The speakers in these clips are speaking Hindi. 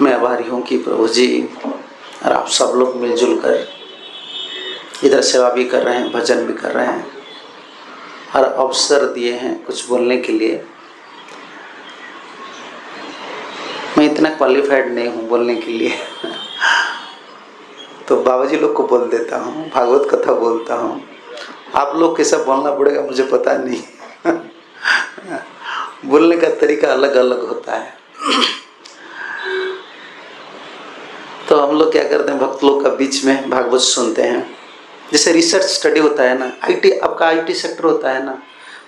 मैं आभारी हूँ कि प्रभु जी और आप सब लोग मिलजुल कर इधर सेवा भी कर रहे हैं, भजन भी कर रहे हैं और अवसर दिए हैं कुछ बोलने के लिए। मैं इतना क्वालिफाइड नहीं हूँ बोलने के लिए तो बाबा जी लोग को बोल देता हूँ, भागवत कथा बोलता हूँ। आप लोग कैसा बोलना पड़ेगा मुझे पता नहीं बोलने का तरीका अलग अलग होता है। तो हम लोग क्या करते हैं, भक्त लोग का बीच में भागवत सुनते हैं। जैसे रिसर्च स्टडी होता है ना, आईटी, आपका आईटी सेक्टर होता है ना,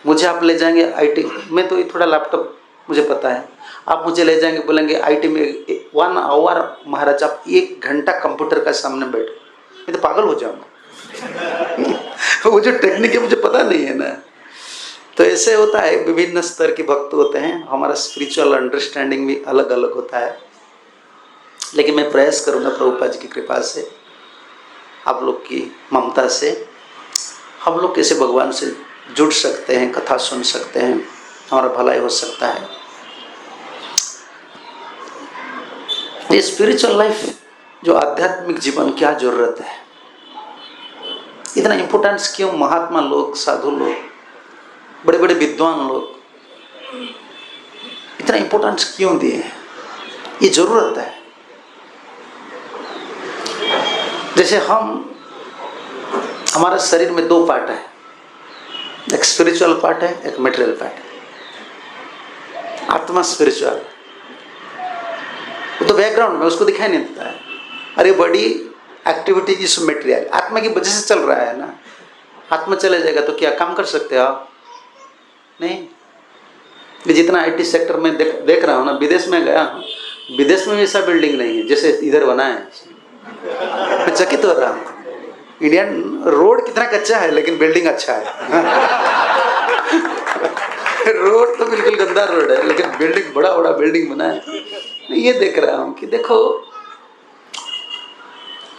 मुझे आप ले जाएंगे आईटी में, तो ये थोड़ा लैपटॉप मुझे पता है, आप मुझे ले जाएंगे बोलेंगे आईटी में 1 आवर महाराज आप 1 घंटा कंप्यूटर का सामने बैठो, मैं तो पागल हो जाऊंगा वो जो टेक्निक है मुझे पता नहीं है ना। तो ऐसे होता है, विभिन्न स्तर के भक्त होते हैं, हमारा स्पिरिचुअल अंडरस्टैंडिंग भी अलग अलग होता है। लेकिन मैं प्रयास करूँगा प्रभुपाद जी की कृपा से, आप लोग की ममता से, हम लोग कैसे भगवान से जुड़ सकते हैं, कथा सुन सकते हैं, हमारा भलाई हो सकता है। ये स्पिरिचुअल लाइफ जो आध्यात्मिक जीवन, क्या जरूरत है, इतना इम्पोर्टेंस क्यों महात्मा लोग, साधु लोग, बड़े बड़े विद्वान लोग इतना इम्पोर्टेंस क्यों दिए हैं, ये जरूरत है। जैसे हमारा शरीर में 2 पार्ट है, एक स्पिरिचुअल पार्ट है, एक मटेरियल पार्ट है। आत्मा स्पिरिचुअल, वो तो बैकग्राउंड में, उसको दिखाई नहीं देता है। अरे बड़ी एक्टिविटी इस मटेरियल आत्मा की वजह से चल रहा है ना। आत्मा चले जाएगा तो क्या काम कर सकते हो आप? नहीं। जितना आईटी सेक्टर में देख रहा हूँ ना, विदेश में गया हूँ, विदेश में भी ऐसा बिल्डिंग नहीं है जैसे इधर बना है। मैं चकित हो रहा हूँ, इंडियन रोड कितना कच्चा है लेकिन बिल्डिंग अच्छा है रोड तो बिल्कुल गंदा रोड है लेकिन बिल्डिंग बड़ा बड़ा बिल्डिंग बना है। मैं ये देख रहा हूँ कि देखो,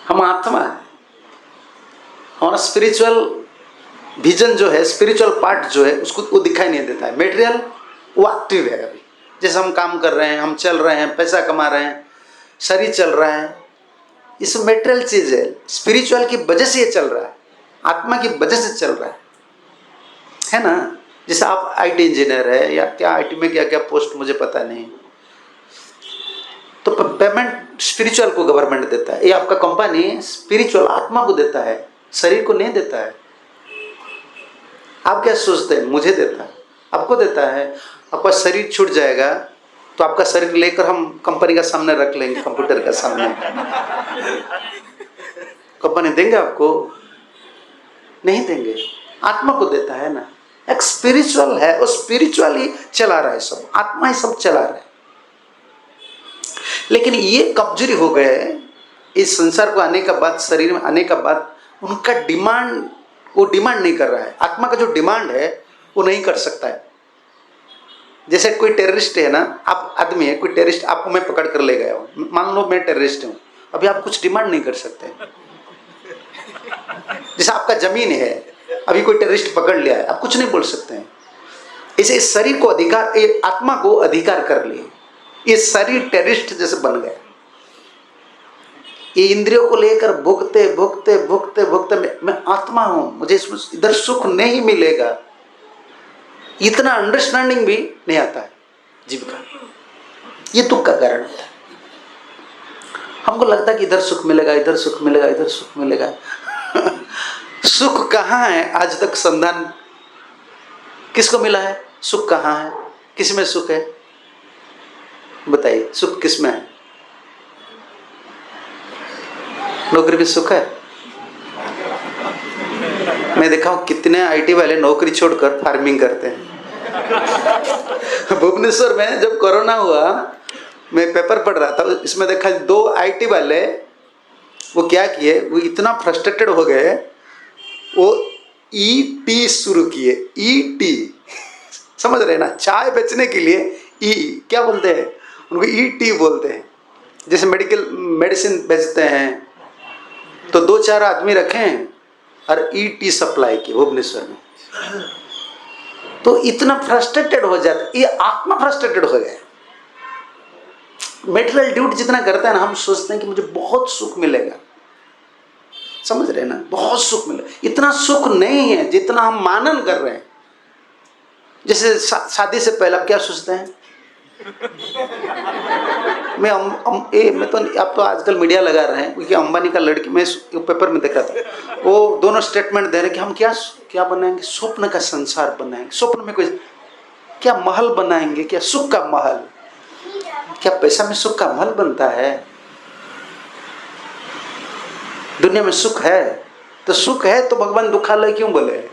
हम आत्मा है, हमारा स्पिरिचुअल विजन जो है, स्पिरिचुअल पार्ट जो है, उसको वो दिखाई नहीं देता है। मटेरियल वो एक्टिव है अभी, जैसे हम काम कर रहे हैं, हम चल रहे हैं, पैसा कमा रहे हैं, शरीर चल रहा है, इस मटेरियल चीज है। स्पिरिचुअल की वजह से ये चल रहा है, आत्मा की वजह से चल रहा है ना। जैसे आप आईटी इंजीनियर है या क्या, आईटी में क्या क्या पोस्ट मुझे पता नहीं, तो पेमेंट स्पिरिचुअल को गवर्नमेंट देता है, ये आपका कंपनी स्पिरिचुअल आत्मा को देता है, शरीर को नहीं देता है। आप क्या सोचते हैं मुझे देता है, आपको देता है। आपका शरीर छूट जाएगा तो आपका शरीर लेकर हम कंपनी का सामने रख लेंगे, कंप्यूटर का सामने, कंपनी देंगे आपको? नहीं देंगे। आत्मा को देता है ना, एक स्पिरिचुअल है, वो स्पिरिचुअल ही चला रहा है सब, आत्मा ही सब चला रहा है। लेकिन ये कमजोरी हो गए इस संसार को आने का बाद, शरीर में आने का बाद, उनका डिमांड, वो डिमांड नहीं कर रहा है। आत्मा का जो डिमांड है वो नहीं कर सकता है। जैसे कोई टेररिस्ट है ना, आप आदमी है, कोई टेररिस्ट आपको मैं पकड़ कर ले गया हूँ, मान लो मैं टेररिस्ट हूँ, अभी आप कुछ डिमांड नहीं कर सकते। जैसे आपका जमीन है, अभी कोई टेररिस्ट पकड़ लिया है, आप कुछ नहीं बोल सकते हैं। इसे इस शरीर को अधिकार, ये आत्मा को अधिकार कर लिए, ये शरीर टेररिस्ट जैसे बन गया। ये इंद्रियों को लेकर भुगते भुगते भुगते भुगते मैं आत्मा हूं, मुझे इसमें इधर सुख नहीं मिलेगा, इतना अंडरस्टैंडिंग भी नहीं आता है जीव का। ये दुख का कारण होता है। हमको लगता है कि इधर सुख मिलेगा, इधर सुख मिलेगा, इधर सुख मिलेगा सुख कहाँ है? आज तक संधान किसको मिला है? सुख कहाँ है? किस में सुख है? बताइए, सुख किस में है? नौकरी में सुख है? मैं देखा हूं कितने आईटी वाले नौकरी छोड़कर फार्मिंग करते हैं भुवनेश्वर में जब कोरोना हुआ, मैं पेपर पढ़ रहा था, इसमें देखा 2 आईटी वाले, वो क्या किए, वो इतना फ्रस्ट्रेटेड हो गए, वो ईटी शुरू किए। ईटी समझ रहे ना, चाय बेचने के लिए ई क्या बोलते हैं उनको, ईटी बोलते हैं। जैसे मेडिसिन बेचते हैं तो 2-4 आदमी रखे हैं और ईटी सप्लाई किए भुवनेश्वर में। तो इतना फ्रस्ट्रेटेड हो जाता, ये आत्मा फ्रस्ट्रेटेड हो गया। मेटेरियल ड्यूटी जितना करता है ना, हम सोचते हैं कि मुझे बहुत सुख मिलेगा, समझ रहे हैं ना, बहुत सुख मिलेगा। इतना सुख नहीं है जितना हम मानन कर रहे हैं। जैसे शादी से पहले आप क्या सोचते हैं? मैं तो आप तो आजकल मीडिया लगा रहे हैं, क्योंकि अंबानी का लड़की, मैं पेपर में देख रहा था, वो दोनों स्टेटमेंट दे रहे कि हम क्या क्या बनाएंगे, स्वप्न का संसार बनाएंगे। स्वप्न में कोई क्या महल बनाएंगे, क्या सुख का महल, क्या पैसा में सुख का महल बनता है? दुनिया में सुख है तो सुख है तो भगवान दुखालय क्यों बोले?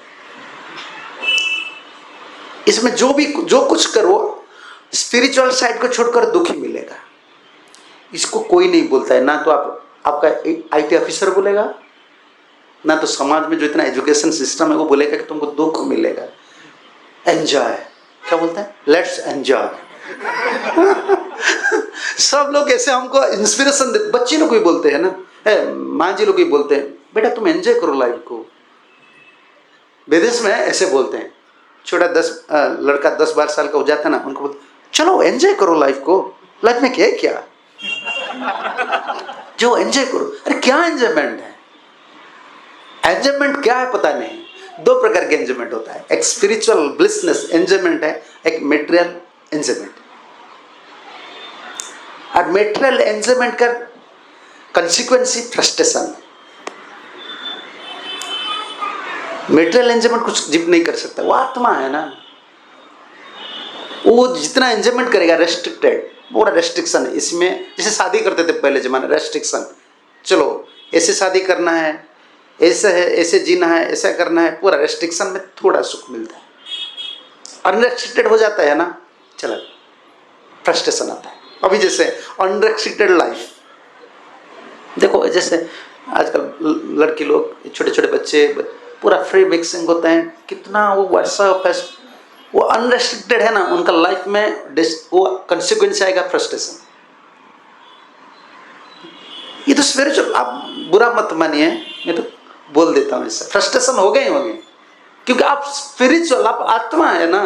इसमें जो कुछ करो स्पिरिचुअल साइड को छोड़कर दुख ही मिलेगा। इसको कोई नहीं बोलता है, ना तो आपका आईटी ऑफिसर बोलेगा, ना तो समाज में जो इतना एजुकेशन सिस्टम है वो बोलेगा कि तुमको दुख मिलेगा। एंजॉय, क्या बोलते हैं? Let's enjoy. सब लोग ऐसे हमको इंस्पिरेशन देते, बच्चे लोग भी बोलते हैं ना, माँ जी लोग भी बोलते हैं, बेटा तुम एंजॉय करो लाइफ को। विदेश में ऐसे बोलते हैं, छोटा लड़का 10-12 साल का हो जाता है ना, उनको बोलते चलो एंजॉय करो लाइफ को, लाइफ में क्या है, क्या जो एंजॉय करो। अरे क्या एंजॉयमेंट है? एंजॉयमेंट क्या है पता नहीं। दो प्रकार के एंजॉयमेंट होता है, एक स्पिरिचुअल ब्लिसनेस एंजॉयमेंट है, एक मेटेरियल एंजॉयमेंट। और मेटेरियल एंजॉयमेंट का कंसिक्वेंसी फ्रस्ट्रेशन। मेटेरियल एंजॉयमेंट कुछ जीव नहीं कर सकता, वो आत्मा है ना, वो जितना एंजॉयमेंट करेगा रेस्ट्रिक्टेड, पूरा रेस्ट्रिक्शन है इसमें। जैसे शादी करते थे पहले जमाने, रेस्ट्रिक्शन, चलो ऐसे शादी करना है, ऐसे है, ऐसे जीना है, ऐसा करना है, पूरा रेस्ट्रिक्शन में थोड़ा सुख मिलता है। अनरेस्ट्रिक्टेड हो जाता है ना, चलो फ्रस्ट्रेशन आता है। अभी जैसे अनरेस्ट्रिक्टेड लाइफ देखो, जैसे आजकल लड़की लोग, छोटे छोटे बच्चे, पूरा फ्री मिक्सिंग होता है, कितना वो व्हाट्सएप, वो अनरेस्ट्रिक्टेड है ना, उनका लाइफ में वो कंसिक्वेंस आएगा फ्रस्ट्रेशन। ये तो स्पिरिचुअल, आप बुरा मत मानिए, मैं तो बोल देता हूँ, इससे फ्रस्ट्रेशन हो गए होंगे, क्योंकि आप स्पिरिचुअल, आप आत्मा है ना,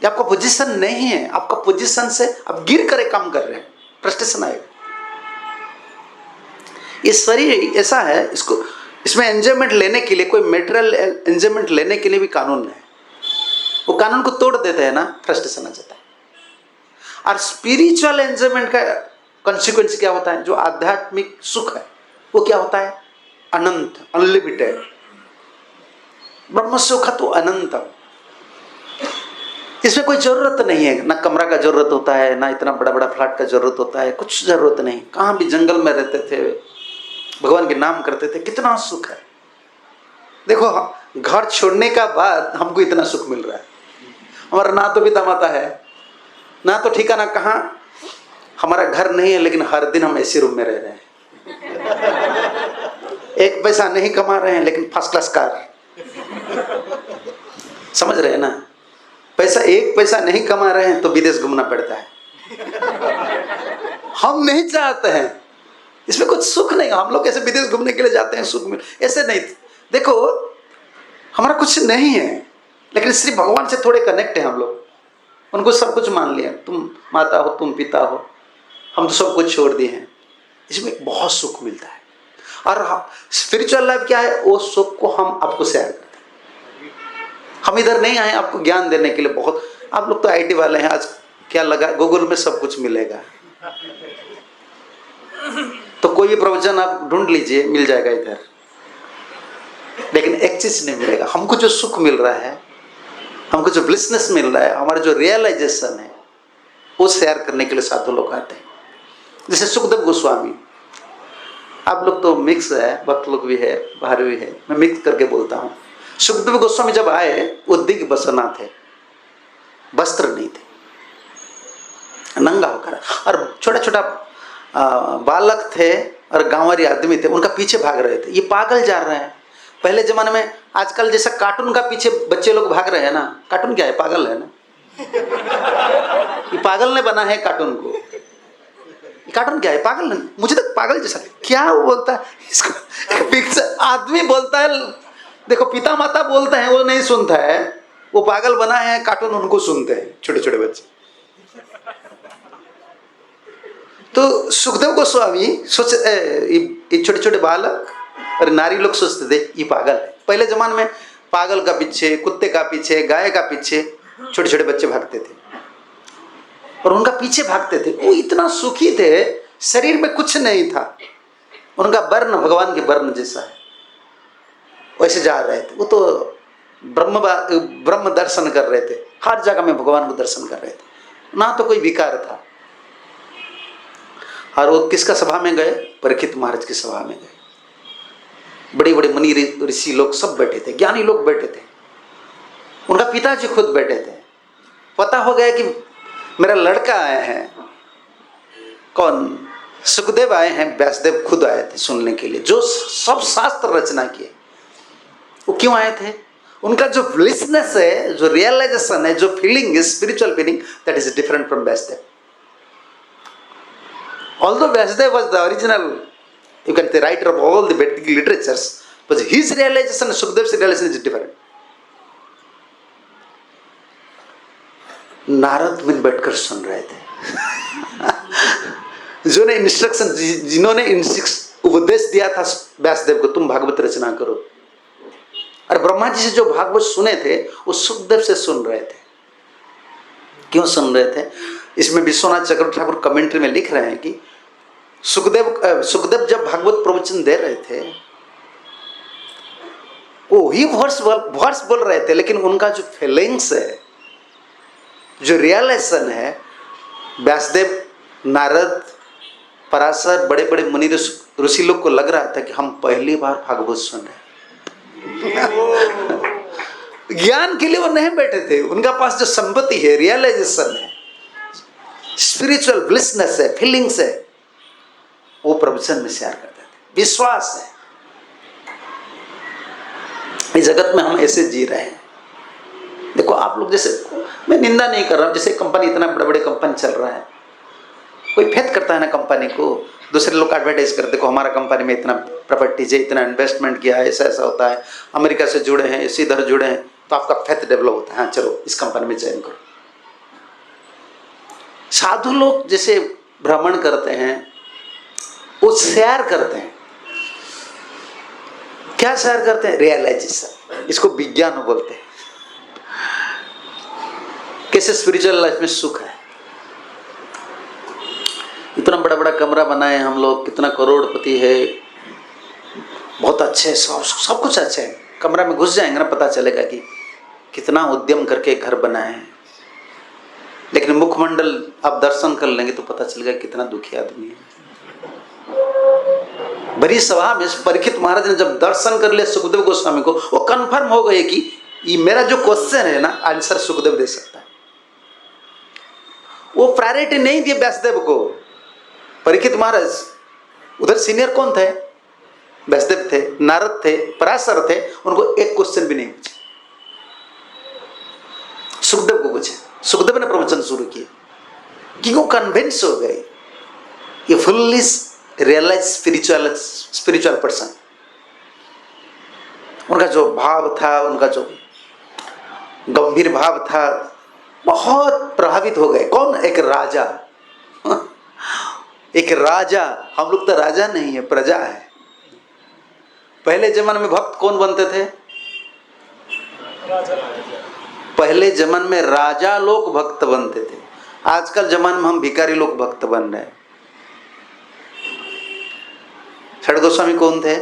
ये आपका पोजीशन नहीं है। आपका पोजीशन से आप गिर कर काम कर रहे हैं, फ्रस्ट्रेशन आएगा। ये शरीर ऐसा है, इसमें एंजॉयमेंट लेने के लिए, कोई मेटेरियल एंजॉयमेंट लेने के लिए भी कानून है, वो कानून को तोड़ देते हैं ना, फ्रस्ट्रेशन आ जाता है। और स्पिरिचुअल एंजॉयमेंट का कॉन्सिक्वेंस क्या होता है? जो आध्यात्मिक सुख है वो क्या होता है? अनंत, अनलिमिटेड। ब्रह्म सुख तो अनंतम। इसमें कोई जरूरत नहीं है, ना कमरा का जरूरत होता है, ना इतना बड़ा बड़ा फ्लैट का जरूरत होता है, कुछ जरूरत नहीं। कहाँ भी जंगल में रहते थे, भगवान के नाम करते थे, कितना सुख है। देखो घर छोड़ने का बाद हमको इतना सुख मिल रहा है। हमारा ना तो पिता माता है, ना तो ठिकाना कहाँ, हमारा घर नहीं है, लेकिन हर दिन हम ऐसे रूम में रह रहे हैं। एक पैसा नहीं कमा रहे हैं, लेकिन फर्स्ट क्लास कार, समझ रहे हैं ना। एक पैसा नहीं कमा रहे हैं तो विदेश घूमना पड़ता है। हम नहीं चाहते हैं, इसमें कुछ सुख नहीं। हम लोग कैसे विदेश घूमने के लिए जाते हैं, सुख मिल, ऐसे नहीं। देखो हमारा कुछ नहीं है, लेकिन श्री भगवान से थोड़े कनेक्ट हैं हम लोग। उनको सब कुछ मान लिया, तुम माता हो, तुम पिता हो, हम तो सब कुछ छोड़ दिए हैं। इसमें बहुत सुख मिलता है। और स्पिरिचुअल लाइफ क्या है? वो सुख को हम आपको शेयर करते हैं। हम इधर नहीं आए आपको ज्ञान देने के लिए। बहुत आप लोग तो आईटी वाले हैं, आज क्या लगा, गूगल में सब कुछ मिलेगा, तो कोई भी प्रवचन आप ढूंढ लीजिए, मिल जाएगा इधर। लेकिन एक चीज नहीं मिलेगा, हमको जो सुख मिल रहा है, हमको जो ब्लिसनेस मिल रहा है, हमारा जो रियलाइजेशन है, वो शेयर करने के लिए साधु लोग आते हैं। जैसे सुखदेव गोस्वामी, आप लोग तो मिक्स है, भक्त लोग भी है, बाहर भी है, मैं मिक्स करके बोलता हूँ। सुखदेव गोस्वामी जब आए, वो दिग्वसना थे, वस्त्र नहीं थे, नंगा होकर, और छोटा छोटा बालक थे और गांवरी आदमी थे, उनका पीछे भाग रहे थे। ये पागल जा रहे हैं। पहले जमाने में आजकल जैसा कार्टून का पीछे बच्चे लोग भाग रहे हैं ना, कार्टून क्या है? पागल है ना। ये पागल ने बना है कार्टून को। कार्टून क्या है? पागल। मुझे तो पागल जैसा, क्या वो बोलता है इसको, पिक्चर आदमी बोलता है, देखो पिता माता बोलते हैं, वो नहीं सुनता है, वो पागल बना है, कार्टून उनको सुनते हैं, छोटे छोटे बच्चे। तो सुखदेव गोस्वामी सोच ये छोटे छोटे बालक और नारी लोग सोचते थे ये पागल है। पहले जमाने में पागल का पीछे, कुत्ते का पीछे, गाय का पीछे छोटे छोटे बच्चे भागते थे और उनका पीछे भागते थे। वो इतना सुखी थे, शरीर में कुछ नहीं था, उनका वर्ण भगवान के वर्ण जैसा है, वैसे जा रहे थे। वो तो ब्रह्म दर्शन कर रहे थे, हर जगह में भगवान को दर्शन कर रहे थे, ना तो कोई विकार था। और वो किसका सभा में गए? परीक्षित महाराज की सभा में गए। बड़े बड़े मुनि ऋषि लोग सब बैठे थे, ज्ञानी लोग बैठे थे, उनका पिताजी खुद बैठे थे। पता हो गया कि मेरा लड़का आया है। कौन? सुखदेव आए हैं, व्यासदेव खुद आए थे सुनने के लिए, जो सब शास्त्र रचना किए। वो क्यों आए थे? उनका जो ब्लिसनेस है, जो रियलाइजेशन है, जो फीलिंग है, spiritual feeling, that is different from Vyasdev. Although Vyasdev was the original, you can say, writer of all the Vedic literatures, but his realization, Sukadev's realization is different. Narad मुनि बैठकर सुन रहे थे। जिन्होंने उपदेश दिया था व्यासदेव को, तुम भागवत रचना करो, और ब्रह्मा जी से जो भागवत सुने थे वो सुखदेव से सुन रहे थे। क्यों सुन रहे थे? इसमें विश्वनाथ चक्रवर्ती ठाकुर कमेंट्री में लिख रहे हैं कि सुखदेव जब भागवत प्रवचन दे रहे थे, वो ही वर्स बोल रहे थे, लेकिन उनका जो फीलिंग्स है, जो रियलाइजेशन है, व्यासदेव, नारद, पराशर, बड़े बड़े मुनि ऋषि लोग को लग रहा था कि हम पहली बार भागवत सुन रहे हैं। ज्ञान के लिए वो नहीं बैठे थे, उनका पास जो संपत्ति है, रियलाइजेशन है, स्पिरिचुअल ब्लिसनेस है, फीलिंग्स है, वो प्रवचन में शेयर करते थे। विश्वास है। इस जगत में हम ऐसे जी रहे हैं। देखो आप लोग, जैसे मैं निंदा नहीं कर रहा हूं, जैसे कंपनी, इतना बड़े बड़े कंपनी चल रहा है, कोई फेथ करता है ना कंपनी को, दूसरे लोग एडवर्टाइज करते, देखो हमारा कंपनी में इतना प्रॉपर्टीज है, इतना इन्वेस्टमेंट किया है, ऐसा ऐसा होता है, अमेरिका से जुड़े हैं, इसी इधर जुड़े हैं, तो आपका फेथ डेवलप होता है, हाँ चलो इस कंपनी में ज्वाइन करो। साधु लोग जैसे भ्रमण करते हैं, वो शेयर करते हैं। क्या शेयर करते हैं? रियलाइजेशन। इसको विज्ञान बोलते हैं। कैसे स्पिरिचुअल लाइफ में सुख है। इतना बड़ा बड़ा कमरा बनाए हम लोग, कितना करोड़पति है, बहुत अच्छे, सब कुछ अच्छे है। कमरा में घुस जाएंगे ना, पता चलेगा कि कितना उद्यम करके घर बनाए हैं, लेकिन मुखमंडल आप दर्शन कर लेंगे तो पता चलेगा कितना दुखी आदमी है। बड़ी सभा में परीक्षित महाराज ने जब दर्शन कर लिया सुखदेव गोस्वामी को, वो कंफर्म हो गए कि ये मेरा जो क्वेश्चन है ना, आंसर सुखदेव दे सकता है। वो प्रायोरिटी नहीं दिए व्यासदेव को। परीक्षित महाराज उधर सीनियर कौन थे? व्यासदेव थे, नारद थे, पराशर थे, उनको एक क्वेश्चन भी नहीं पूछे, सुखदेव को पूछे। सुखदेव ने प्रवचन शुरू किया कि वो कन्विंस हो गए, ये फुल्ली रियलाइज स्पिरिचुअल पर्सन। उनका जो भाव था, उनका जो गंभीर भाव था, बहुत प्रभावित हो गए। कौन? एक राजा। एक राजा। हम लोग तो राजा नहीं है, प्रजा है। पहले जमाने में भक्त कौन बनते थे? पहले जमाने में राजा लोग भक्त बनते थे। आजकल जमाने में हम भिखारी लोग भक्त बन रहे हैं। छठ गोस्वामी कौन थे?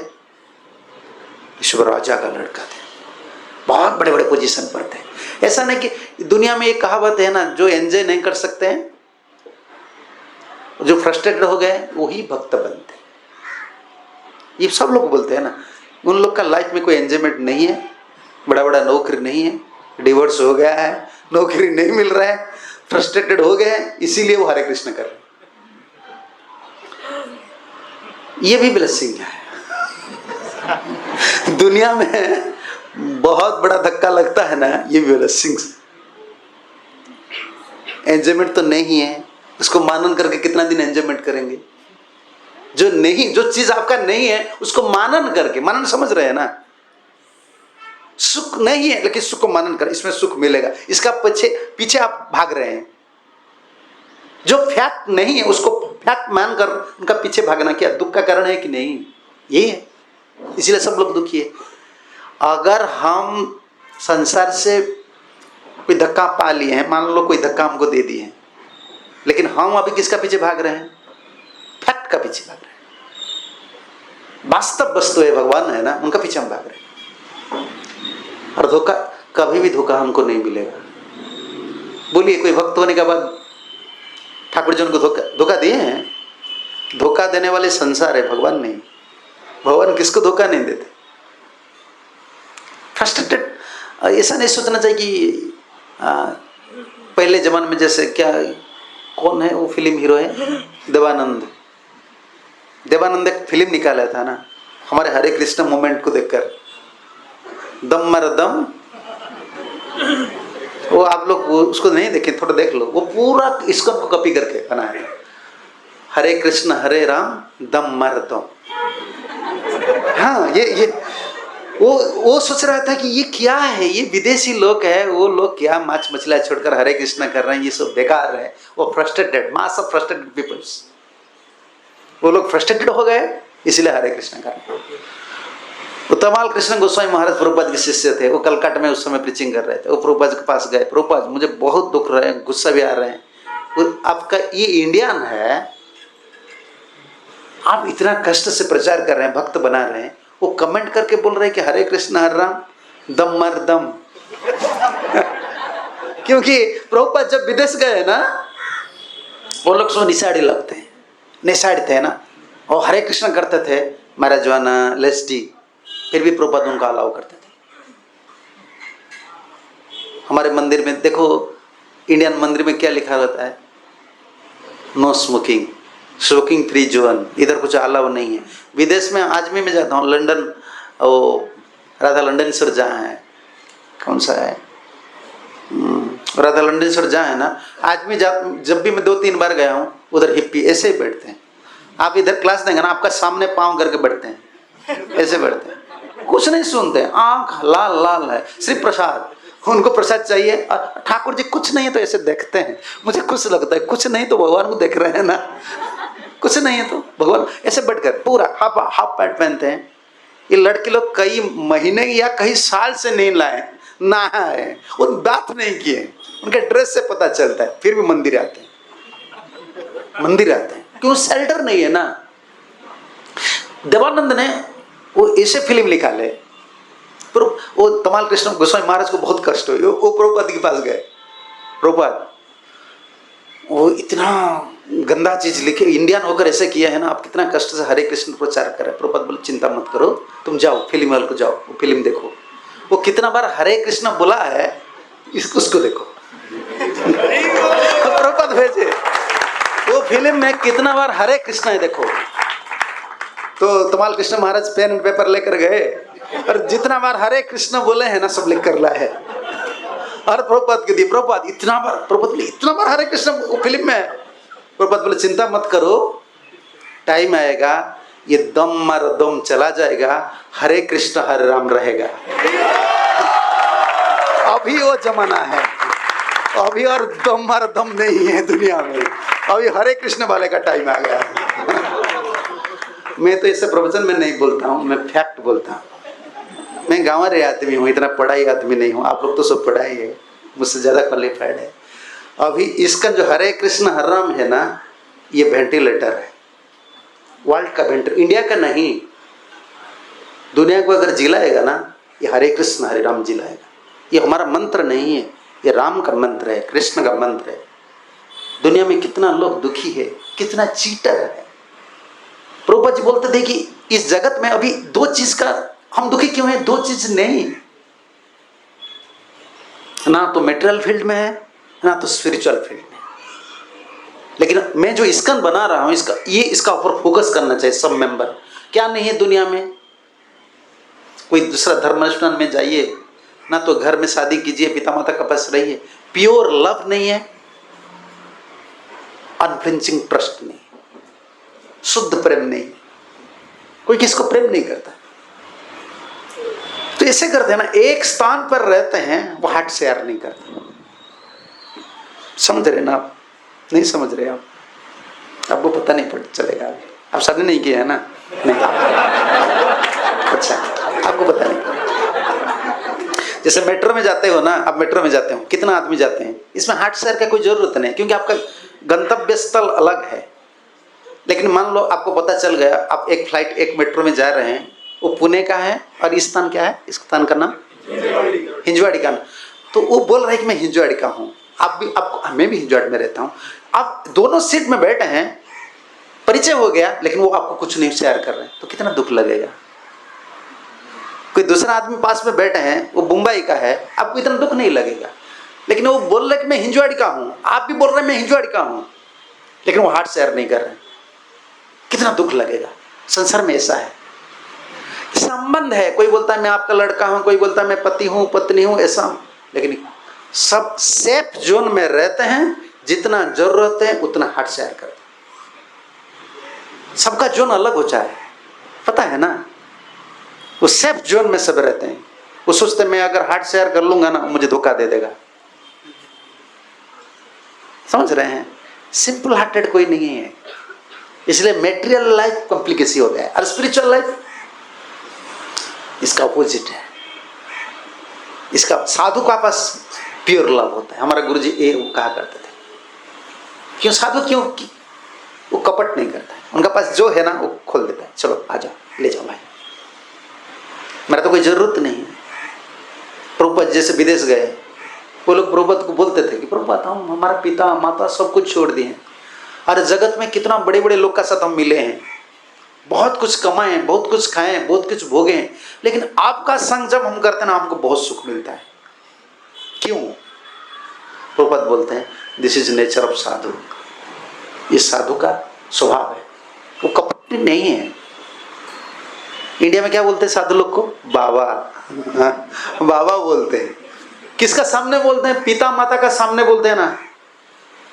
ईश्वर राजा का लड़का थे, बहुत बड़े बड़े पोजीशन पर थे। ऐसा नहीं कि दुनिया में एक कहावत है ना, जो एंजॉय नहीं कर सकते हैं, जो फ्रस्ट्रेटेड हो गए, वही भक्त बनते। ये सब लोग बोलते हैं ना, उन लोग का लाइफ में कोई एंजॉयमेंट नहीं है, बड़ा बड़ा नौकरी नहीं है, डिवोर्स हो गया है, नौकरी नहीं मिल रहा है, फ्रस्ट्रेटेड हो गए, इसीलिए वो हरे कृष्ण कर रहे हैं। ये भी ब्लेसिंग है। दुनिया में बहुत बड़ा धक्का लगता है ना, ये भी ब्लेसिंग। एंजॉयमेंट तो नहीं है, उसको मानन करके कितना दिन एंजॉयमेंट करेंगे? जो नहीं, जो चीज आपका नहीं है उसको मानन करके, मानन समझ रहे हैं ना, सुख नहीं है लेकिन सुख को मानन कर, इसमें सुख मिलेगा, इसका पीछे आप भाग रहे हैं। जो फैक्ट नहीं है उसको फैक्ट मानकर उनका पीछे भागना क्या दुख का कारण है कि नहीं? यही है, इसलिए सब लोग दुखी है। अगर हम संसार से कोई धक्का पा लिए हैं, मान लो कोई धक्का हमको दे दिए हैं, लेकिन हम अभी किसका पीछे भाग रहे हैं? फैक्ट का पीछे भाग रहे हैं। वास्तव वस्तु है, भगवान है ना, उनका पीछे हम भाग रहे हैं। और धोखा, कभी भी धोखा हमको नहीं मिलेगा। बोलिए, कोई भक्त होने के बाद ठाकुर जी उनको धोखा दिए हैं? धोखा देने वाले संसार है, भगवान नहीं। भगवान किसको धोखा नहीं देते। फ्रस्ट्रेटेड ऐसा नहीं सोचना चाहिए कि पहले जमाने में जैसे क्या, कौन है वो फिल्म हीरो है, देवानंद एक फिल्म निकाला था ना, हमारे हरे कृष्ण मूवमेंट को देखकर, दम मर दम। वो आप लोग उसको नहीं देखे, थोड़ा देख लो, वो पूरा इसको कॉपी करके बनाया। हरे कृष्ण हरे राम दम मर दम। हाँ, ये वो सोच रहा था कि ये क्या है, ये विदेशी लोग है, वो लोग क्या माछ मछलियां छोड़कर हरे कृष्ण कर रहे हैं, ये सब बेकार है। वो frustrated, mass of frustrated peoples, वो लोग फ्रस्ट्रेटेड हो गए, इसलिए हरे कृष्ण कर रहे हैं। उत्तमाल कृष्ण गोस्वामी महाराज प्रभुपाद के शिष्य थे। वो कलकत्ता में उस समय प्रीचिंग कर रहे थे। वो प्रभुपाद के पास गए, प्रभुपाद मुझे बहुत दुख रहे हैं, गुस्सा भी आ रहे हैं, आपका ये इंडियन है, आप इतना कष्ट से प्रचार कर रहे हैं, भक्त बना रहे हैं, वो कमेंट करके बोल रहे हैं कि हरे कृष्ण हरे राम दम मर दम। क्योंकि प्रभुपाद जब विदेश गए ना, वो लोग सो निशाड़ी लगते हैं, निशाड़ी थे ना, और हरे कृष्ण करते थे, महाराजवाना लेस्टी, फिर भी प्रभुपाद उनका अलाउ करते थे। हमारे मंदिर में देखो, इंडियन मंदिर में क्या लिखा होता है? No smoking, smoking free zone, इधर कुछ अलाउ नहीं है। विदेश में आज भी मैं जाता हूँ, लंदन, वो राधा लंडेनसर जहाँ है, कौन सा है, राधा लंडेनसर जहाँ है ना, आज भी जब भी मैं 2-3 बार गया हूँ, उधर हिप्पी ऐसे ही बैठते हैं। आप इधर क्लास देंगे ना, आपका सामने पाँव करके बैठते हैं, ऐसे बैठते हैं, कुछ नहीं सुनते, आंख लाल लाल है, सिर्फ प्रसाद, उनको प्रसाद चाहिए। ठाकुर जी कुछ नहीं है तो ऐसे देखते हैं, मुझे खुश लगता है, कुछ नहीं तो भगवान को देख रहे हैं ना, कुछ नहीं है तो भगवान, ऐसे बैठकर पूरा हाफ पैंट पहनते हैं। ये लड़के लोग कई महीने या कई साल से नहीं लाए, नहाए, वो बात नहीं किए, उनके ड्रेस से पता चलता है, फिर भी मंदिर आते हैं, मंदिर आते हैं, क्यों? शेल्टर नहीं है ना। देवानंद ने वो ऐसे फिल्म लिखा ले, पर वो तमाल कृष्ण गोस्वामी महाराज को बहुत कष्ट हुई। वो प्रभुपाद के पास गए, प्रभुपाद वो इतना गंदा चीज लिखे, इंडियन होकर ऐसे किया है ना, आप कितना कष्ट से हरे कृष्ण प्रचार कर रहे हैं। प्रभुपाद बोले चिंता मत करो, तुम जाओ फिल्म हॉल को जाओ, वो फिल्म देखो, वो कितना बार हरे कृष्ण बोला है, उसको देखो। प्रभुपाद भेजे, वो फिल्म में कितना बार हरे कृष्ण है देखो। तो तमाल कृष्ण महाराज पेन एंड पेपर लेकर गए, और जितना बार हरे कृष्ण बोले हैं ना, सब लिख कर लाए है, और प्रभुपाद के दिए। प्रभुपाद इतना बार, प्रभुपाद बोले इतना बार हरे कृष्ण फिल्म में। प्रभुपाद बोले चिंता मत करो, टाइम आएगा, ये दम मर दम चला जाएगा, हरे कृष्ण हरे राम रहेगा। अभी वो जमाना है, अभी और दम मर दम नहीं है दुनिया में, अभी हरे कृष्ण वाले का टाइम आ गया। मैं तो ऐसे प्रवचन में नहीं बोलता हूँ, मैं फैक्ट बोलता हूँ। मैं गाँव रे आदमी हूँ, इतना पढ़ाई आदमी नहीं हूँ। आप लोग तो सब पढ़ाई है, मुझसे ज़्यादा क्वालिफाइड है। अभी इसका जो हरे कृष्ण हरे राम है ना, ये वेंटिलेटर है, वर्ल्ड का वेंटिलेटर, इंडिया का नहीं। दुनिया को अगर जिलाएगा ना, ये हरे कृष्ण हरे राम जिलाएगा। ये हमारा मंत्र नहीं है, ये राम का मंत्र है, कृष्ण का मंत्र है। दुनिया में कितना लोग दुखी है, कितना चीटर है। प्रभुपाद जी बोलते थे कि इस जगत में अभी 2 चीज का हम दुखी क्यों हैं? 2 चीज नहीं, ना तो मेटेरियल फील्ड में है, ना तो स्पिरिचुअल फील्ड में। लेकिन मैं जो इस्कन बना रहा हूं, इसका ऊपर फोकस करना चाहिए सब मेंबर। क्या नहीं है दुनिया में? कोई दूसरा धर्म अनुष्ठान में जाइए ना, तो घर में शादी कीजिए, पिता माता का पास रहिए, प्योर लव नहीं है, अनफ्लिंचिंग ट्रस्ट नहीं, शुद्ध प्रेम नहीं, कोई किसको प्रेम नहीं करता। तो ऐसे करते हैं ना, एक स्थान पर रहते हैं, वो हार्ट शेयर नहीं करते। समझ रहे ना आप? नहीं समझ रहे आप? आपको पता नहीं पड़ चलेगा अभी, आप सबने नहीं किया है ना? नहीं। अच्छा, आपको पता नहीं। जैसे मेट्रो में जाते हो ना, आप मेट्रो में जाते हो, कितना आदमी जाते हैं, इसमें हार्ट शेयर का कोई जरूरत नहीं, क्योंकि आपका गंतव्य स्थल अलग है। लेकिन मान लो आपको पता चल गया, आप एक फ्लाइट एक मेट्रो में जा रहे हैं, वो पुणे का है और इस स्थान क्या है, इस स्थान का नाम हिंजवाड़ी का। तो वो बोल रहा है कि मैं हिंजवाड़ी का हूँ, आप भी, आपको, मैं भी हिंजवाड़ी में रहता हूँ, आप दोनों सीट में बैठे हैं, परिचय हो गया, लेकिन वो आपको कुछ नहीं शेयर कर रहे हैं, तो कितना दुख लगेगा। कोई दूसरा आदमी पास में बैठे हैं, वो मुंबई का है, आपको इतना दुख नहीं लगेगा, लेकिन वो बोल रहे कि मैं हिंजवाड़ी का हूँ, आप भी बोल रहे हैं मैं हिंजवाड़ी का हूँ, लेकिन वो हार्ट शेयर नहीं कर रहे हैं, कितना दुख लगेगा। संसार में ऐसा है, संबंध है, कोई बोलता है मैं आपका लड़का हूं, कोई बोलता है मैं पति हूं, पत्नी हूं, ऐसा, लेकिन सब सेफ जोन में रहते हैं, जितना जरूरत है उतना हार्ट शेयर करते हैं। सबका जोन अलग हो जाए, पता है ना, वो सेफ जोन में सब रहते हैं। वो सोचते मैं अगर हार्ट शेयर कर लूंगा ना, मुझे धोखा दे देगा। समझ रहे हैं? सिंपल हार्टेड कोई नहीं है, इसलिए मेटेरियल लाइफ कॉम्प्लिकेसी हो गया है, और स्पिरिचुअल लाइफ इसका अपोजिट है। इसका साधु का पास प्योर लव होता है। हमारा गुरुजी ये कहा करते थे, क्यों साधु, क्यों वो कपट नहीं करता है, उनका पास जो है ना वो खोल देता है, चलो आ जाओ, ले जाओ भाई, मेरा तो कोई जरूरत नहीं है। प्रभुपाद जैसे विदेश गए, वो लोग प्रभुपाद को बोलते थे कि प्रभुपाद हम हमारा पिता माता सब कुछ छोड़ दिए, अरे जगत में कितना बड़े बड़े लोग का साथ हम मिले हैं, बहुत कुछ कमाए, बहुत कुछ खाए, बहुत कुछ भोगे, लेकिन आपका संग जब हम करते हैं ना, हमको बहुत सुख मिलता है। क्यों? प्रभुपाद बोलते हैं दिस इज नेचर ऑफ साधु, ये साधु का स्वभाव है, वो कपटी नहीं है। इंडिया में क्या बोलते हैं साधु लोग को? बाबा। बाबा बोलते हैं, किसका सामने बोलते हैं? पिता माता का सामने बोलते हैं ना,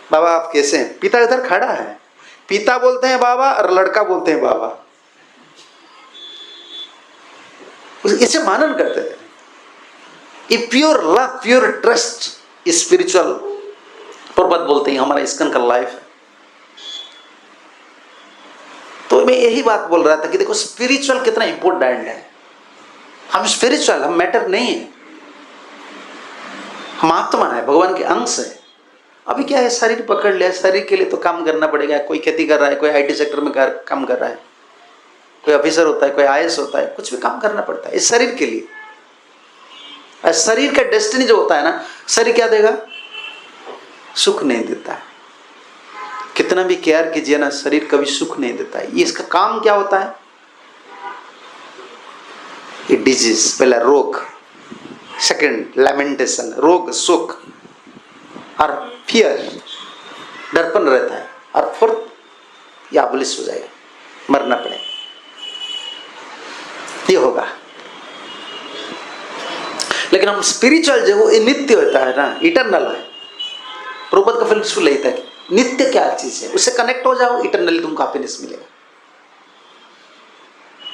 बाबा आप कैसे हैं? पिता इधर खड़ा है, पिता बोलते हैं बाबा और लड़का बोलते हैं बाबा, इसे मानन करते हैं। ये pure love, pure trust, spiritual Prabhupada बोलते हैं हमारा इस्कन का लाइफ है। तो मैं यही बात बोल रहा था कि देखो स्पिरिचुअल कितना इंपॉर्टेंट है। हम स्पिरिचुअल, हम मैटर नहीं है, हम आत्मा है, भगवान के अंश है। अभी क्या है, शरीर पकड़ लिया, शरीर के लिए तो काम करना पड़ेगा। कोई खेती कर रहा है, कोई आईटी सेक्टर में काम कर रहा है, कोई ऑफिसर होता है, कोई आईएएस होता है, कुछ भी काम करना पड़ता है इस शरीर के लिए। और शरीर का डेस्टिनी जो होता है ना, शरीर क्या देगा? सुख नहीं देता है। कितना भी केयर कीजिए ना, शरीर कभी सुख नहीं देता है। ये इसका काम क्या होता है? ये डिजीज, पहला रोग, सेकंड लैमेंटेशन, रोग सुख, और फियर डरपन रहता है, और फोर्थ ये एबॉलिश हो जाएगा, मरना पड़ेगा, ये होगा। लेकिन हम स्पिरिचुअल जो वो नित्य होता है ना, इटरनल है। प्रभुपाद का फिलॉसफी यही था कि नित्य क्या चीज है, उससे कनेक्ट हो जाओ, इटरनली तुमको हैप्पीनेस मिलेगा।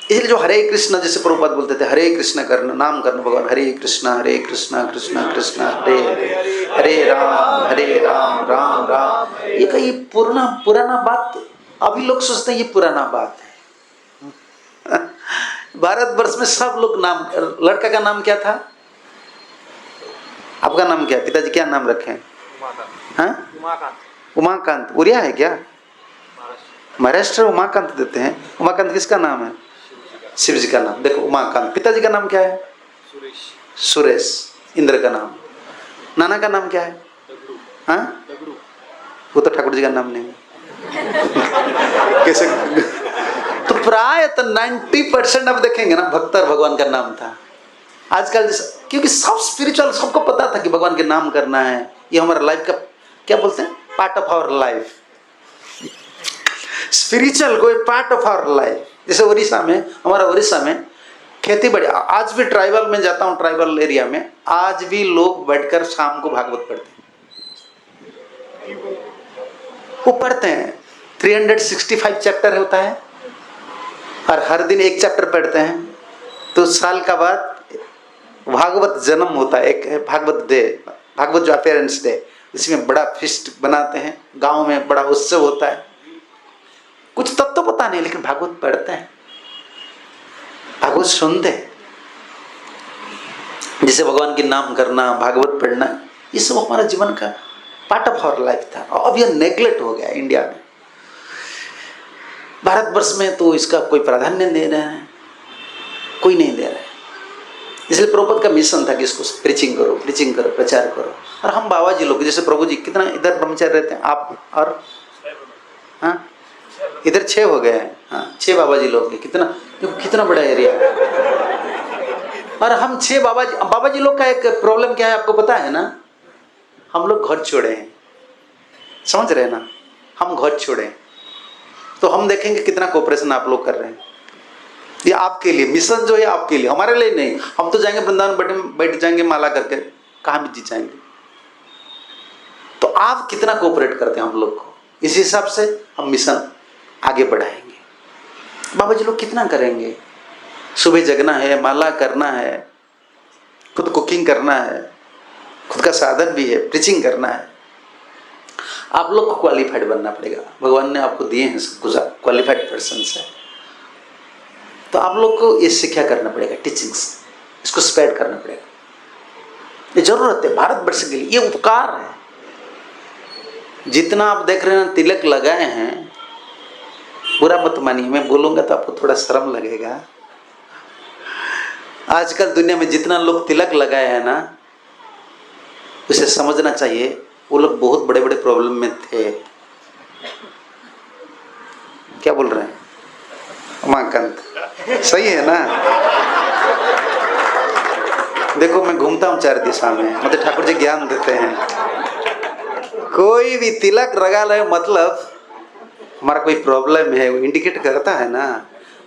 इसलिए जो हरे कृष्णा, जैसे प्रभुपाद बोलते थे, हरे कृष्णा करना, नाम करना भगवान, हरे कृष्णा कृष्णा कृष्णा हरे हरे, हरे राम राम राम। ये कहीं पुराना बात, अभी लोग सोचते हैं ये पुराना बात है। भारतवर्ष में सब लोग नाम, लड़का का नाम क्या था? आपका नाम क्या? पिताजी क्या नाम रखे हैं? उमाकांत। उड़िया है क्या? महाराष्ट्र उमाकांत देते हैं। उमाकांत किसका नाम है? शिव जी का नाम। देखो उमाकांत। पिताजी का नाम क्या है? सुरेश। इंद्र का नाम। नाना का नाम क्या है? हाँ, वो तो ठाकुर जी का नाम नहीं है। कैसे? तो प्राय तो 90% आप देखेंगे ना, भक्तर भगवान का नाम था। आजकल क्योंकि सब स्पिरिचुअल, सबको पता था कि भगवान के नाम करना है, ये हमारा लाइफ का क्या बोलते हैं, part of our life. Spiritual कोई पार्ट ऑफ आवर लाइफ। जैसे उड़ीसा में, हमारा उड़ीसा में खेती बड़ी, आज भी ट्राइबल में जाता हूँ, ट्राइबल एरिया में आज भी लोग बैठकर शाम को भागवत पढ़ते हैं। वो पढ़ते हैं, 365 चैप्टर होता है, और हर दिन एक चैप्टर पढ़ते हैं। तो साल का बाद भागवत जन्म होता है, एक भागवत डे, भागवत जो अपीयरेंस डे, इसमें बड़ा फिस्ट बनाते हैं, गांव में बड़ा उत्सव होता है। तो पता नहीं, लेकिन भागवत पढ़ते हैं, भागवत सुनते हैं। जैसे भगवान के नाम करना, भागवत पढ़ना, ये सब हमारा जीवन का पार्ट ऑफ आवर लाइफ था। अब यह नेग्लेक्ट हो गया इंडिया में। भारतवर्ष में तो इसका कोई प्राधान्य दे रहा है, कोई नहीं दे रहा है। इसलिए प्रभुपाद का मिशन था कि इसको प्रीचिंग करो, प्रीचिंग करो, प्रचार करो। और हम बाबा जी लोग, जैसे प्रभु जी कितना इधर ब्रह्मचारी रहते हैं, आप और हाँ इधर 6 हो गए हैं, हाँ 6 बाबा जी लोग हैं। कितना बड़ा एरिया है। और हम 6 बाबा जी लोग का एक प्रॉब्लम क्या है आपको पता है ना? हम लोग घर छोड़े हैं, समझ रहे हैं ना? हम घर छोड़े, तो हम देखेंगे कितना कोऑपरेशन आप लोग कर रहे हैं। ये आपके लिए मिशन जो है, आपके लिए, हमारे लिए नहीं। हम तो जाएंगे वृंदावन, बैठ जाएंगे माला करके, कहाँ भी जी जाएंगे। तो आप कितना कोऑपरेट करते हैं हम लोग को, इस हिसाब से हम मिशन आगे बढ़ाएंगे। बाबा जी लोग कितना करेंगे? सुबह जगना है, माला करना है, खुद कुकिंग करना है, खुद का साधन भी है, प्रीचिंग करना है। आप लोग को क्वालिफाइड बनना पड़ेगा। भगवान ने आपको दिए हैं सब कुछ, क्वालिफाइड पर्सन है। तो आप लोग को ये शिक्षा करना पड़ेगा, टीचिंग्स, इसको स्प्रेड करना पड़ेगा। ये जरूरत है भारतवर्ष के लिए, ये उपकार है। जितना आप देख रहे हैं तिलक लगाए हैं, बुरा मत मानिए, मैं बोलूंगा तो आपको थोड़ा शर्म लगेगा। आजकल दुनिया में जितना लोग तिलक लगाए हैं ना, उसे समझना चाहिए वो लोग बहुत बड़े बड़े प्रॉब्लम में थे। क्या बोल रहे हैं उमाकांत? सही है ना? देखो मैं घूमता हूँ 4 दिशा में, मतलब ठाकुर जी ज्ञान देते हैं। कोई भी तिलक लगा ले, मतलब हमारा कोई प्रॉब्लम है, वो इंडिकेट करता है ना।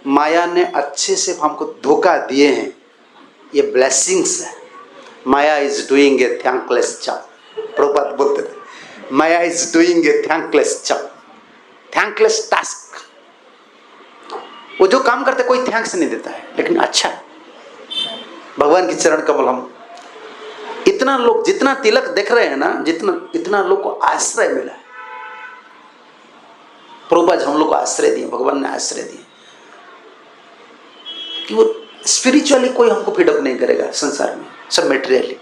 माया ने अच्छे से हमको धोखा दिए हैं, ये ब्लेसिंग्स है। Maya is doing a thankless job. Prabhupada बोलते थे, Maya is doing a thankless job, thankless task. वो जो काम करते कोई थैंक्स नहीं देता है, लेकिन अच्छा है। भगवान की चरण कमल हम इतना लोग, जितना तिलक देख रहे हैं ना, इतना लोग को आश्रय मिला है। प्रभुपाद हम लोग को आश्रय दिए, भगवान ने आश्रय दिए कि वो स्पिरिचुअली कोई हमको फीडअप नहीं करेगा संसार में, सब मेटेरियली।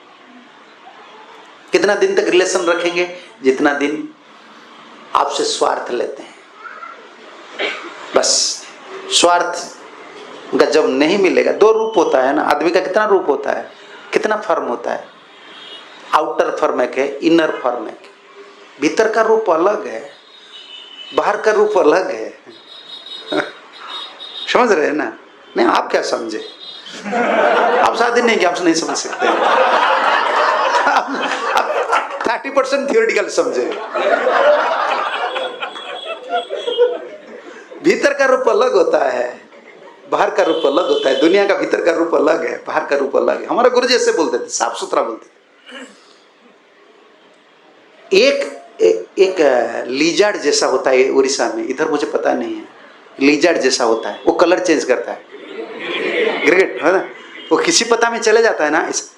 कितना दिन तक रिलेशन रखेंगे? जितना दिन आपसे स्वार्थ लेते हैं, बस। स्वार्थ का जब नहीं मिलेगा, 2 रूप होता है ना आदमी का। कितना रूप होता है, कितना फॉर्म होता है? आउटर फॉर्म एक है, इनर फॉर्म एक है। भीतर का रूप अलग है, बाहर का रूप अलग है। समझ रहे हैं ना? नहीं, आप क्या समझे? आप शादी नहीं किया, आप नहीं समझ सकते। आप 30% थियोरिटिकल समझे। भीतर का रूप अलग होता है, बाहर का रूप अलग होता है। दुनिया का भीतर का रूप अलग है, बाहर का रूप अलग है। हमारे गुरु जी ऐसे बोलते थे, साफ सुथरा बोलते थे। एक लीजार्ड जैसा होता है उड़ीसा में, इधर मुझे पता नहीं है। लीजार्ड जैसा होता है, वो कलर चेंज करता है, गिरगिट है ना। वो किसी पता में चले जाता है ना, इस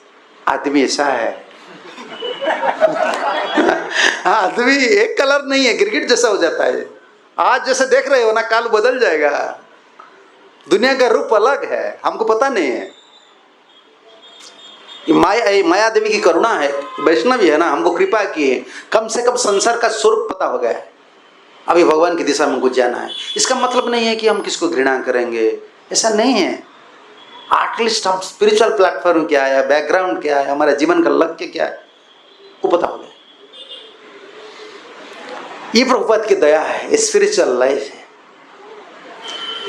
आदमी ऐसा है। हाँ, आदमी एक कलर नहीं है, गिरगिट जैसा हो जाता है। आज जैसे देख रहे हो ना, काल बदल जाएगा। दुनिया का रूप अलग है, हमको पता नहीं है। माया देवी की करुणा है, वैष्णवी है ना, हमको कृपा की है। कम से कम संसार का स्वरूप पता हो गया। अभी भगवान की दिशा में कुछ जाना है। इसका मतलब नहीं है कि हम किसको घृणा करेंगे, ऐसा नहीं है। एटलीस्ट हम स्पिरिचुअल प्लेटफॉर्म क्या है, बैकग्राउंड क्या है, हमारा जीवन का लक्ष्य क्या है, वो पता हो गया। ये प्रभुपाद की दया है, स्पिरिचुअल लाइफ है।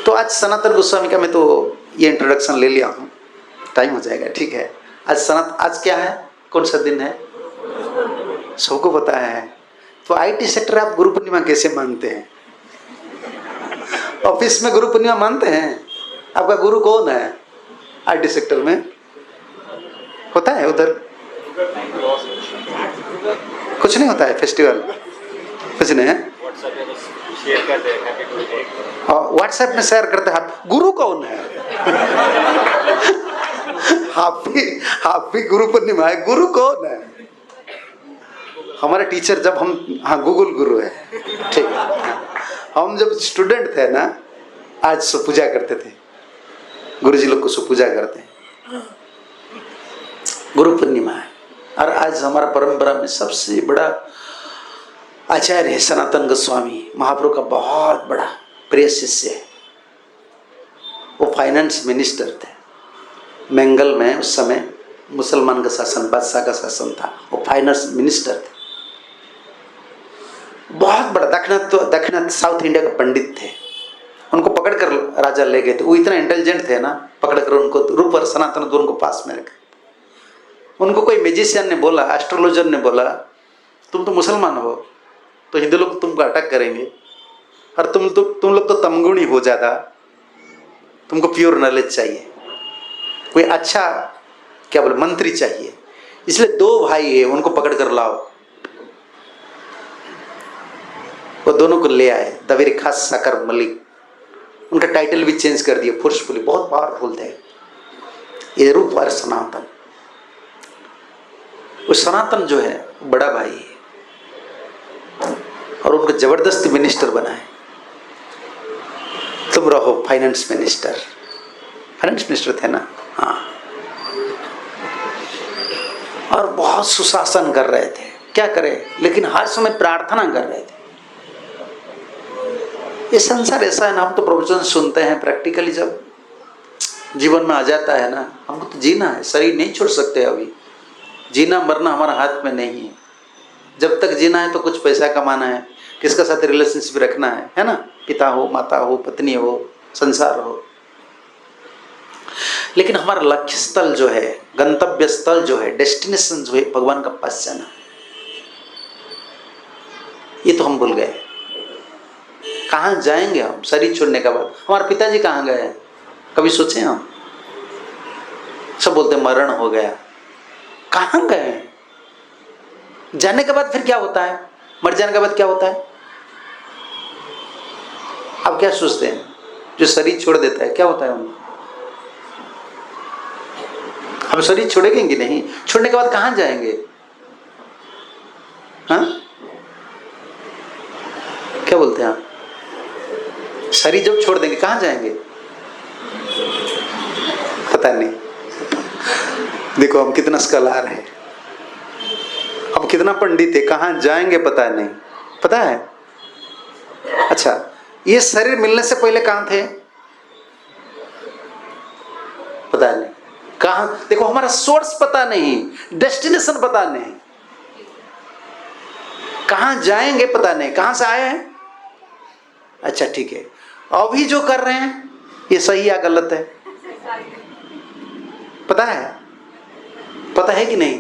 तो आज सनातन गोस्वामी का मैं तो ये इंट्रोडक्शन ले लिया हूँ, टाइम हो जाएगा, ठीक है। आज क्या है, कौन सा दिन है, सबको पता है। तो आईटी सेक्टर आप गुरु पूर्णिमा कैसे मानते हैं? ऑफिस में गुरु पूर्णिमा मानते हैं? आपका गुरु कौन है? आईटी सेक्टर में होता है, उधर कुछ नहीं होता है फेस्टिवल, कुछ नहीं है। व्हाट्सएप में शेयर करते हैं। गुरु कौन है? आप भी गुरु पूर्णिमा है, गुरु कौन है? हमारे टीचर जब हम, हाँ गूगल गुरु है, ठीक है। हम जब स्टूडेंट थे ना, आज सो पूजा करते थे, गुरुजी लोग को सो पूजा करते हैं, गुरु पूर्णिमा है। और आज हमारा परंपरा में सबसे बड़ा आचार्य है सनातन गोस्वामी, महाप्रभु का बहुत बड़ा प्रिय शिष्य है। वो फाइनेंस मिनिस्टर थे मंगल में, उस समय मुसलमान का शासन, बादशाह का शासन था, वो फाइनेंस मिनिस्टर थे, बहुत बड़ा दक्षिण साउथ इंडिया का पंडित थे। उनको पकड़कर राजा ले गए थे, वो इतना इंटेलिजेंट थे ना, पकड़कर उनको रूप और सनातन दोनों को पास में रखे। उनको कोई मैजिशियन ने बोला, एस्ट्रोलॉजर ने बोला, तुम तो मुसलमान हो तो हिंदू लोग तुमको अटैक करेंगे, और तुम लोग तो तमगुणी हो ज़्यादा, तुमको प्योर नॉलेज चाहिए, कोई अच्छा क्या बोले मंत्री चाहिए, इसलिए 2 भाई है, उनको पकड़ कर लाओ। वो दोनों को ले आए, दवेरी खास साकर मलिक, उनका टाइटल भी चेंज कर दिया फोर्सफुली, बहुत पावरफुल थे। ये रूप और सनातन, वो सनातन जो है बड़ा भाई है, और उनको जबरदस्ती मिनिस्टर बनाए, तुम रहो फाइनेंस मिनिस्टर। फाइनेंस मिनिस्टर थे ना, हाँ, और बहुत सुशासन कर रहे थे, क्या करें, लेकिन हर समय प्रार्थना कर रहे थे। ये संसार ऐसा है ना, हम तो प्रवचन सुनते हैं, प्रैक्टिकली जब जीवन में आ जाता है ना, हमको तो जीना है, शरीर नहीं छोड़ सकते अभी, जीना मरना हमारा हाथ में नहीं है। जब तक जीना है तो कुछ पैसा कमाना है, किसका साथ रिलेशनशिप रखना है ना, पिता हो, माता हो, पत्नी हो, संसार हो, लेकिन हमारा लक्ष्य स्थल जो है, गंतव्य स्थल जो है, डेस्टिनेशन जो है, भगवान का पास जाना, ये तो हम भूल गए। कहाँ जाएंगे हम शरीर छोड़ने के बाद? हमारे पिताजी कहाँ गए, कभी सोचे हम? सब बोलते मरण हो गया, कहाँ गए? जाने के बाद फिर क्या होता है? मर जाने के बाद क्या होता है? आप क्या सोचते हैं? जो शरीर छोड़ देता है क्या होता है उनको? हम शरीर छोड़ेंगे कि नहीं? छोड़ने के बाद कहाँ जाएंगे? हाँ, क्या बोलते हैं आप? शरीर जब छोड़ देंगे कहाँ जाएंगे? पता नहीं। देखो हम कितना स्कॉलर है, हम कितना पंडित है, कहाँ जाएंगे पता नहीं। पता है? अच्छा, ये शरीर मिलने से पहले कहाँ थे? पता नहीं कहाँ। देखो हमारा सोर्स पता नहीं, डेस्टिनेशन पता नहीं, कहाँ जाएंगे पता नहीं, कहाँ से आए हैं। अच्छा ठीक है, अभी जो कर रहे हैं ये सही या गलत है? पता है? पता है कि नहीं?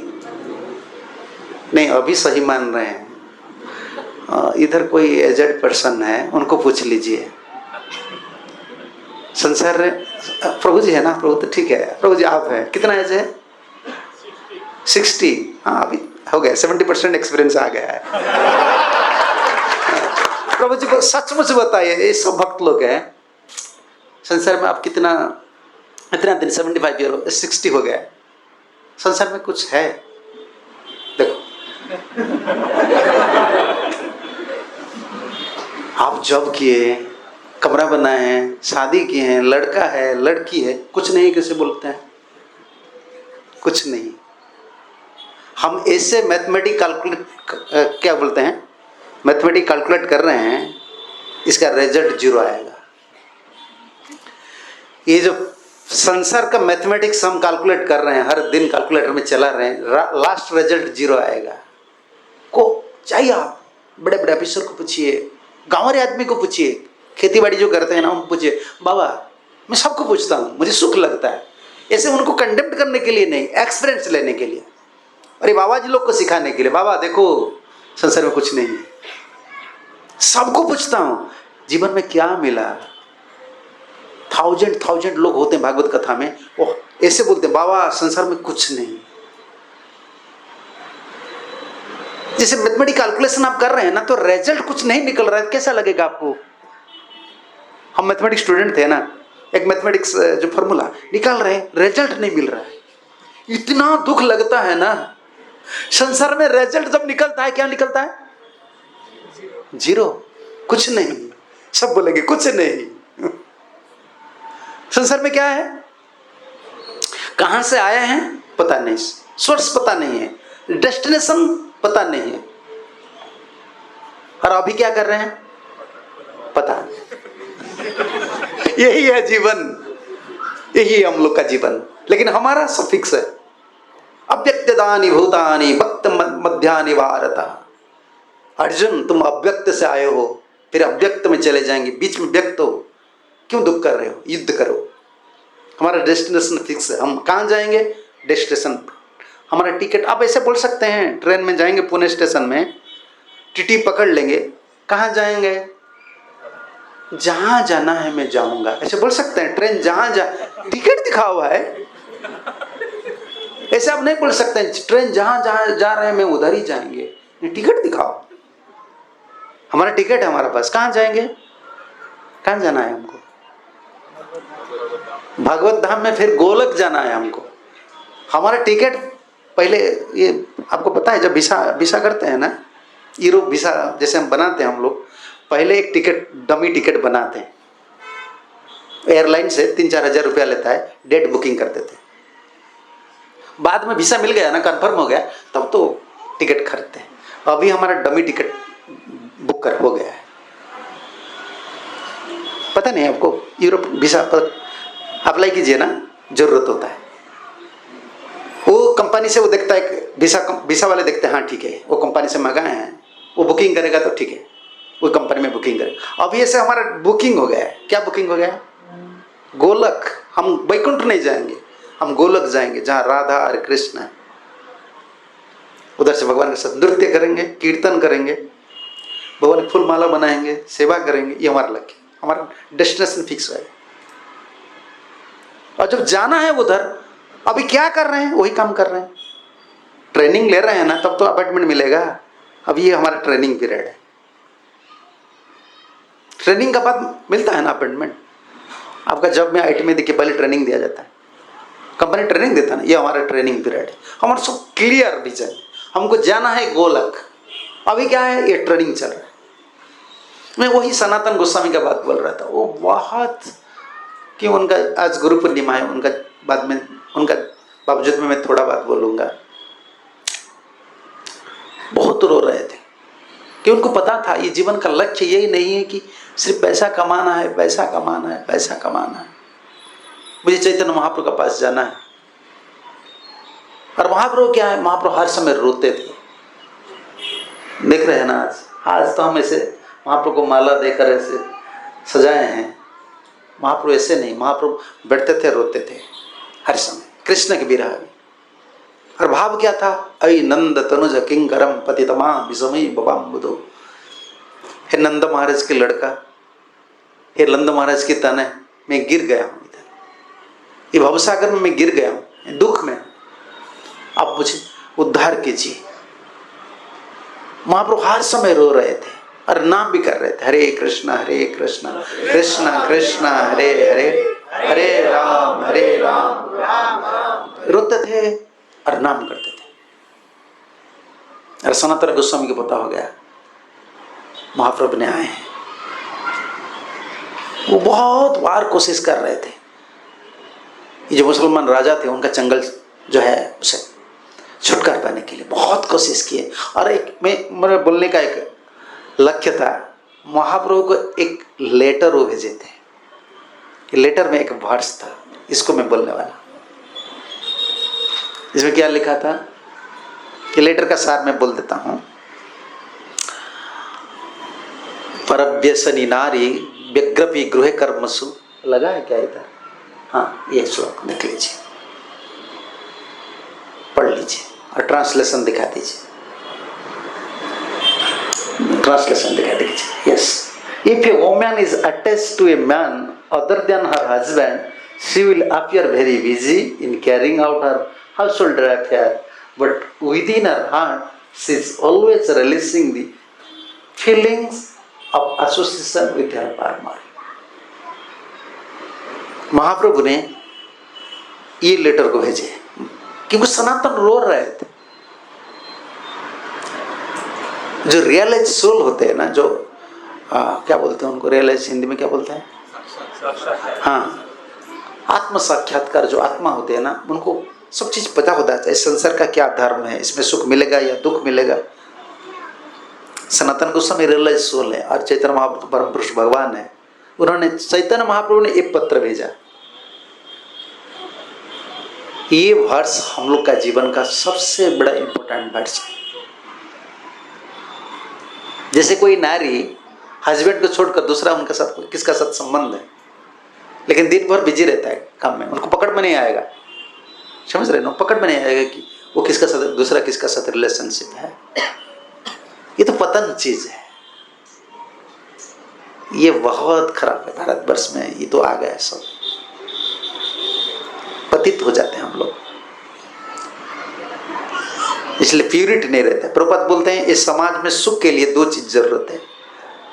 नहीं, अभी सही मान रहे हैं। इधर कोई एजेड पर्सन है, उनको पूछ लीजिए। संसार प्रभु जी है ना? प्रभु तो ठीक है, प्रभु जी आप है, कितना एज है? 60। हाँ अभी हो गया, 70% एक्सपीरियंस आ गया है। प्रभु जी को सचमुच बताइए, ये सब भक्त लोग हैं संसार में, आप कितना दिन 75 ईयर 60 हो गया, संसार में कुछ है? देखो आप जॉब किए, कमरा बनाए हैं, शादी किए हैं, लड़का है, लड़की है, कुछ नहीं, कैसे बोलते हैं? कुछ नहीं। हम ऐसे मैथमेटिक कैलकुलेट क्या बोलते हैं, मैथमेटिक कैलकुलेट कर रहे हैं, इसका रिजल्ट 0 आएगा। ये जो संसार का मैथमेटिक्स हम कैलकुलेट कर रहे हैं, हर दिन कैलकुलेटर में चला रहे हैं, लास्ट रिजल्ट 0 आएगा। को चाहिए आप बड़े बड़े ऑफिसर को पूछिए, गाँव वाले आदमी को पूछिए, खेती बाड़ी जो करते हैं ना उनको पूछिए। बाबा मैं सबको पूछता हूँ, मुझे सुख लगता है, ऐसे उनको कंडेम्ड करने के लिए नहीं, एक्सपीरियंस लेने के लिए, अरे बाबा जी लोग को सिखाने के लिए। बाबा देखो संसार में कुछ नहीं है, सबको पूछता हूँ जीवन में क्या मिला। 1000 लोग होते हैं भागवत कथा में, वो ऐसे बोलते हैं बाबा संसार में कुछ नहीं। जैसे मैथमेटिक कैलकुलेशन आप कर रहे हैं ना, तो रिजल्ट कुछ नहीं निकल रहा है, कैसा लगेगा आपको? हम मैथमेटिक्स स्टूडेंट थे ना, एक मैथमेटिक्स जो फॉर्मूला निकाल रहे हैं, रिजल्ट नहीं मिल रहा है, इतना दुख लगता है ना। संसार में रिजल्ट जब निकलता है क्या निकलता है? 0, कुछ नहीं। सब बोलेंगे कुछ नहीं। संसार में क्या है, कहां से आए हैं पता नहीं, सोर्स पता नहीं है, डेस्टिनेशन पता नहीं है, और अभी क्या कर रहे हैं पता नहीं। यही है जीवन, यही हम लोग का जीवन। लेकिन हमारा सब फिक्स है, अव्यक्तदानि भूतानि वक्त मध्यानि भारत। अर्जुन तुम अव्यक्त से आए हो, फिर अव्यक्त में चले जाएंगे, बीच में व्यक्त हो, क्यों दुख कर रहे हो, युद्ध करो। हमारा डेस्टिनेशन फिक्स है, हम कहाँ जाएंगे, डेस्टिनेशन। हमारा टिकट, आप ऐसे बोल सकते हैं, ट्रेन में जाएंगे पुणे स्टेशन में, टीटी पकड़ लेंगे, कहाँ जाएंगे, जहां जाना है मैं जाऊंगा, ऐसे बोल सकते हैं। ट्रेन जहां जा, टिकट दिखा हुआ है, ऐसे आप नहीं बोल सकते हैं ट्रेन जहां जहां जा रहे हैं मैं उधर ही जाएंगे, टिकट दिखाओ। हमारा टिकट है हमारे पास, कहां जाएंगे, कहां जाना है हमको, भागवत धाम में, फिर गोलक जाना है हमको। हमारा टिकट पहले, ये आपको पता है, जब वीसा करते हैं ना, यूरोप वीसा जैसे हम बनाते हैं हम लोग, पहले एक टिकट, डमी टिकट बनाते हैं, एयरलाइन से 3-4 हज़ार रुपया लेता है, डेट बुकिंग कर देते हैं। बाद में वीसा मिल गया ना, कंफर्म हो गया, तब तो टिकट खरीदते हैं। अभी हमारा डमी टिकट बुक कर हो गया है, पता नहीं आपको, यूरोप वीसा पर अप्लाई कीजिए ना, जरूरत होता है। वो कंपनी से वो देखता है, वीसा वाले देखते हैं, हाँ ठीक है वो कंपनी से मंगाए हैं, वो बुकिंग करेगा तो ठीक है, वो कंपनी में बुकिंग करेगा। अभी ऐसे हमारा बुकिंग हो गया है, क्या बुकिंग हो गया है, गोलक। हम वैकुंठ नहीं जाएंगे, हम गोलक जाएंगे, जहाँ राधा और कृष्ण है। उधर से भगवान के साथ नृत्य करेंगे, कीर्तन करेंगे, भगवान की फूल माला बनाएंगे, सेवा करेंगे, ये हमारा लक्ष्य, हमारा डेस्टिनेशन फिक्स है। और जब जाना है उधर, अभी क्या कर रहे हैं, वही काम कर रहे हैं। ट्रेनिंग ले रहे हैं ना, तब तो अपॉइंटमेंट मिलेगा। अभी ये हमारा ट्रेनिंग पीरियड है, ट्रेनिंग का बाद मिलता है ना अपॉइंटमेंट। आपका जॉब में, आईटी में देखिए, पहले ट्रेनिंग दिया जाता है, कंपनी ट्रेनिंग देता है ना, ये हमारा ट्रेनिंग पीरियड है। हमारा सब क्लियर विजन, हमको जाना है गोलक। अभी क्या है, ये ट्रेनिंग चल रहा है। मैं वही सनातन गोस्वामी का बात बोल रहा था, वो बहुत, कि उनका आज गुरु पूर्णिमा है, उनका बाद में, उनका बावजूद में मैं थोड़ा बात बोलूँगा। बहुत रो रहे थे कि उनको पता था ये जीवन का लक्ष्य यही नहीं है कि सिर्फ पैसा कमाना है, पैसा कमाना है, पैसा कमाना है। मुझे चैतन्य महाप्रभु के पास जाना है। और महाप्रभु क्या है, महाप्रभु हर समय रोते थे। देख रहे हैं ना, आज तो हम ऐसे महाप्रभु को माला देकर ऐसे सजाए हैं। महाप्रभु ऐसे नहीं, महाप्रभु बैठते थे, रोते थे हर समय, कृष्ण के विरह में। और भाव क्या था, अय नंद तनुज किंकरम पतितमा विषमयी बबाम बुधो। हे नंद महाराज के लड़का, हे नंद महाराज के तने, मैं गिर गया हूँ इधर, ये भवसागर में मैं गिर गया हूँ, दुख में, आप मुझे उद्धार कीजिए। महाप्रभु हर समय रो रहे थे और नाम भी कर रहे थे, हरे कृष्णा कृष्णा कृष्णा हरे हरे, हरे राम राम। रोते थे और नाम करते थे। और सनातन गोस्वामी को पता हो गया महाप्रभु ने आए हैं। वो बहुत बार कोशिश कर रहे थे, ये जो मुसलमान राजा थे उनका चंगल जो है उसे छुटकारा पाने के लिए बहुत कोशिश किए। और एक मेरे बोलने का एक लक्ष्य था, महाप्रभु को एक लेटर वो भेजे थे। लेटर में एक वर्ड्स था, इसको मैं बोलने वाला। इसमें क्या लिखा था कि लेटर का सार मैं बोल देता हूँ। परव्यसनी नारी व्यग्रपी गृह कर्मसु, लगा है क्या इधर, हाँ ये श्लोक देख लीजिए, पढ़ लीजिए और ट्रांसलेशन दिखा दीजिए। ट्रांसलेशन दिखा दीजिए। Yes, if a woman is attached to a man other than her husband, she will appear very busy in carrying out her household affair, but within her heart she is always releasing the feelings of association with her partner. महाप्रभु ने ये लेटर को भेजे क्योंकि सनातन रो रहे थे। जो रियलाइज सोल होते हैं ना, जो क्या बोलते हैं उनको, रियलाइज हिंदी में क्या बोलते हैं? हाँ, आत्म साक्षात्कार। जो आत्मा होते हैं ना, उनको सब चीज पता होता है, संसार का क्या धर्म है, इसमें सुख मिलेगा या दुख मिलेगा। सनातन गोस्वामी रियलाइज सोल है और चैतन्य महाप्रभु परम पुरुष भगवान है। उन्होंने, चैतन्य महाप्रभु ने एक पत्र भेजा। ये वर्ष हम लोग का जीवन का सबसे बड़ा इंपॉर्टेंट वर्ष है। जैसे कोई नारी हस्बैंड को छोड़कर दूसरा उनका साथ किसका साथ संबंध है, लेकिन दिन भर बिजी रहता है काम में, उनको पकड़ में नहीं आएगा। समझ रहे ना, पकड़ में नहीं आएगा कि वो किसका साथ, दूसरा किसका साथ रिलेशनशिप है। ये तो पतन चीज है, ये बहुत खराब है भारतवर्ष में। ये तो आ गया, सब पतित हो जाते हैं हम लोग, इसलिए प्यूरिटी नहीं रहता। प्रभुपाद बोलते हैं इस समाज में सुख के लिए 2 चीज जरूरत है।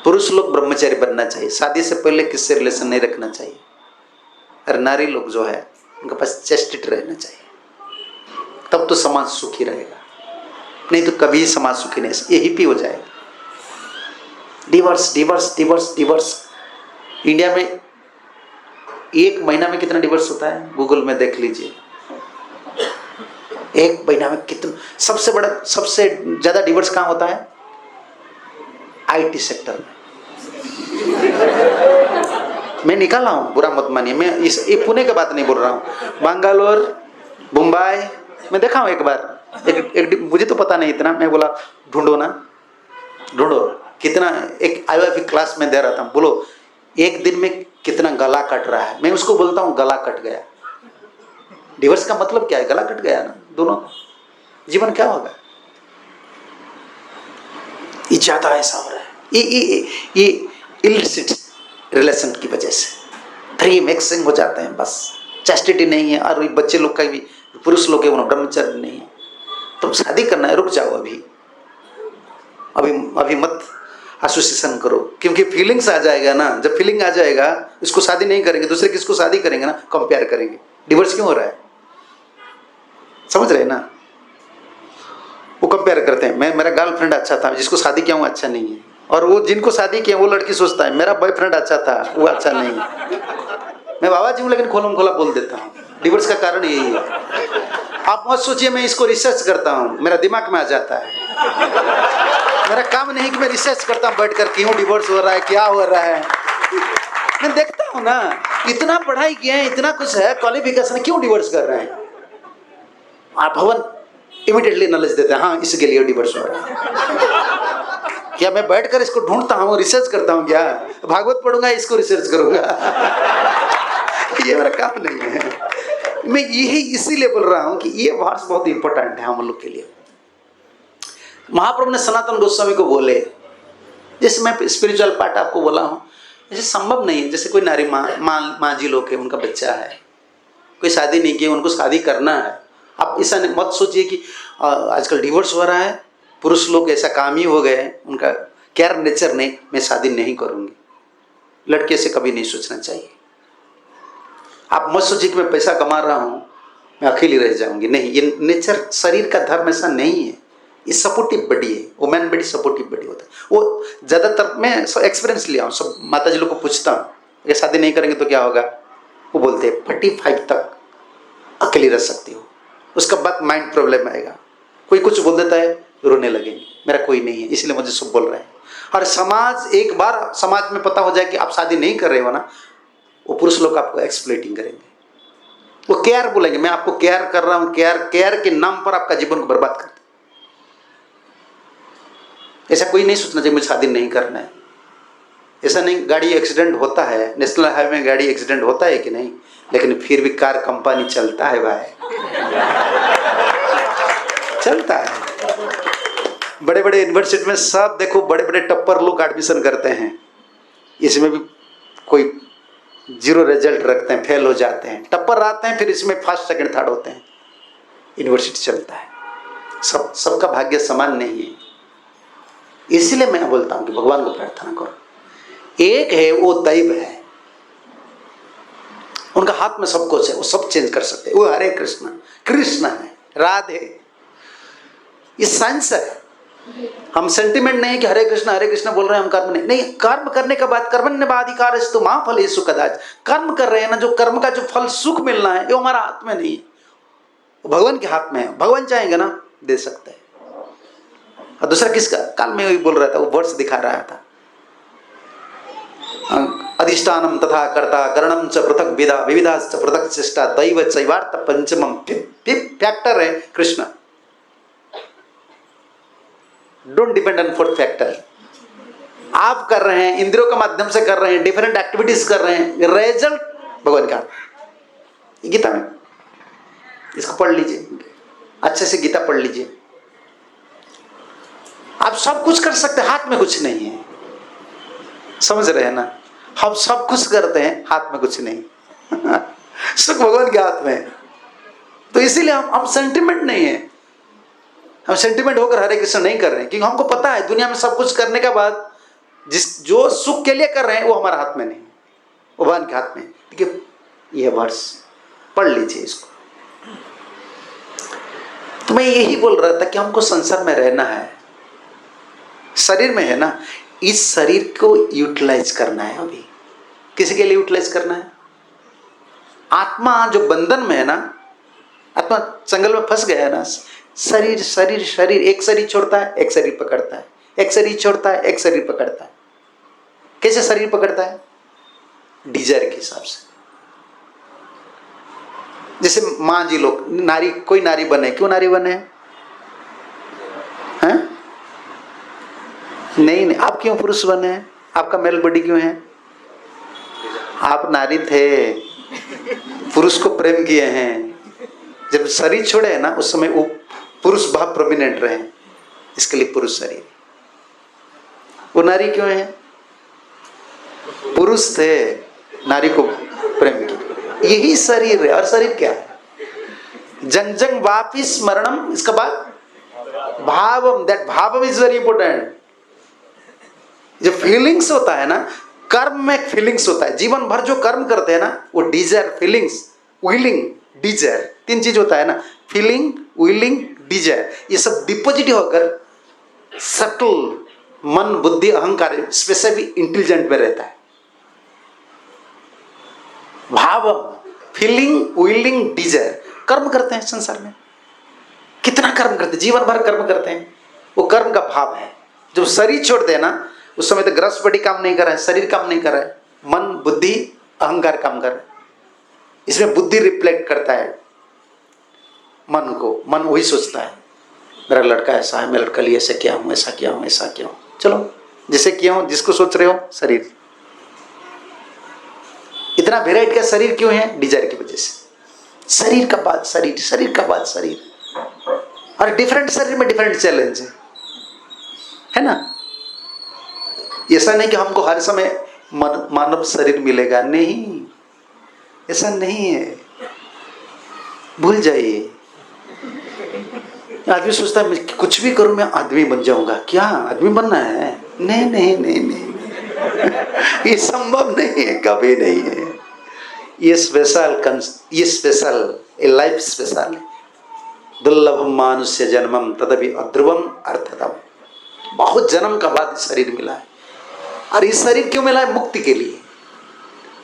पुरुष लोग ब्रह्मचारी बनना चाहिए, शादी से पहले किससे रिलेशन नहीं रखना चाहिए। और नारी लोग जो है उनके पास चेस्टिट रहना चाहिए, तब तो समाज सुखी रहेगा, नहीं तो कभी समाज सुखी नहीं। ये हिप्पी हो जाएगा। Divorce divorce divorce divorce. India में 1 महीना में कितना डिवोर्स होता है, गूगल में देख लीजिए। 1 महीना में कितना, सबसे ज्यादा डिवोर्स कहाँ होता है? आईटी सेक्टर में। मैं निकाला हूं, बुरा मत मानिए, मैं ये पुणे की बात नहीं बोल रहा हूं, बैंगलोर, मुंबई मैं देखा हूं। एक बार एक मुझे तो पता नहीं इतना, मैं बोला ढूंढो कितना। एक IIF क्लास में दे रहा था, बोलो एक दिन में कितना गला कट रहा है। मैं उसको बोलता हूं गला कट गया। डिवोर्स का मतलब क्या है? गला कट गया ना दोनों, जीवन क्या होगा? ये ज्यादा ऐसा हो रहा है, ये इलिसिट रिलेशन की वजह से फ्री मिक्सिंग हो जाते हैं, बस चैस्टिटी नहीं है। और बच्चे लोग का भी, पुरुष लोग के ब्रह्मचर्य नहीं है। तो शादी करना है, रुक जाओ अभी मत एसोसिएशन करो, क्योंकि फीलिंग्स आ जाएगा ना। जब फीलिंग आ जाएगा, इसको शादी नहीं करेंगे, दूसरे किसको शादी करेंगे ना, कंपेयर करेंगे। डिवोर्स क्यों हो रहा है? समझ रहे हैं ना, वो कंपेयर करते हैं। मेरा गर्लफ्रेंड अच्छा था, जिसको शादी किया हूँ अच्छा नहीं है। और वो जिनको शादी किया वो लड़की सोचता है मेरा बॉयफ्रेंड अच्छा था, वो अच्छा नहीं है। मैं बाबा जी हूँ, लेकिन खोलम खोला बोल देता हूँ। डिवोर्स का कारण यही है। आप मत सोचिए मैं इसको रिसर्च करता हूँ, मेरा दिमाग में आ जाता है। मेरा काम नहीं कि मैं रिसर्च करता हूँ बैठ कर, क्यों डिवोर्स हो रहा है, क्या हो रहा है। मैं देखता हूँ ना, इतना पढ़ाई किया है, इतना कुछ है, क्वालिफिकेशन, क्यों डिवोर्स कर रहे हैं। आप भवन इमीडिएटली नॉलेज देते हैं, हाँ इसके लिए डिवोर्स हो रहा है। क्या मैं बैठकर इसको ढूंढता हूँ, रिसर्च करता हूँ? क्या भागवत पढ़ूंगा, इसको रिसर्च करूंगा? ये मेरा काम नहीं है। मैं यही इसीलिए बोल रहा हूँ कि ये वर्ष बहुत इंपॉर्टेंट है हम लोग के लिए। महाप्रभु ने सनातन गोस्वामी को बोले, जैसे मैं स्पिरिचुअल पार्ट आपको बोला हूँ, जैसे संभव नहीं है। जैसे कोई नारी माँ जी लोग है, उनका बच्चा है, कोई शादी नहीं की, उनको शादी करना है। आप ऐसा मत सोचिए कि आजकल डिवोर्स हो रहा है, पुरुष लोग ऐसा काम ही हो गए, उनका केयर नेचर नहीं, मैं शादी नहीं करूंगी। लड़के से कभी नहीं सोचना चाहिए। आप मत सोचिए कि मैं पैसा कमा रहा हूं, मैं अकेली रह जाऊंगी, नहीं। ये नेचर, शरीर का धर्म ऐसा नहीं है। ये सपोर्टिव बॉडी है, वुमेन बड़ी सपोर्टिव बॉडी होता है। वो ज्यादातर मैं एक्सपीरियंस लिया हूँ, सब माता जी लोग को पूछता हूँ, अगर शादी नहीं करेंगे तो क्या होगा? वो बोलते हैं 45 तक अकेली रह सकती हो, उसका बाद माइंड प्रॉब्लम आएगा। कोई कुछ बोल देता है, रोने लगेंगे, मेरा कोई नहीं है, इसलिए मुझे सब बोल रहे हैं। और समाज, एक बार समाज में पता हो जाए कि आप शादी नहीं कर रहे हो ना, वो पुरुष लोग आपको एक्सप्लॉइटिंग करेंगे। वो केयर बोलेंगे, मैं आपको केयर कर रहा हूं, केयर के नाम पर आपका जीवन को बर्बाद करते। ऐसा कोई नहीं सोचना चाहिए मुझे शादी नहीं करना है। ऐसा नहीं, गाड़ी एक्सीडेंट होता है, नेशनल हाईवे में गाड़ी एक्सीडेंट होता है कि नहीं, लेकिन फिर भी कार कंपनी चलता है भाई, चलता है। बड़े बड़े यूनिवर्सिटी में सब देखो, बड़े बड़े टप्पर लोग एडमिशन करते हैं, इसमें भी कोई 0 रिजल्ट रखते हैं, फेल हो जाते हैं। टप्पर आते हैं, फिर इसमें फर्स्ट सेकंड थर्ड होते हैं। यूनिवर्सिटी चलता है, सबका भाग्य समान नहीं है। इसलिए मैं बोलता हूं कि भगवान को प्रार्थना करो। एक है, वो दैव है, उनका हाथ में सब कुछ है, वो सब चेंज कर सकते हैं। वो हरे कृष्ण, कृष्ण है, राधे। ये साइंस है, हम सेंटिमेंट नहीं कि हरे कृष्ण बोल रहे हैं हम कर्म नहीं, कर्म करने के बाद कर्मण्येवाधिकारस्तु मा फलेषु कदाच, कर्म कर रहे हैं ना, जो कर्म का जो फल सुख मिलना है वो हमारा हाथ में नहीं है, भगवान के हाथ में है। भगवान चाहेंगे ना दे सकते हैं। और दूसरा किसका, कल मैं वही बोल रहा था, वो वर्ड्स दिखा रहा था, अधिष्ठानम तथा कर्ता करणम च पृथक विदा विविधाश्च पृथक चेष्टा दैव चैवार्थ पंचमम, फैक्टर है Krishna. Don't depend on fourth factor. आप कर रहे हैं, इंद्रियों के माध्यम से कर रहे हैं, डिफरेंट एक्टिविटीज कर रहे हैं, रिजल्ट भगवान का। गीता में इसको पढ़ लीजिए, अच्छे से गीता पढ़ लीजिए। आप सब कुछ कर सकते हैं, हाथ में कुछ नहीं है, समझ रहे हैं ना। हम सब कुछ करते हैं, हाथ में कुछ नहीं सुख भगवान के हाथ में। तो इसीलिए हम सेंटिमेंट नहीं है, हम सेंटिमेंट होकर हरे कृष्ण नहीं कर रहे हैं, क्योंकि हमको पता है दुनिया में सब कुछ करने के बाद जो सुख के लिए कर रहे हैं वो हमारे हाथ में नहीं, भगवान के हाथ में। ठीक है, यह वर्ष पढ़ लीजिए इसको। तो मैं यही बोल रहा था कि हमको संसार में रहना है, शरीर में है ना, इस शरीर को यूटिलाइज करना है। अभी किसी के लिए यूटिलाइज करना है? आत्मा जो बंधन में है ना, आत्मा जंगल में फंस गया है ना, शरीर शरीर शरीर, एक शरीर छोड़ता है एक शरीर पकड़ता है, एक शरीर छोड़ता है एक शरीर पकड़ता है। कैसे शरीर पकड़ता है? डिजायर के हिसाब से। जैसे माँ जी लोग, नारी, कोई नारी बने, क्यों नारी बने हैं? नहीं, आप क्यों पुरुष बने हैं? आपका मेल बॉडी क्यों है? आप नारी थे, पुरुष को प्रेम किए हैं, जब शरीर छोड़े ना उस समय वो पुरुष भाव प्रोमिनेंट रहे, इसके लिए पुरुष शरीर। वो नारी क्यों है? पुरुष थे, नारी को प्रेम किया, यही शरीर है। और शरीर क्या है? जंग जंग वापि स्मरणम, इसका बाद भावम, दैट भावम इज वेरी इंपॉर्टेंट। जो फीलिंग्स होता है ना, कर्म में फीलिंग्स होता है, जीवन भर जो कर्म करते हैं ना, वो डिजायर, फीलिंग्स, विलिंग, डिजायर, तीन चीज होता है ना, फीलिंग, विलिंग, डिजायर। ये सब डिपॉजिट होकर सटल मन, बुद्धि, अहंकार, स्पेसिफिक इंटेलिजेंट में रहता है। भाव, फीलिंग, विलिंग, डिजायर, कर्म करते हैं संसार में। कितना कर्म करते हैं, जीवन भर कर्म करते हैं, वो कर्म का भाव है। जब शरीर छोड़ते हैं ना, उस समय तो ग्रस बॉडी काम नहीं कर रहा है, शरीर काम नहीं कर रहा है, मन, बुद्धि, अहंकार काम कर रहा है। इसमें बुद्धि रिफ्लेक्ट करता है मन को, मन वही सोचता है मेरा लड़का ऐसा है, मैं लड़का लिए ऐसे किया हूँ, ऐसा किया हूँ, ऐसा किया हूँ, चलो जिसे किया हूँ, जिसको सोच रहे हो, शरीर। इतना वेराइटी का शरीर क्यों है? डिजायर की वजह से। शरीर का बाद शरीर, शरीर का बाद शरीर, और डिफरेंट शरीर में डिफरेंट चैलेंज है ना। ऐसा नहीं कि हमको हर समय मानव शरीर मिलेगा, नहीं, ऐसा नहीं है, भूल जाइए। आदमी सोचता है मैं कुछ भी करूं मैं आदमी बन जाऊंगा। क्या आदमी बनना है? नहीं नहीं नहीं नहीं ये संभव नहीं है, कभी नहीं है। ये स्पेशल ए लाइफ स्पेशल है। दुर्लभम मानुष्य जन्मम तदपि अध्रुवम अर्थतम। बहुत जन्म का बाद शरीर मिला है, और इस शरीर क्यों मिला है? मुक्ति के लिए,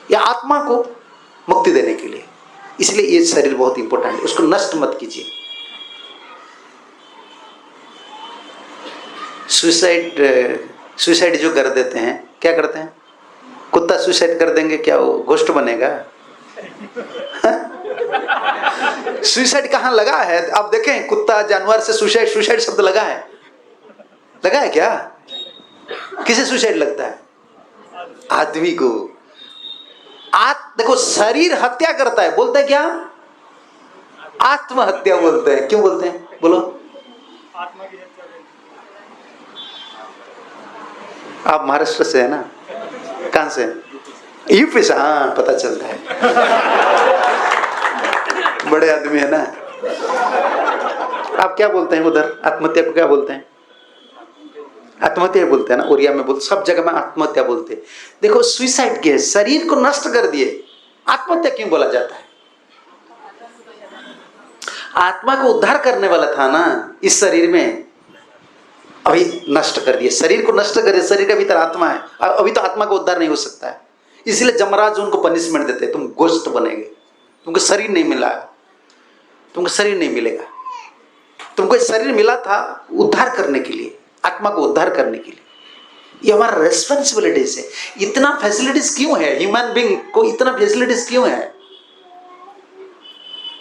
या आत्मा को मुक्ति देने के लिए। इसलिए ये शरीर बहुत इंपॉर्टेंट है, उसको नष्ट मत कीजिए। सुसाइड जो कर देते हैं, क्या करते हैं? कुत्ता सुसाइड कर देंगे, क्या वो घोस्ट बनेगा? सुसाइड कहाँ लगा है? आप देखें, कुत्ता जानवर से सुसाइड शब्द लगा है क्या? किसे सुसाइड लगता है? आदमी को। देखो, शरीर हत्या करता है, बोलते हैं क्या? आत्महत्या बोलते हैं। क्यों बोलते हैं? बोलो। आप महाराष्ट्र से है ना? कहां से? यूपी से? हाँ, पता चलता है, बड़े आदमी है ना। आप क्या बोलते हैं उधर? आत्महत्या को क्या बोलते हैं? आत्महत्या बोलते हैं ना, ओरिया में बोलते, सब जगह में आत्महत्या बोलते हैं। देखो, सुसाइड के शरीर को नष्ट कर दिए, आत्महत्या क्यों बोला जाता है? आत्मा को उद्धार करने वाला था ना इस शरीर में, अभी नष्ट कर दिए, शरीर को नष्ट कर दिया, शरीर के भीतर आत्मा है, अभी तो आत्मा का उद्धार नहीं हो सकता है। इसलिए जमराज उनको पनिशमेंट देते, तुम गोश्त बनेंगे, तुमको शरीर नहीं मिला, तुमको शरीर नहीं मिलेगा। तुमको शरीर मिला था उद्धार करने के लिए, आत्मा को उद्धार करने के लिए। ये हमारा रेस्पॉन्सिबिलिटीज है। इतना फैसिलिटीज क्यों है? ह्यूमन बींग को इतना फैसिलिटीज क्यों है?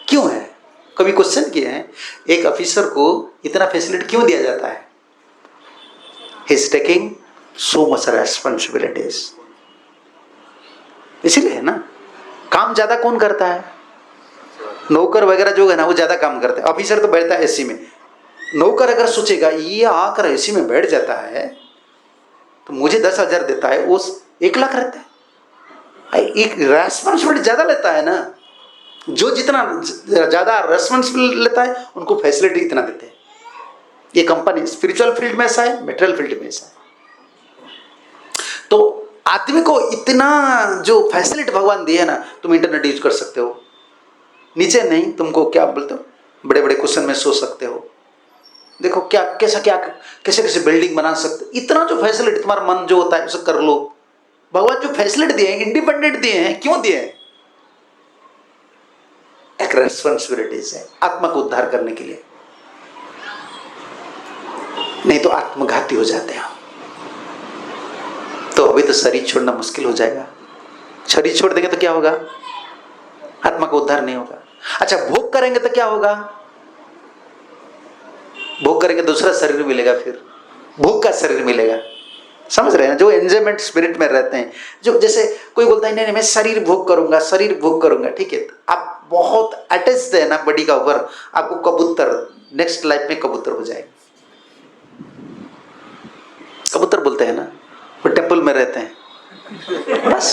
क्यों है? कभी क्वेश्चन किए हैं एक ऑफिसर को इतना फैसिलिटी क्यों दिया जाता है? He is taking so much responsibilities, इसीलिए है ना। काम ज्यादा कौन करता है? नौकर वगैरह जो है ना वो ज्यादा काम करते हैं। ऑफिसर तो बैठता है एसी में। नौकर अगर सोचेगा ये आकर एसी में बैठ जाता है तो मुझे 10,000 देता है, वो 1 लाख रहता है। एक रेस्पॉन्सिबिलिटी ज्यादा लेता है ना। जो जितना ज्यादा रेस्पॉन्सिबिलिटी लेता है उनको फैसिलिटी इतना देते हैं। ये कंपनी स्पिरिचुअल फील्ड में ऐसा है, मेटेरियल फील्ड में ऐसा है। तो आदमी को इतना जो फैसिलिटी भगवान दिए है ना, तुम इंटरनेट यूज कर सकते हो, नीचे नहीं तुमको क्या बोलते हो, बड़े बड़े क्वेश्चन में सोच सकते हो, देखो क्या कैसे कैसे बिल्डिंग बना सकते, इतना जो फैसिलिटी तुम्हारा मन जो होता है उसे कर लो। भगवान जो फैसिलिटी दिए हैं, इंडिपेंडेंट दिए हैं, क्यों दिए हैं? एक रेस्पॉन्सिबिलिटीज है आत्मा को उद्धार करने के लिए, नहीं तो आत्मघाती हो जाते हैं। तो अभी तो शरीर छोड़ना मुश्किल हो जाएगा। शरीर छोड़ देंगे तो क्या होगा? आत्मा का उद्धार नहीं होगा। अच्छा, भोग करेंगे तो क्या होगा? भोग करेंगे दूसरा शरीर मिलेगा, फिर भोग का शरीर मिलेगा। समझ रहे हैं? जो एंजॉयमेंट स्पिरिट में रहते हैं, जो जैसे कोई बोलता है नहीं मैं शरीर भोग करूंगा, शरीर भोग करूंगा, ठीक है, आप बहुत अटैच्ड है ना बॉडी का ऊपर, आपको कबूतर नेक्स्ट लाइफ में कबूतर हो जाएगा। कबूतर बोलते हैं ना, वो टेम्पल में रहते हैं, बस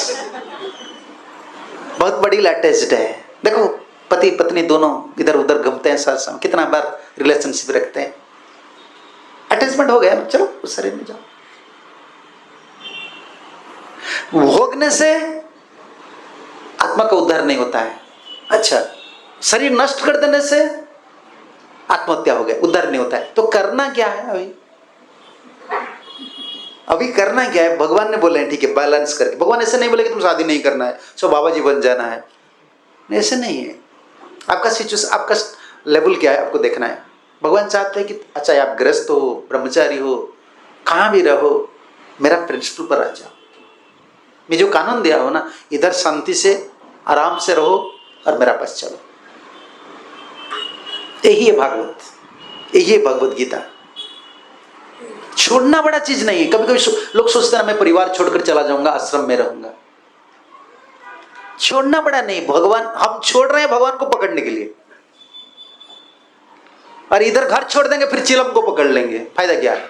बहुत बड़ी अटैच्ड है। देखो पति पत्नी दोनों इधर उधर घूमते हैं साथ साथ, कितना बार रिलेशनशिप रखते हैं, अटैचमेंट हो गया, चलो उस शरीर में जाओ। भोगने से आत्मा का उद्धार नहीं होता है। अच्छा, शरीर नष्ट कर देने से आत्महत्या हो गया, उद्धार नहीं होता है। तो करना क्या है? अभी करना क्या है? भगवान ने बोले ठीक है बैलेंस करके। भगवान ऐसे नहीं बोले कि तुम शादी नहीं करना है, सो बाबा जी बन जाना है, ऐसे नहीं है। आपका सिचुएशन, आपका लेवल क्या है आपको देखना है। भगवान चाहते हैं कि अच्छा आप गृहस्थ हो, ब्रह्मचारी हो, कहाँ भी रहो, मेरा प्रिंसिपल पर आ जाओ। मैं जो कानून दिया हो ना, इधर शांति से आराम से रहो और मेरा पास चलो। यही है भागवत, यही है भगवत गीता। छोड़ना बड़ा चीज नहीं है। कभी कभी लोग सोचते हैं मैं परिवार छोड़कर चला जाऊंगा, आश्रम में रहूंगा। छोड़ना बड़ा नहीं, भगवान हम छोड़ रहे हैं भगवान को पकड़ने के लिए, और इधर घर छोड़ देंगे फिर चिलम को पकड़ लेंगे, फायदा क्या है?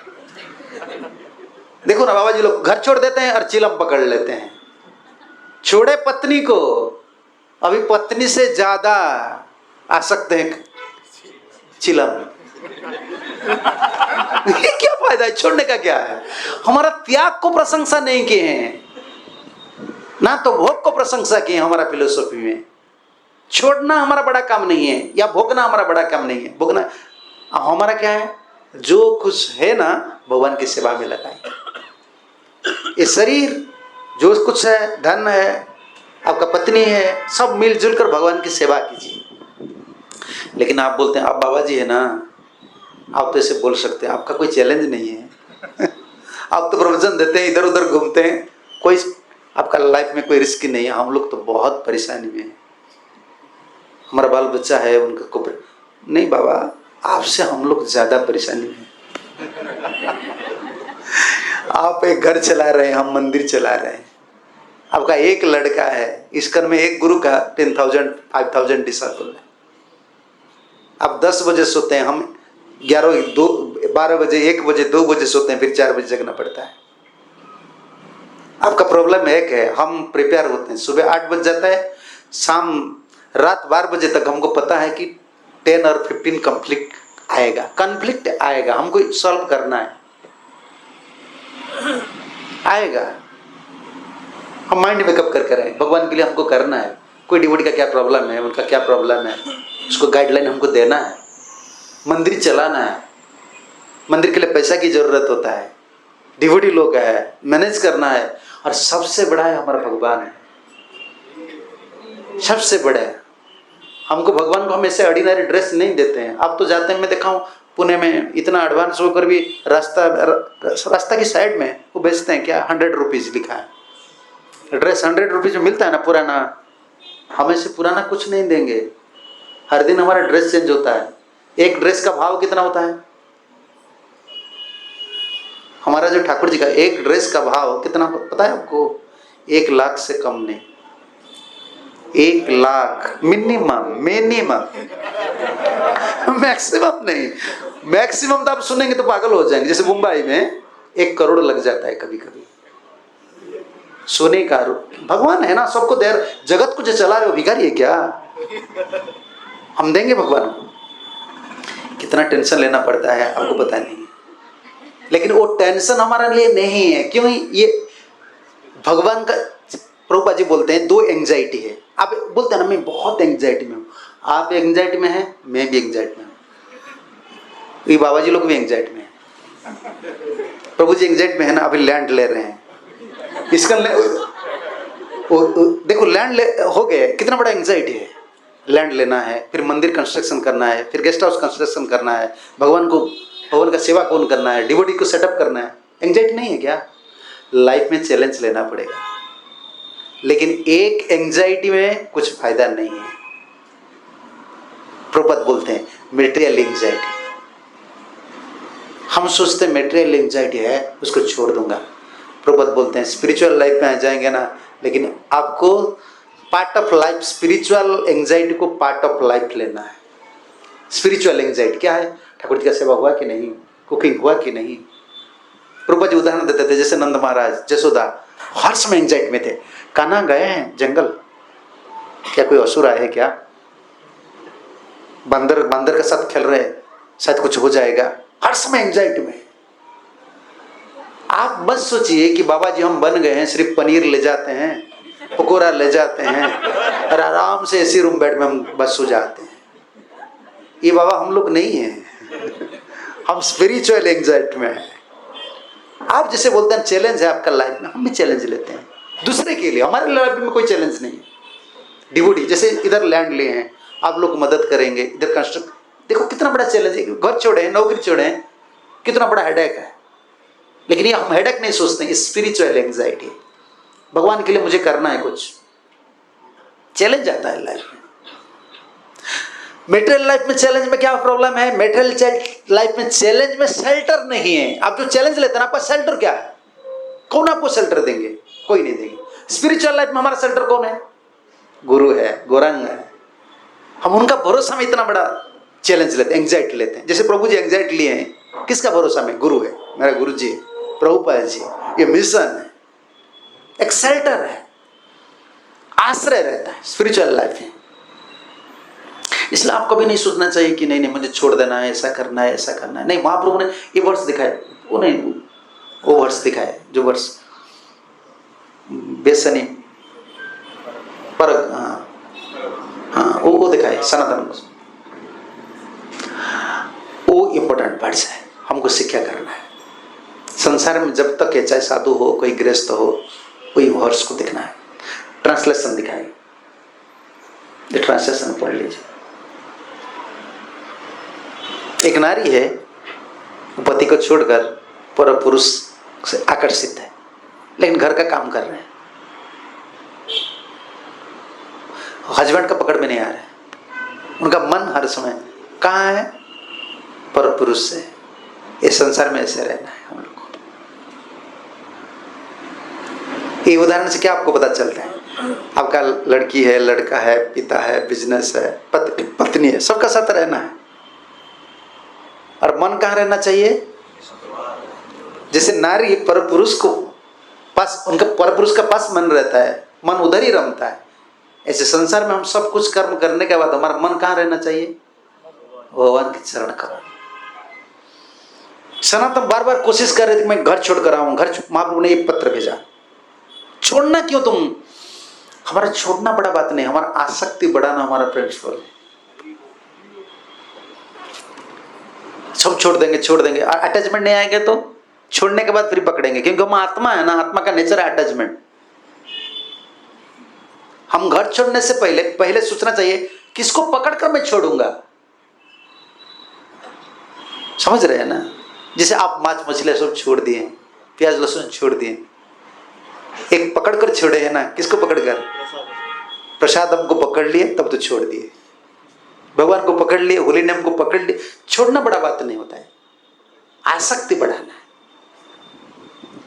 देखो ना बाबा जी लोग घर छोड़ देते हैं और चिलम पकड़ लेते हैं। छोड़े पत्नी को, अभी पत्नी से ज्यादा आसक्त हैं चिलम। ये क्या फायदा है? छोड़ने का क्या है? हमारा त्याग को प्रशंसा नहीं किए हैं ना, तो भोग को प्रशंसा किए हमारा फिलोसॉफी में। छोड़ना हमारा बड़ा काम नहीं है, या भोगना हमारा बड़ा काम नहीं है। भोगना हमारा क्या है? जो कुछ है ना भगवान की सेवा में लगाए। ये शरीर जो कुछ है, धन है, आपका पत्नी है, सब मिलजुल कर भगवान की सेवा कीजिए। लेकिन आप बोलते हैं आप बाबा जी है ना, आप तो ऐसे बोल सकते हैं, आपका कोई चैलेंज नहीं है। आप तो प्रवचन देते हैं, इधर उधर घूमते हैं, कोई आपका लाइफ में कोई रिस्क नहीं है। हम लोग तो बहुत परेशानी में हैं, हमारा बाल बच्चा है, उनका को नहीं। बाबा आपसे हम लोग ज्यादा परेशानी में। आप एक घर चला रहे हैं, हम मंदिर चला रहे हैं। आपका एक लड़का है, इसकर में एक गुरु का 10,000 5,000 डिसाइपल है। आप 10 बजे सोते हैं, हम 11 2 12 बजे 1 बजे 2 बजे सोते हैं, फिर 4 बजे जगना पड़ता है। आपका प्रॉब्लम एक है, हम प्रिपेयर होते हैं, सुबह 8 बज जाता है, शाम रात 12 बजे तक हमको पता है कि 10 और 15 कॉन्फ्लिक्ट आएगा, हमको सॉल्व करना है, आएगा। हम माइंड मेकअप कर रहे हैं, भगवान के लिए हमको करना है। कोई डिवोटी का क्या प्रॉब्लम है, उनका क्या प्रॉब्लम है, उसको गाइडलाइन हमको देना है, मंदिर चलाना है। मंदिर के लिए पैसा की जरूरत होता है, डिवोटी लोग है, मैनेज करना है, और सबसे बड़ा है हमारा भगवान है, सबसे बड़ा है। हमको भगवान को हम ऐसे ऑर्डिनरी ड्रेस नहीं देते हैं। अब तो जाते हैं, मैं देखा हूँ पुणे में इतना एडवांस होकर भी रास्ता की साइड में वो बेचते हैं क्या, 100 रुपीज लिखा है ड्रेस, 100 रुपीज में मिलता है ना पुराना। हम ऐसे पुराना कुछ नहीं देंगे, हर दिन हमारा ड्रेस चेंज होता है। एक ड्रेस का भाव कितना होता है? हमारा जो ठाकुर जी का एक ड्रेस का भाव कितना पता है आपको? 1 लाख से कम नहीं, 1 लाख मिनिमम, मैक्सिमम नहीं। मैक्सिमम तो आप सुनेंगे तो पागल हो जाएंगे। जैसे मुंबई में 1 करोड़ लग जाता है कभी कभी सोने का। भगवान है ना, सबको दे, जगत को जो चला रहे हो भिखारी है क्या? हम देंगे भगवान को? कितना टेंशन लेना पड़ता है आपको पता नहीं। लेकिन वो टेंशन हमारे लिए नहीं है। क्यों? ये भगवान का, प्रभुपाद जी बोलते हैं 2 एंजाइटी है। आप बोलते हैं ना मैं बहुत एंजाइटी में हूँ, आप एंजाइटी में हैं, मैं भी एंजाइटी में हूँ, ये बाबा जी लोग भी एंजाइटी में हैं, प्रभु जी एंजाइटी में है ना। अभी लैंड ले रहे हैं, इसका देखो लैंड हो गए, कितना बड़ा एंजाइटी है। लैंड लेना है, फिर मंदिर कंस्ट्रक्शन करना है, फिर गेस्ट हाउस कंस्ट्रक्शन करना है, भगवान का सेवा कौन करना है, डिवोटी को सेटअप करना है। एंजाइटी नहीं है क्या? लाइफ में चैलेंज लेना पड़ेगा। लेकिन एक एंजाइटी में कुछ फायदा नहीं है। प्रभुपाद बोलते हैं मेटेरियल एंजाइटी। हम सोचते हैं मेटेरियल एंजाइटी है, उसको छोड़ दूंगा। प्रभुपाद बोलते हैं स्पिरिचुअल लाइफ में आ जाएंगे ना, लेकिन आपको part of life, spiritual anxiety को पार्ट ऑफ लाइफ लेना है। स्पिरिचुअल एंजाइटी क्या है? ठाकुर जी का सेवा हुआ कि नहीं, कुकिंग हुआ कि नहीं। प्रभुपाद जी उदाहरण देते थे, जैसे नंद महाराज, जसोदा हर समय एंजाइटी में थे। कान्हा गए हैं जंगल, क्या कोई असुर आए है क्या? बंदर के साथ खेल रहे, शायद कुछ हो जाएगा, हर समय एंजाइटी में। आप बस सोचिए कि बाबा जी हम बन गए हैं, सिर्फ पनीर ले जाते हैं, पकौड़ा ले जाते हैं, और आराम से एसी रूम बेड में हम बस सो जाते हैं। ये बाबा हम लोग नहीं हैं, हम स्पिरिचुअल एंजाइटी में हैं। आप जैसे बोलते हैं चैलेंज है आपका लाइफ में, हम भी चैलेंज लेते हैं दूसरे के लिए, हमारे लाइफ में कोई चैलेंज नहीं है। डिवोटी जैसे इधर लैंड लिए हैं, आप लोग मदद करेंगे, इधर कंस्ट्रक्ट, देखो कितना बड़ा चैलेंज है। घर छोड़े, नौकरी छोड़े, कितना बड़ा हेडेक है। लेकिन ये हम हेडेक नहीं सोचते हैं, स्पिरिचुअल एंजाइटी। भगवान के लिए मुझे करना है कुछ, चैलेंज आता है लाइफ में। मेटेरियल लाइफ में चैलेंज में क्या प्रॉब्लम है? मेटेरियल लाइफ में चैलेंज में शेल्टर नहीं है। आप जो चैलेंज लेते हैं ना, आपका शेल्टर क्या है? कौन आपको शेल्टर देंगे? कोई नहीं देंगे। स्पिरिचुअल लाइफ में हमारा शेल्टर कौन है? गुरु है, गौरांग है। हम उनका भरोसा में इतना बड़ा चैलेंज लेते हैं, एंजाइटी लेते हैं। जैसे प्रभु जी एंजाइटी लिए हैं, किसका भरोसा में? गुरु है, मेरा गुरु जी है, प्रभुपाद जी। ये मिशन है, एक शेल्टर है, आश्रय रहता है स्पिरिचुअल लाइफ में। इसलिए आपको भी नहीं सोचना चाहिए कि नहीं मुझे छोड़ देना है, ऐसा करना है, ऐसा करना है। नहीं, महाप्रभु ने ये वर्ष दिखाए, वो नहीं, वो वर्ष दिखाए जो वर्ष बेसनी पर, हाँ वो दिखाए सनातन, वो इंपॉर्टेंट वर्ड्स है, हमको शिक्षा करना है। संसार में जब तक है, चाहे साधु हो, कोई गृहस्थ हो, वही वर्ष को देखना है। ट्रांसलेशन दिखाए, ये ट्रांसलेशन पढ़ लीजिए। एक नारी है, पति को छोड़कर पर पुरुष से आकर्षित है, लेकिन घर का काम कर रहे हैं, हस्बैंड का पकड़ में नहीं आ रहा है। उनका मन हर समय कहाँ है? पर पुरुष से। इस संसार में ऐसे रहना है हम लोग को। ये उदाहरण से क्या आपको पता चलता है? आपका लड़की है, लड़का है, पिता है, बिजनेस है, पत्नी है, सबका साथ रहना है। और मन कहाँ रहना चाहिए? जैसे नारी पर पुरुष को पास, उनका पर पुरुष का पास मन रहता है, मन उधर ही रमता है। ऐसे संसार में हम सब कुछ कर्म करने के बाद हमारा मन कहाँ रहना चाहिए? भगवान की शरण करो। सनातन बार बार कोशिश कर रहे थे मैं घर छोड़ कर आऊं, घर। महाप्रभु ने एक पत्र भेजा, छोड़ना क्यों तुम? हमारा छोड़ना बड़ा बात नहीं, हमारा आसक्ति बढ़ाना हमारा प्रिंसिपल है। सब छोड़ देंगे। अटैचमेंट नहीं आएंगे तो छोड़ने के बाद फिर पकड़ेंगे, क्योंकि हम आत्मा है ना, आत्मा का नेचर है अटैचमेंट। हम घर छोड़ने से पहले सोचना चाहिए किसको पकड़कर मैं छोड़ूंगा। समझ रहे हैं ना? जैसे आप मांस मछली सब छोड़ दिए, प्याज लहसुन छोड़ दिए, एक पकड़कर छोड़े हैं ना, किसको पकड़कर? प्रसाद हमको पकड़ लिए तब तो छोड़ दिए, भगवान को पकड़ लिए, होली ने हमको पकड़ लिए। छोड़ना बड़ा बात नहीं होता है, आसक्ति बढ़ाना है।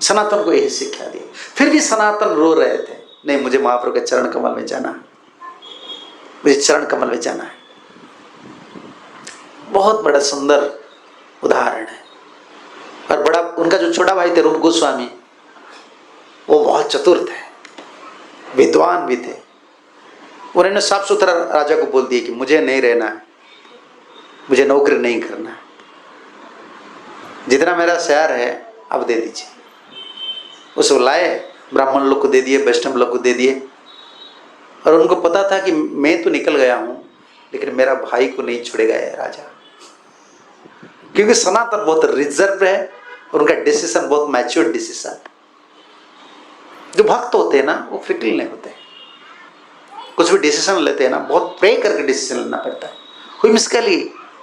सनातन को यही शिक्षा दी। फिर भी सनातन रो रहे थे, नहीं मुझे महाप्रभु के चरण कमल में जाना, मुझे चरण कमल में जाना है। बहुत बड़ा सुंदर उदाहरण है। और बड़ा उनका जो छोटा भाई थे रूप गोस्वामी, वो बहुत चतुर थे, विद्वान भी थे। उन्होंने साफ सुथरा राजा को बोल दिया कि मुझे नहीं रहना है, मुझे नौकरी नहीं करना है, जितना मेरा शेयर है अब दे दीजिए। उसको लाए, ब्राह्मण लोग को दे दिए, वैष्णव लोग को दे दिए। और उनको पता था कि मैं तो निकल गया हूं, लेकिन मेरा भाई को नहीं छोड़ेगा ये राजा, क्योंकि सनातन बहुत रिजर्व है और उनका डिसीजन बहुत मैच्योर डिसीजन। जो भक्त होते हैं ना वो फिक्र नहीं होते, कुछ भी डिसीजन लेते हैं ना बहुत प्रे करके डिसीजन लेना पड़ता है। व्हिम्सिकली,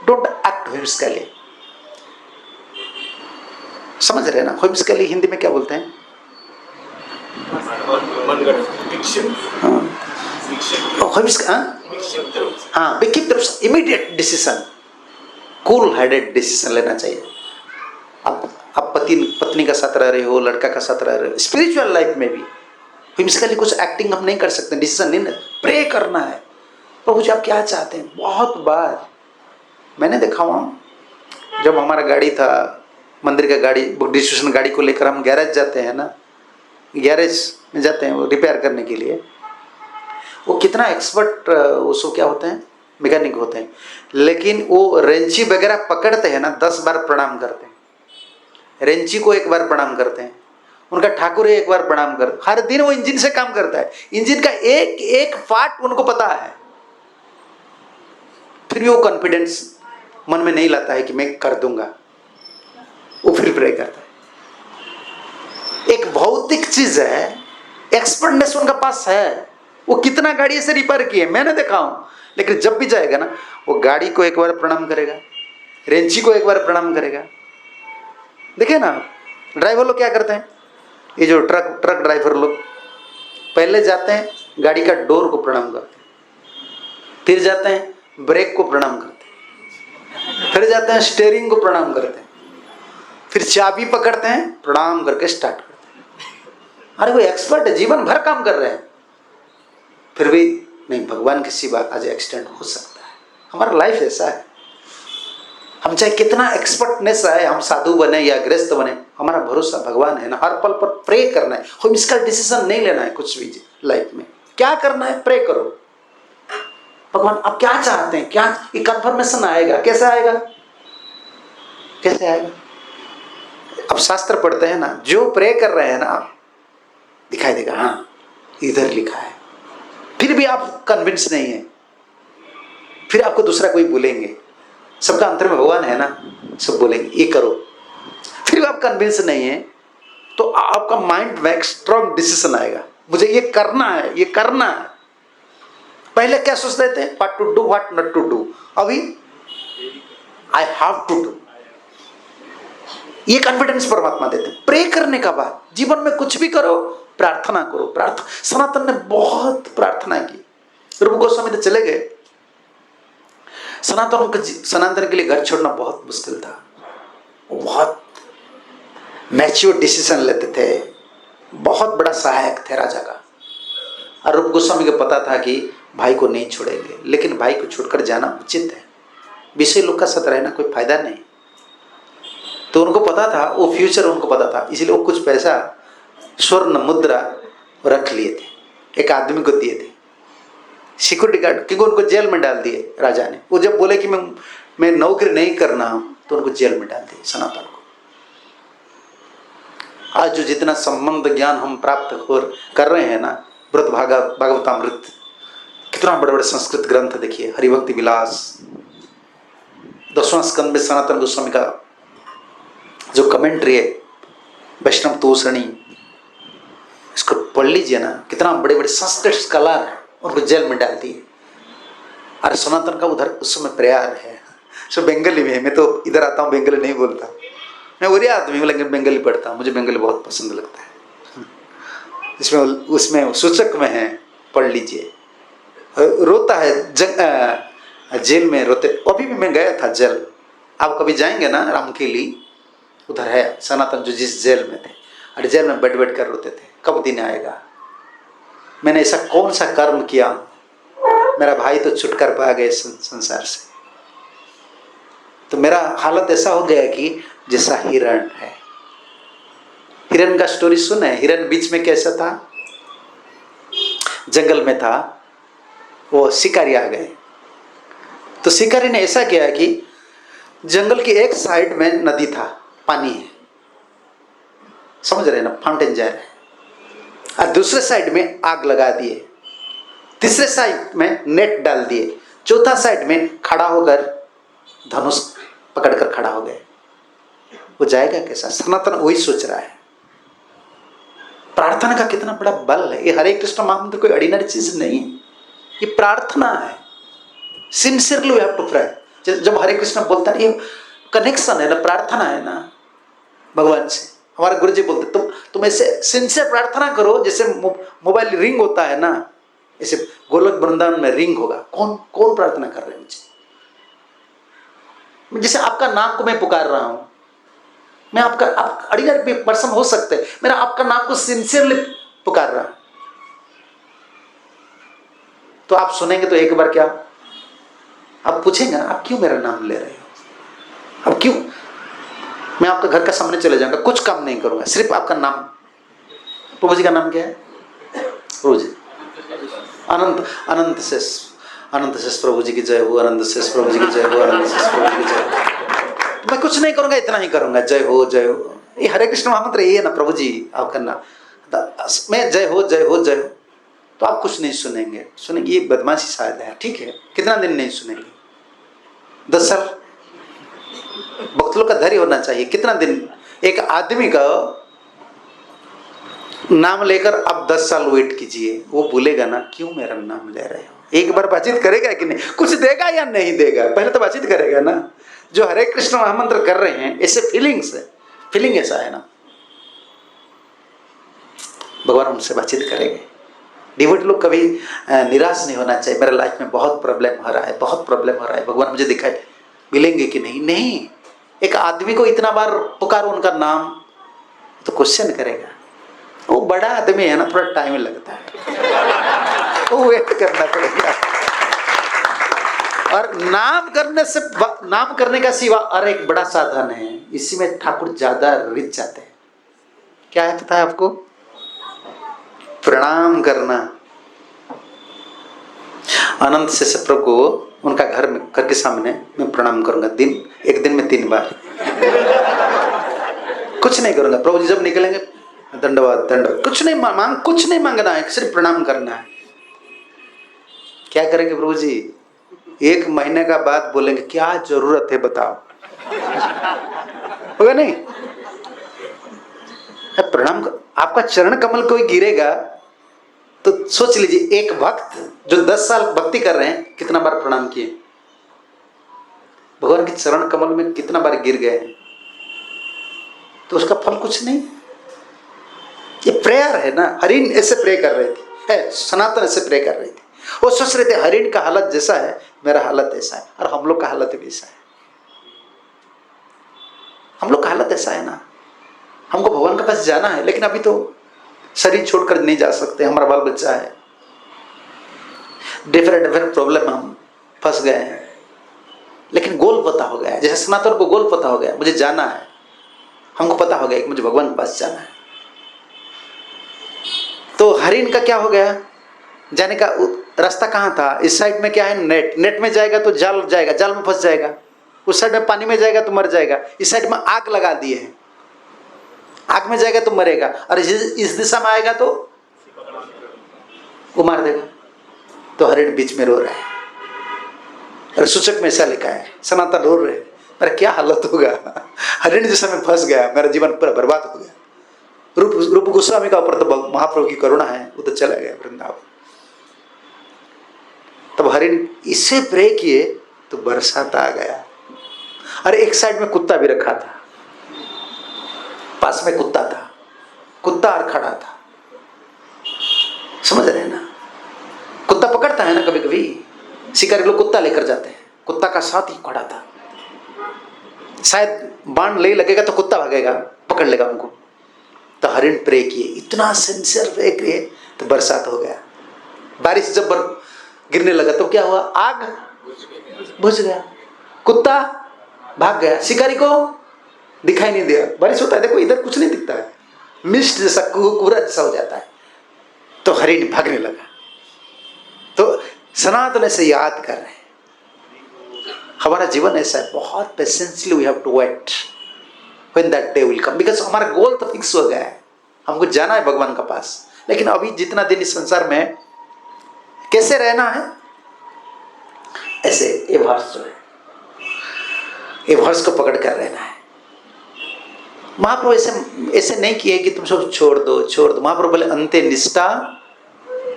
डोंट एक्ट व्हिम्सिकली। समझ रहे हैं ना? व्हिम्सिकली हिंदी में क्या बोलते हैं? हाँ, विक्षिप्त, immediate decision, cool headed decision लेना चाहिए। आप पत्नी का साथ रह रहे हो, लड़का का साथ रह रहे हो, स्पिरिचुअल लाइफ में भी व्हिम्सिकली कुछ एक्टिंग हम नहीं कर सकते, डिसीजन नहीं, प्रे करना है। प्रभु जी आप क्या चाहते हैं? बहुत बार मैंने देखा हुआ, जब हमारा गाड़ी था, मंदिर का गाड़ी, बुक डिस्ट्रीब्यूशन गाड़ी को लेकर हम गैरेज जाते हैं ना, गैरेज में जाते हैं वो रिपेयर करने के लिए। वो कितना एक्सपर्ट उसको क्या होते हैं, मैकेनिक होते हैं, लेकिन वो रेंची वगैरह पकड़ते हैं ना 10 बार प्रणाम करते हैं। रेंची को 1 बार प्रणाम करते हैं, उनका ठाकुर 1 बार प्रणाम करते। हर दिन वो इंजन से काम करता है, इंजन का एक एक पार्ट उनको पता है। फिर भी वो कॉन्फिडेंस मन में नहीं लाता है कि मैं कर दूंगा, वो फिर प्रे करता है। एक भौतिक चीज है, एक्सपर्टनेस उनका पास है, वो कितना गाड़ी से रिपेयर किए मैंने देखा हूं, लेकिन जब भी जाएगा ना वो गाड़ी को 1 बार प्रणाम करेगा, रेंची को 1 बार प्रणाम करेगा। देखिए ना ड्राइवर लोग क्या करते हैं, ये जो ट्रक ड्राइवर लोग पहले जाते हैं गाड़ी का डोर को प्रणाम करते हैं, फिर जाते हैं ब्रेक को प्रणाम करते हैं, फिर जाते हैं स्टीयरिंग को प्रणाम करते हैं, फिर चाबी पकड़ते हैं, प्रणाम करके स्टार्ट करते हैं। अरे वो एक्सपर्ट है, जीवन भर काम कर रहे हैं, फिर भी नहीं, भगवान की सिवा आज एक्सीडेंट हो सकता है। हमारा लाइफ ऐसा है, हम चाहे कितना एक्सपर्टनेस आए, हम साधु बने या गृहस्थ बने, हमारा भरोसा भगवान है ना। हर पल पर प्रे करना है, हम इसका डिसीजन नहीं लेना है कुछ भी लाइफ में। क्या करना है? प्रे करो, भगवान आप क्या चाहते हैं, क्या ये कंफर्मेशन आएगा। कैसे आएगा? कैसे आएगा? अब शास्त्र पढ़ते हैं ना, जो प्रे कर रहे हैं ना दिखाई देगा, हाँ इधर लिखा है। फिर भी आप कन्विंस नहीं है, फिर आपको दूसरा कोई बोलेंगे, सबका अंतर में भगवान है ना, सब बोलेंगे ये करो, फिर भी आप कन्विंस नहीं है, तो आपका माइंड में एक स्ट्रॉन्ग डिसीजन आएगा, मुझे ये करना है, ये करना है। पहले क्या सोचते थे, what to do what not to do, अभी आई हैव टू डू। ये कॉन्फिडेंस परमात्मा देते हैं। प्रे करने का बाद जीवन में कुछ भी करो, प्रार्थना करो। प्रार्थना, सनातन ने बहुत प्रार्थना की। रूप गोस्वामी तो चले गए, सनातन के लिए घर छोड़ना बहुत मुश्किल था। वो बहुत मैच्योर डिसीजन लेते थे, बहुत बड़ा सहायक थे राजा का। और रूप गोस्वामी को पता था कि भाई को नहीं छोड़ेंगे, लेकिन भाई को छोड़कर जाना उचित है, विषय लोग का साथ रहना कोई फायदा नहीं। तो उनको पता था, वो फ्यूचर उनको पता था, इसलिए वो कुछ पैसा स्वर्ण मुद्रा रख लिए थे, एक आदमी को दिए थे सिक्योरिटी गार्ड, क्योंकि उनको जेल में डाल दिए राजा ने। वो जब बोले कि मैं नौकरी नहीं करना हूं, तो उनको जेल में डाल दिए सनातन को। आज जो जितना संबंध ज्ञान हम प्राप्त कर रहे हैं ना, व्रत भागवतामृत, कितना बड़े बड़े संस्कृत ग्रंथ देखिए, हरिभक्ति विलास, 10वां स्कंद में सनातन गोस्वामी का जो कमेंट्री है वैष्णव तोषणी, इसको पढ़ लीजिए ना, कितना बड़े बड़े संस्कृत स्कॉलर है उनको जेल में डाल दिए। अरे सनातन का उधर उस समय प्यार है, सो बंगाली में है, मैं तो इधर आता हूँ बंगाली नहीं बोलता, मैं वही आदमी हूँ लेकिन बंगाली पढ़ता हूँ, मुझे बंगाली बहुत पसंद लगता है। इसमें उसमें सूचक में है, पढ़ लीजिए। रोता है जेल में रोते, अभी भी मैं गया था जेल, आप कभी जाएंगे ना रामकीली, उधर है सनातन जो जिस जेल में थे, अरे जेल में बैठ बैठ कर रोते थे, कब दिन आएगा, मैंने ऐसा कौन सा कर्म किया, मेरा भाई तो छुट कर पा गए संसार से। तो मेरा हालत ऐसा हो गया कि जैसा हिरण है। हिरण का स्टोरी सुना है? हिरण बीच में कैसा था, जंगल में था, वो शिकारी आ गए, तो शिकारी ने ऐसा किया कि जंगल की एक साइड में नदी था, पानी है, समझ रहे ना, फाउंटेन जा रहे हैं, और दूसरे साइड में आग लगा दिए, तीसरे साइड में नेट डाल दिए, चौथा साइड में खड़ा होकर धनुष पकड़कर खड़ा हो गए। वो जाएगा कैसा? सनातन वही सोच रहा है। प्रार्थना का कितना बड़ा बल है। ये हरे कृष्ण महामंत्र कोई ऑर्डिनरी चीज नहीं है, ये प्रार्थना है। Sincerely we have to pray. जब हरे कृष्ण बोलता है, ये कनेक्शन है ना, प्रार्थना है ना भगवान से। हमारे गुरुजी बोलते तुम ऐसे सिंसियर प्रार्थना करो जैसे मोबाइल रिंग होता है ना, ऐसे गोलक वृंदावन में रिंग होगा। कौन कौन प्रार्थना कर रहे हैं मुझे? जैसे आपका नाम को मैं पुकार रहा हूं, मैं आपका, आप ऑर्डिनरी पर्सन हो सकते हैं, मेरा आपका नाम को सिंसियरली पुकार रहा हूं, तो आप सुनेंगे तो एक बार क्या आप पूछेंगे, आप क्यों मेरा नाम ले रहे हो, अब क्यों? मैं आपका घर का सामने चले जाऊंगा, कुछ काम नहीं करूंगा, सिर्फ आपका नाम। प्रभु जी का नाम क्या है? प्रभु जी अनंत अनंत शेष, अनंत शेष प्रभु जी की जय हो, अनंत शेष प्रभु जी की जय हो, अनंत शेष प्रभु जी की जय हो। मैं कुछ नहीं करूंगा, इतना ही करूंगा, जय हो जय हो। ये हरे कृष्ण महामंत्र ये है ना, प्रभु जी आपका नाम, मैं जय हो जय हो जय हो, तो आप कुछ नहीं सुनेंगे। सुनेंगे ये बदमाशी शायद है, ठीक है, कितना दिन नहीं सुनेंगे? 10 साल भक्त लोग का धैर्य होना चाहिए। कितना दिन? एक आदमी का नाम लेकर आप 10 साल वेट कीजिए, वो भूलेगा ना क्यों मेरा नाम ले रहे हो। एक बार बातचीत करेगा कि नहीं, कुछ देगा या नहीं देगा, पहले तो बातचीत करेगा ना। जो हरे कृष्ण महामंत्र कर रहे हैं ऐसे फीलिंग्स है, फीलिंग ऐसा है ना, भगवान उनसे बातचीत करेंगे। डिवोटी लोग कभी निराश नहीं होना चाहिए। मेरे लाइफ में बहुत प्रॉब्लम हो रहा है, बहुत प्रॉब्लम हो रहा है, भगवान मुझे दिखाए, मिलेंगे कि नहीं? नहीं, एक आदमी को इतना बार पुकारो उनका नाम, तो क्वेश्चन करेगा। वो बड़ा आदमी है ना, थोड़ा टाइम लगता है, वो वेट करना पड़ेगा। और नाम करने का सिवा और एक बड़ा साधन है, इसी में ठाकुर ज्यादा रिच जाते हैं। क्या है पता है आपको? प्रणाम करना। अनंत शेष प्रभु को उनका घर के सामने मैं प्रणाम करूंगा, एक दिन में 3 बार। कुछ नहीं करूंगा। प्रभु जी जब निकलेंगे दंडवाद दंडवाद, कुछ नहीं मांगना है, सिर्फ प्रणाम करना है। क्या करेंगे प्रभु जी? 1 महीने का बाद बोलेंगे क्या जरूरत है बताओ, होगा नहीं? प्रणाम कर, आपका चरण कमल कोई गिरेगा तो सोच लीजिए, एक भक्त जो 10 साल भक्ति कर रहे हैं कितना बार प्रणाम किए, भगवान के चरण कमल में कितना बार गिर गए, तो उसका फल कुछ नहीं। ये प्रेयर है ना। हरिण ऐसे प्रे कर रहे थे, सनातन ऐसे प्रे कर रहे थे। वो सोच रहे थे हरिण का हालत जैसा है मेरा हालत ऐसा है, और हम लोग का हालत भी ऐसा है। हम लोग का हालत ऐसा है ना, हमको भगवान के पास जाना है, लेकिन अभी तो शरीर छोड़कर नहीं जा सकते, हमारा बाल बच्चा है, डिफरेंट प्रॉब्लम, हम फंस गए हैं। लेकिन गोल पता हो गया, जैसे सनातन को गोल पता हो गया, मुझे जाना है, हमको पता हो गया कि मुझे भगवान के पास जाना है। तो हरिण का क्या हो गया? जाने का रास्ता कहाँ था? इस साइड में क्या है? नेट में जाएगा तो जाल जाएगा, जाल में फंस जाएगा। उस साइड में पानी में जाएगा तो मर जाएगा। इस साइड में आग लगा दिए हैं, आग में जाएगा तो मरेगा, और इस दिशा में आएगा तो वो मार देगा। तो हरिण बीच में रो रहा है, और सूचक में ऐसा लिखा है, सनातन रो रहे, मेरा क्या हालत होगा, हरिण जैसा मैं फंस गया, मेरा जीवन पूरा बर्बाद हो गया। रूप गोस्वामी का ऊपर तो महाप्रभु की करुणा है, वो तो चला गया वृंदावन। तब हरिण इससे प्रे किए तो बरसात आ गया। और एक साइड में कुत्ता भी रखा था, पास में कुत्ता था, कुत्ता और खड़ा था। समझ रहे हैं ना, कुत्ता पकड़ता है ना कभी कभी, शिकारी लोग कुत्ता लेकर जाते हैं, कुत्ता का साथ ही खड़ा था, शायद बाण ले लगेगा तो कुत्ता भागेगा, पकड़ लेगा उनको। तो हरिण प्रे किए, इतना सिंसियर प्रे किए तो बरसात हो गया। बारिश जब गिरने लगा तो क्या हुआ, आग बुझ गया, कुत्ता भाग गया, शिकारी को दिखाई नहीं दिया। बारिश होता है देखो, इधर कुछ नहीं दिखता है, मिस्ट जैसा कोहरा जैसा हो जाता है। तो हरिण भागने लगा। तो सनातन ऐसे याद कर रहे हैं, हमारा जीवन ऐसा है, बहुत patiently we have to wait when that day will come, because हमारा गोल तो फिक्स हो गया है, हमको जाना है भगवान का पास। लेकिन अभी जितना दिन इस संसार में कैसे रहना है, ऐसे ये वर्ष जो है, ये वर्ष को पकड़ कर रहना है। महाप्रभु ऐसे नहीं किए कि तुम सब छोड़ दो छोड़ दो। महाप्रभु बोले अंते निष्ठा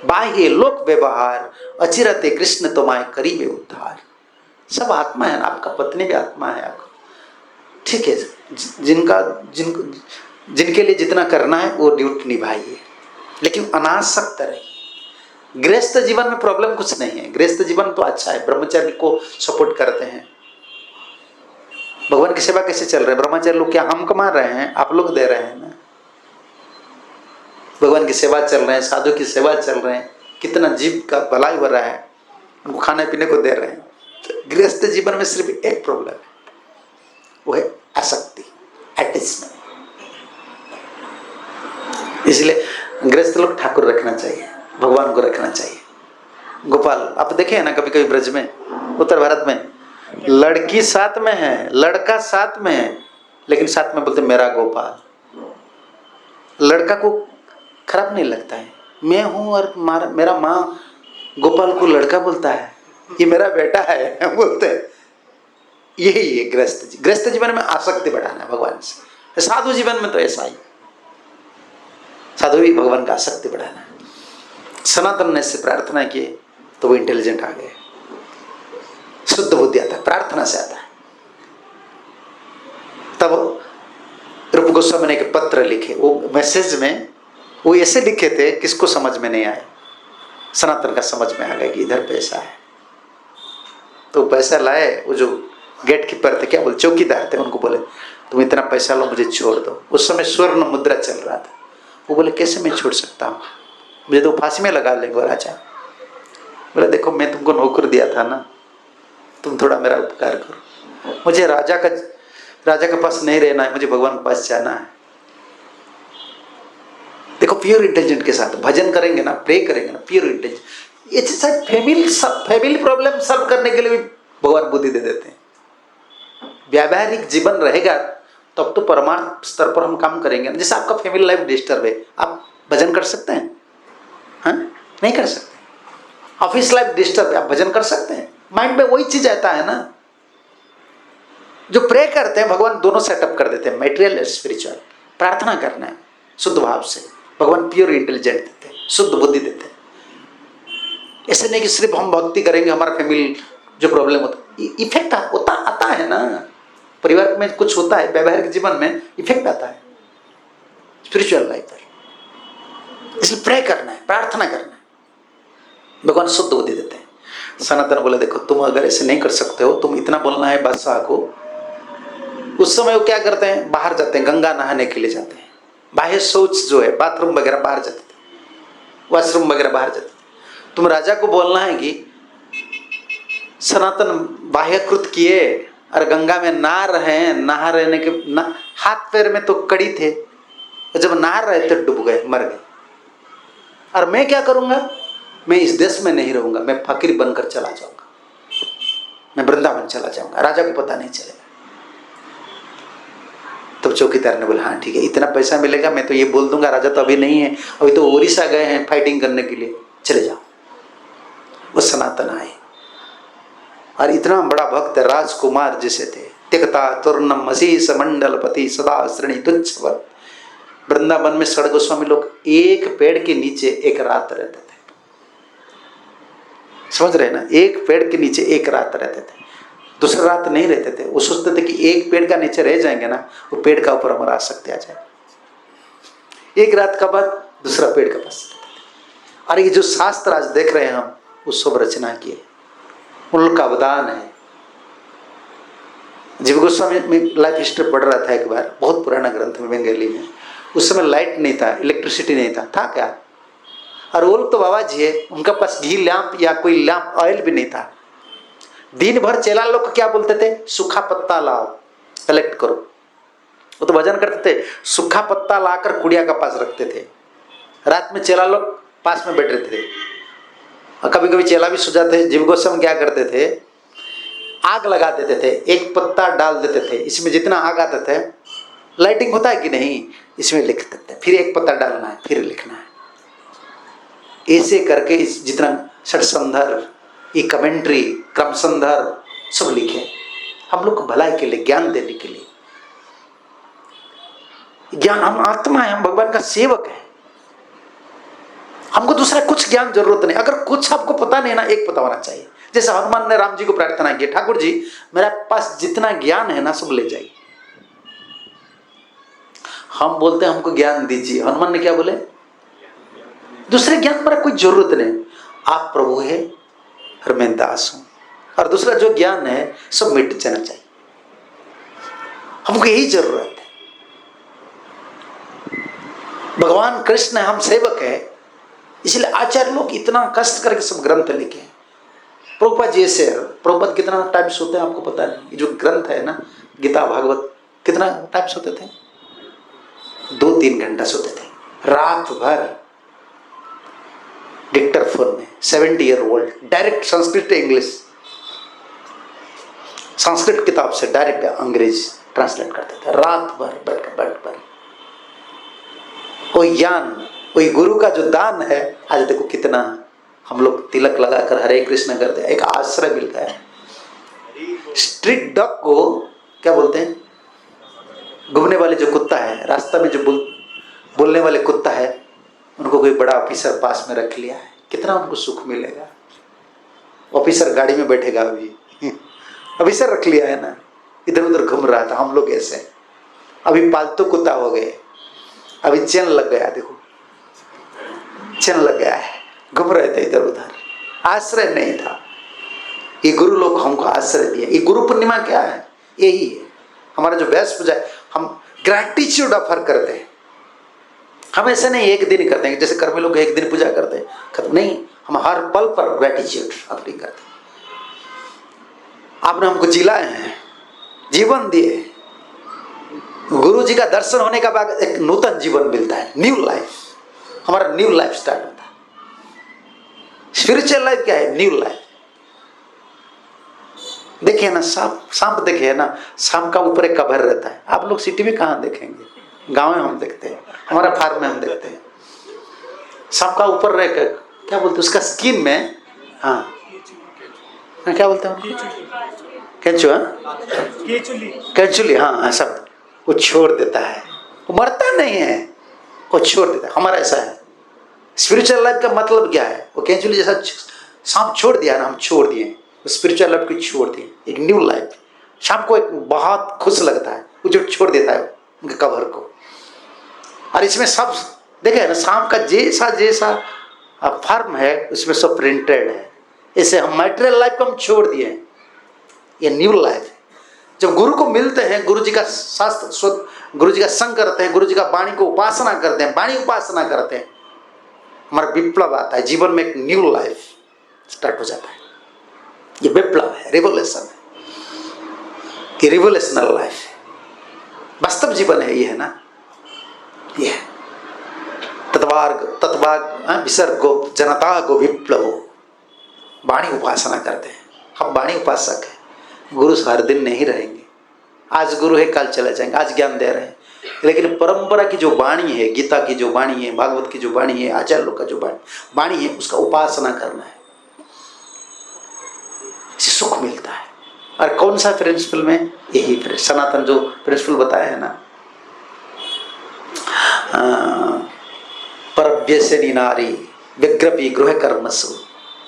बाह्य लोक व्यवहार अचिरते कृष्ण तुम्हारे करीबे उद्धार। सब आत्मा है ना, आपका पत्नी भी आत्मा है आपका, ठीक है। जिनके लिए जितना करना है वो ड्यूटी निभाइए, लेकिन अनासक्त रहिए। गृहस्थ जीवन में प्रॉब्लम कुछ नहीं है, गृहस्थ जीवन तो अच्छा है, ब्रह्मचर्य को सपोर्ट करते हैं। भगवान की सेवा कैसे चल रहे हैं, ब्रह्मचर्य लोग क्या हम कमा रहे हैं, आप लोग दे रहे हैं ना। भगवान की सेवा चल रहे हैं, साधु की सेवा चल रहे हैं, कितना जीव का भलाई हो रहा है, उनको खाने पीने को दे रहे हैं। तो गृहस्थ जीवन में सिर्फ एक प्रॉब्लम है, वो है आसक्ति, अटैचमेंट। इसलिए गृहस्थ लोग ठाकुर रखना चाहिए, भगवान को रखना चाहिए। गोपाल आप देखे ना कभी कभी ब्रज में, उत्तर भारत में, लड़की साथ में है, लड़का साथ में है, लेकिन साथ में बोलते मेरा गोपाल। लड़का को खराब नहीं लगता है, मैं हूं और मेरा माँ गोपाल को लड़का बोलता है, ये मेरा बेटा है बोलते हैं। यही है गृहस्थ जीवन में आसक्ति बढ़ाना है भगवान से। साधु जीवन में तो ऐसा ही, साधु भी भगवान का आसक्ति बढ़ाना है। सनातन ने से प्रार्थना की तो वो इंटेलिजेंट आ गए, शुद्ध बुद्धि आता है, प्रार्थना से आता है। तब रूप गोस्वामी ने एक पत्र लिखे, वो मैसेज में वो ऐसे लिखे थे किसको समझ में नहीं आए, सनातन का समझ में आ गया कि इधर पैसा है। तो पैसा लाए, वो जो गेट कीपर थे, क्या बोले, चौकीदार थे, उनको बोले तुम इतना पैसा लो, मुझे छोड़ दो। उस समय स्वर्ण मुद्रा चल रहा था। वो बोले कैसे मैं छोड़ सकता हूँ, मुझे तो फांसी में लगा लेंगे राजा। बोले देखो मैं तुमको नौकर दिया था ना, तुम थोड़ा मेरा उपकार करो, मुझे राजा के पास नहीं रहना है, मुझे भगवान के पास जाना है। देखो प्योर इंटेलिजेंट के साथ भजन करेंगे ना, प्रे करेंगे ना, प्योर इंटेलिजेंट। ये शायद फैमिली प्रॉब्लम सॉल्व करने के लिए भी भगवान बुद्धि दे देते हैं। व्यावहारिक जीवन रहेगा तब तो परमार्थ स्तर पर हम काम करेंगे। जैसे आपका फैमिली लाइफ डिस्टर्ब है, आप भजन कर सकते हैं? हाँ, नहीं कर सकते। ऑफिस लाइफ डिस्टर्ब है, आप भजन कर सकते हैं? माइंड में वही चीज आता है ना। जो प्रे करते हैं भगवान दोनों सेटअप कर देते हैं, मटेरियल और स्पिरिचुअल। प्रार्थना करना है शुद्ध भाव से, भगवान प्योर इंटेलिजेंट देते हैं, शुद्ध बुद्धि देते हैं। ऐसे नहीं कि सिर्फ हम भक्ति करेंगे हमारा फैमिली जो प्रॉब्लम होता, इफेक्ट आता है ना। परिवार में कुछ होता है, व्यवहारिक जीवन में इफेक्ट आता है स्पिरिचुअल लाइफ पर। इसलिए प्रे करना है, प्रार्थना करना है, भगवान शुद्ध बुद्धि देते हैं। सनातन बोले देखो तुम अगर ऐसे नहीं कर सकते हो, तुम इतना बोलना है बादशाह को। उस समय वो क्या करते हैं, बाहर जाते हैं, गंगा नहाने के लिए जाते हैं। बाह्य शौच जो है, बाथरूम वगैरह बाहर जाते थे, वॉशरूम वगैरह बाहर जाते थे। तुम राजा को बोलना है कि सनातन बाह्यकृत किए और गंगा में नहा रहने के हाथ पैर में तो कड़ी थे, जब नहा रहे थे डूब गए, मर गए। और मैं क्या करूंगा, मैं इस देश में नहीं रहूंगा, मैं फकीर बनकर चला जाऊंगा, मैं वृंदावन चला जाऊंगा, राजा को पता नहीं चलेगा। तो चौकीदार ने बोला हाँ ठीक है, इतना पैसा मिलेगा, मैं तो ये बोल दूंगा, राजा तो अभी नहीं है, अभी तो उड़ीसा गए हैं फाइटिंग करने के लिए, चले जाओ। वो सनातन आए और इतना बड़ा भक्त राजकुमार जैसे थे। तिक्ता तूर्णम मसीस मंडलपति सदा श्रेणी तुच्छ। वृंदावन में षड गोस्वामी लोग एक पेड़ के नीचे एक रात रहते थे। समझ रहे ना, एक पेड़ के नीचे एक रात रहते थे, दूसरा रात नहीं रहते थे। वो सोचते थे कि एक पेड़ का नीचे रह जाएंगे ना, वो पेड़ का ऊपर हमारा आसक्ति आ जाए। एक रात का बाद दूसरा पेड़ के पास। और ये जो शास्त्र आज देख रहे हैं हम, वो सब रचना किए, उन लोग का अवदान है। जीव गोस्वामी में लाइफ हिस्ट्री पढ़ रहा था एक बार, बहुत पुराना ग्रंथ में, बंगाली में। उस समय लाइट नहीं था, इलेक्ट्रिसिटी नहीं था क्या? और वो लोग तो बाबा जी है, उनका पास घी लैंप या कोई लैंप ऑयल भी नहीं था। दिन भर चेला लोग को क्या बोलते थे? सूखा पत्ता लाओ, कलेक्ट करो। वो तो भजन करते थे, सूखा पत्ता लाकर कुड़िया का पास रखते थे। रात में चेला लोग पास में बैठ रहते थे, और कभी कभी चेला भी सो जाते। जीव गोस्वामी क्या करते थे? आग लगा देते थे, एक पत्ता डाल देते थे, इसमें जितना आग आता था, लाइटिंग होता है कि नहीं, इसमें लिखते थे, फिर एक पत्ता डालना है, फिर लिखना है। ऐसे करके इस जितना षट संदर्भ, ये कमेंट्री, क्रम संदर्भ सब लिखे, हम लोग को भलाई के लिए, ज्ञान देने के लिए। ज्ञान, हम आत्मा है, हम भगवान का सेवक है, हमको दूसरा कुछ ज्ञान जरूरत नहीं। अगर कुछ आपको पता नहीं ना, एक पता होना चाहिए। जैसे हनुमान ने राम जी को प्रार्थना की, ठाकुर जी मेरा पास जितना ज्ञान है ना सब ले जाइए। हम बोलते हैं हमको ज्ञान दीजिए, हनुमान ने क्या बोले? दूसरे ज्ञान पर कोई जरूरत नहीं, आप प्रभु है और मैं दास हूं, और दूसरा जो ज्ञान है सब मिट जाना चाहिए। हमको यही जरूरत है। भगवान कृष्ण, हम सेवक है, इसलिए आचार्य लोग इतना कष्ट करके सब ग्रंथ लिखे। प्रभुपाद जी से, प्रभुपाद कितना टाइम सोते हैं आपको पता नहीं। ये जो ग्रंथ है ना, गीता भागवत, कितना टाइम सोते थे? 2-3 घंटा सोते थे, रात भर डिक्टर फोन में। 70 year old, direct Sanskrit English, Sanskrit किताब से डायरेक्ट अंग्रेज ट्रांसलेट करते थे, रात भर बैठ। कोई ज्ञान, कोई गुरु का जो दान है, आज देखो कितना हम लोग तिलक लगाकर हरे कृष्ण करते हैं। एक आश्रय मिलता है। स्ट्रीट डॉग को क्या बोलते हैं? घूमने वाले जो कुत्ता है, रास्ता में जो बोलने वाले कुत्ता है, उनको कोई बड़ा ऑफिसर पास में रख लिया है, कितना उनको सुख मिलेगा। ऑफिसर गाड़ी में बैठेगा, अभी ऑफिसर रख लिया है ना, इधर उधर घूम रहा था। हम लोग ऐसे अभी पालतू कुत्ता हो गए, अभी चैन लग गया, देखो चैन लग गया है, घूम रहे थे इधर उधर, आश्रय नहीं था। ये गुरु लोग हमको आश्रय दिया। ये गुरु पूर्णिमा क्या है? यही है हमारा जो व्यास पूजा है। हम ग्रैटिट्यूड ऑफर करते हैं। हम ऐसे नहीं एक दिन करते हैं, जैसे कर्मी लोग एक दिन पूजा करते हैं खत्म, नहीं, हम हर पल पर ग्रैटिट्यूड ऑफरिंग करते हैं। आपने हमको जिलाए हैं, जीवन दिए, गुरु जी का दर्शन होने का बाद एक नूतन जीवन मिलता है, न्यू लाइफ, हमारा न्यू लाइफ स्टार्ट होता है। स्पिरिचुअल लाइफ क्या है? New life. देखिए ना, सांप देखिए ना, सांप का ऊपर एक कवर रहता है। आप लोग सिटी में कहाँ देखेंगे? गांव में हम देखते हैं, हमारा फार्म में हम देखते हैं। सांप का ऊपर रहकर क्या बोलते हैं उसका स्किन में, हाँ क्या बोलते हैं? केंचुआ, केंचुली, हाँ सब वो छोड़ देता है, वो मरता नहीं है, वो छोड़ देता है। हमारा ऐसा है। स्पिरिचुअल लाइफ का मतलब क्या है? वो केंचुली जैसा सांप छोड़ दिया ना, हम छोड़ दिए स्पिरिचुअल लाइफ को, छोड़ दिए एक न्यू लाइफ। शाम को एक बहुत खुश लगता है वो जो छोड़ देता है उनके कवर को। और इसमें सब देखे ना, शाम का जैसा जैसा फॉर्म है उसमें सब प्रिंटेड है। ऐसे हम मटेरियल लाइफ को हम छोड़ दिए, ये न्यू लाइफ है। जब गुरु को मिलते हैं, गुरु जी का शास्त्र, गुरु जी का संग करते हैं, गुरु जी का वाणी को उपासना करते हैं, वाणी उपासना करते हैं, हमारा विप्लव आता है जीवन में। एक न्यू लाइफ स्टार्ट हो जाता है। ये विप्लव है, रिवोल्यूशन है, ये रिवोल्यूशनल लाइफ है, वास्तव जीवन है। ये है ना, ये तत्वाग विसर्गो जनता को विप्लवो। वाणी उपासना करते हैं हम, वाणी उपासक है। गुरु हर दिन नहीं रहेंगे, आज गुरु है कल चले जाएंगे, आज ज्ञान दे रहे हैं, लेकिन परंपरा की जो वाणी है, गीता की जो वाणी है, भागवत की जो वाणी है, आचार्य लोग का जो वाणी है, उसका उपासना करना है। इसे सुख मिलता है। और कौन सा प्रिंसिपल में? यही सनातन जो प्रिंसिपल बताया है ना, परव्यसनी नारी व्यग्रपी गृह कर्मसु।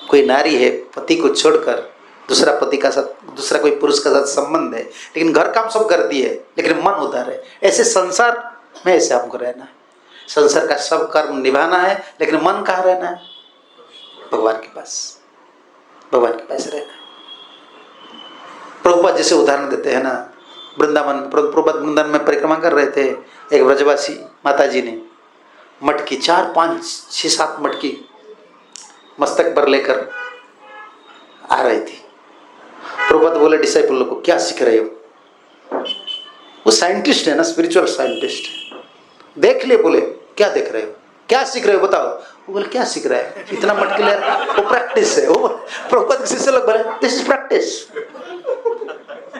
कोई नारी है, पति को छोड़कर दूसरा पति का साथ, दूसरा कोई पुरुष का साथ संबंध है, लेकिन घर काम सब करती है, लेकिन मन उधर है। ऐसे संसार में ऐसे हमको रहना है। संसार का सब कर्म निभाना है, लेकिन मन कहाँ रहना है? भगवान के पास, भगवान के पास रहना है। प्रभुपाद जैसे उदाहरण देते हैं ना, वृंदावन में, प्रभुपाद वृंदावन में परिक्रमा कर रहे थे, एक ब्रजवासी माता जी ने मटकी 4, 5, 6, 7 मटकी मस्तक पर लेकर आ रही थी। प्रभुपाद बोले डिसाइपल लोग को, क्या सीख रहे हो? वो साइंटिस्ट है ना, स्पिरिचुअल साइंटिस्ट। देख लिए, बोले क्या देख रहे हो, क्या सीख रहे हो बताओ। वो बोले क्या सीख रहा है, इतना मटकी ले रहा है, वो प्रैक्टिस है। वो प्रभुपाद के शिष्य लोग बोले दिस इज प्रैक्टिस।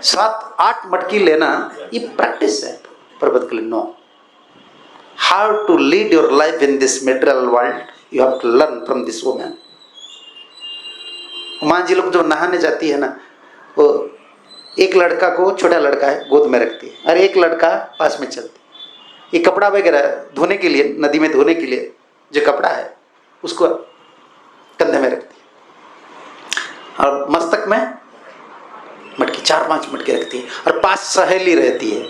7, 8 मटकी लेना ये प्रैक्टिस है। प्रभुपाद के लिए no, how to lead your life in this material world, you have to learn from this woman. माँ जी लोग जो नहाने जाती है ना, वो एक लड़का को, छोटा लड़का है, गोद में रखती है, और एक लड़का पास में चलती है। ये कपड़ा वगैरह धोने के लिए, नदी में धोने के लिए जो कपड़ा है उसको कंधे में रखती है, और मस्तक में मटकी 4-5 मटकी रखती है, और पास सहेली रहती है,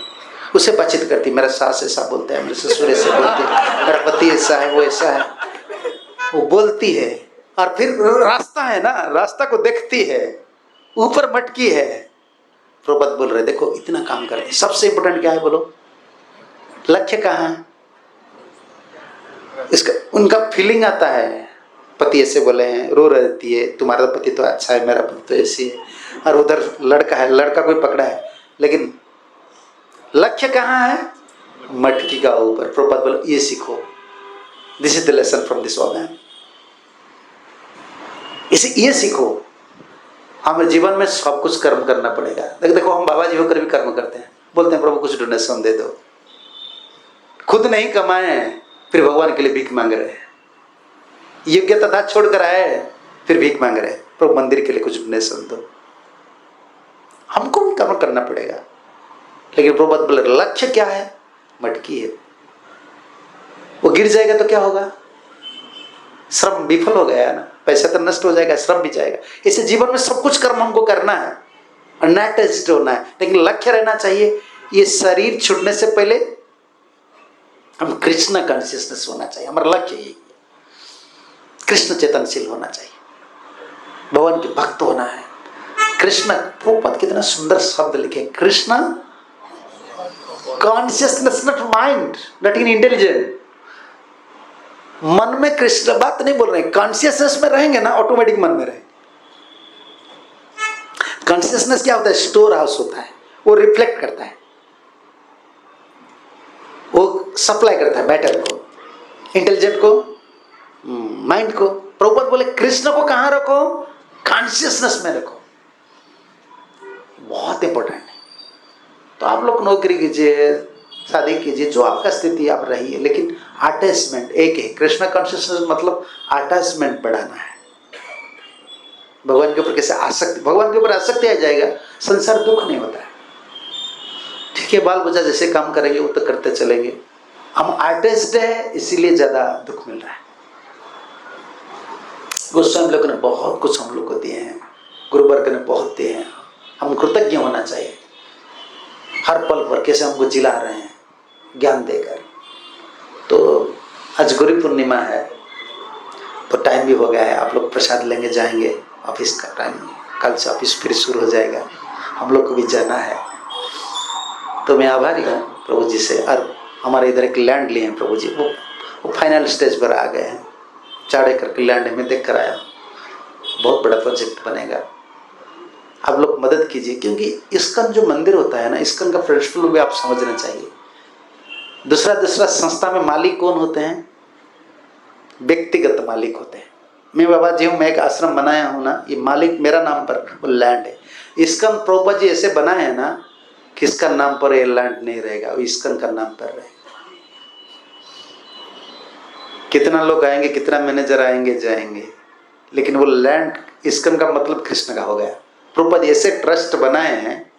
उसे बातचीत करती है। मेरा सास ऐसा बोलता है, मेरे ससुर ऐसे बोलते हैं, मेरा पति ऐसा है, वो ऐसा है, वो बोलती है। और फिर रास्ता है ना, रास्ता को देखती है, ऊपर मटकी है। प्रभुपाद बोल रहे देखो इतना काम करती है, सबसे इंपॉर्टेंट क्या है बोलो? लक्ष्य कहाँ है इसका? उनका फीलिंग आता है, पति ऐसे बोले हैं, रो रहती है, तुम्हारा पति तो अच्छा है, मेरा पति तो ऐसी है, और उधर लड़का है, लड़का कोई पकड़ा है, लेकिन लक्ष्य कहाँ है? मटकी का ऊपर। प्रभुपाद बोले ये सीखो, this is the lesson from this woman. इसे ये सीखो, हमें जीवन में सब कुछ कर्म करना पड़ेगा। देखो हम बाबा जी होकर भी कर्म करते हैं, बोलते हैं प्रभु कुछ डोनेशन दे दो, खुद नहीं कमाए फिर भगवान के लिए भीख मांग रहे हैं, योग्यता था छोड़कर आए फिर भीख मांग रहे हैं, प्रभु मंदिर के लिए कुछ डोनेशन दो। हमको भी कर्म करना पड़ेगा, लेकिन प्रभुपाद बोले लक्ष्य क्या है? मटकी है, वो गिर जाएगा तो क्या होगा? श्रम विफल हो गया ना, पैसा तो नष्ट हो जाएगा, श्रम भी जाएगा। इसे जीवन में सब कुछ कर्म हमको करना है और अटैच्ड होना है, लेकिन लक्ष्य रहना चाहिए। ये शरीर छूटने से पहले हम कृष्ण कॉन्शियसनेस होना चाहिए, हमारा लक्ष्य यही है, कृष्ण चेतनशील होना चाहिए, भगवान के भक्त होना है। कृष्ण, प्रभुपाद कितना सुंदर शब्द लिखे, Krishna consciousness, not mind, not in intelligent. मन में कृष्ण बात नहीं बोल रहे, कॉन्शियसनेस में रहेंगे ना, ऑटोमेटिक मन में रहेंगे। कॉन्शियसनेस क्या होता है? स्टोर हाउस होता है, वो रिफ्लेक्ट करता है, वो सप्लाई करता है मैटर को, इंटेलिजेंट को, माइंड को। प्रभुपाद बोले कृष्ण को कहां रखो? कॉन्शियसनेस में रखो, बहुत इंपॉर्टेंट है। तो आप लोग नौकरी कीजिए, शादी कीजिए, जो आपका स्थिति आप रहिए, लेकिन अटैचमेंट एक है। कृष्ण कॉन्शियसनेस मतलब अटैचमेंट बढ़ाना है, भगवान के ऊपर कैसे आसक्ति, भगवान के ऊपर आसक्ति आ जाएगा, संसार दुख नहीं होता है। ठीक है, बाल बच्चा जैसे काम करेंगे वो तो करते चलेंगे, हम अटैच्ड है इसीलिए ज्यादा दुख मिल रहा है। गोस्वामी लोगों ने बहुत कुछ हम लोग को दिए हैं, गुरु वर्ग ने बहुत दिए हैं, हम कृतज्ञ होना चाहिए। हर पल पर कैसे हमको जिला रहे हैं ज्ञान देकर। तो आज गुरु पूर्णिमा है, तो टाइम भी हो गया है, आप लोग प्रसाद लेंगे जाएंगे, ऑफिस का टाइम, कल से ऑफिस फिर शुरू हो जाएगा, हम लोग को भी जाना है। तो मैं आभारी हूँ प्रभु जी से। और हमारे इधर एक लैंड लिए हैं प्रभु जी, वो फाइनल स्टेज पर आ गए हैं, चाड़े करके लैंड में देख कर आया, बहुत बड़ा प्रोजेक्ट बनेगा। आप लोग मदद कीजिए, क्योंकि इस्कन जो मंदिर होता है ना, इस्कन का प्रिंसिपल भी आप समझना चाहिए। दूसरा संस्था में मालिक कौन होते हैं? व्यक्तिगत मालिक होते हैं। मैं बाबा जी हूँ, मैं एक आश्रम बनाया हूँ ना, ये मालिक मेरा नाम पर वो लैंड है। इस्कन प्रभुपाद जी ऐसे बनाए हैं ना, किसका नाम पर ये लैंड नहीं रहेगा, वो इस्कन का नाम पर रहेगा। कितना लोग आएंगे, कितना मैनेजर आएंगे जाएंगे, लेकिन वो लैंड इस्कन का मतलब कृष्ण का हो गया। प्रभुपाद ऐसे ट्रस्ट बनाए हैं,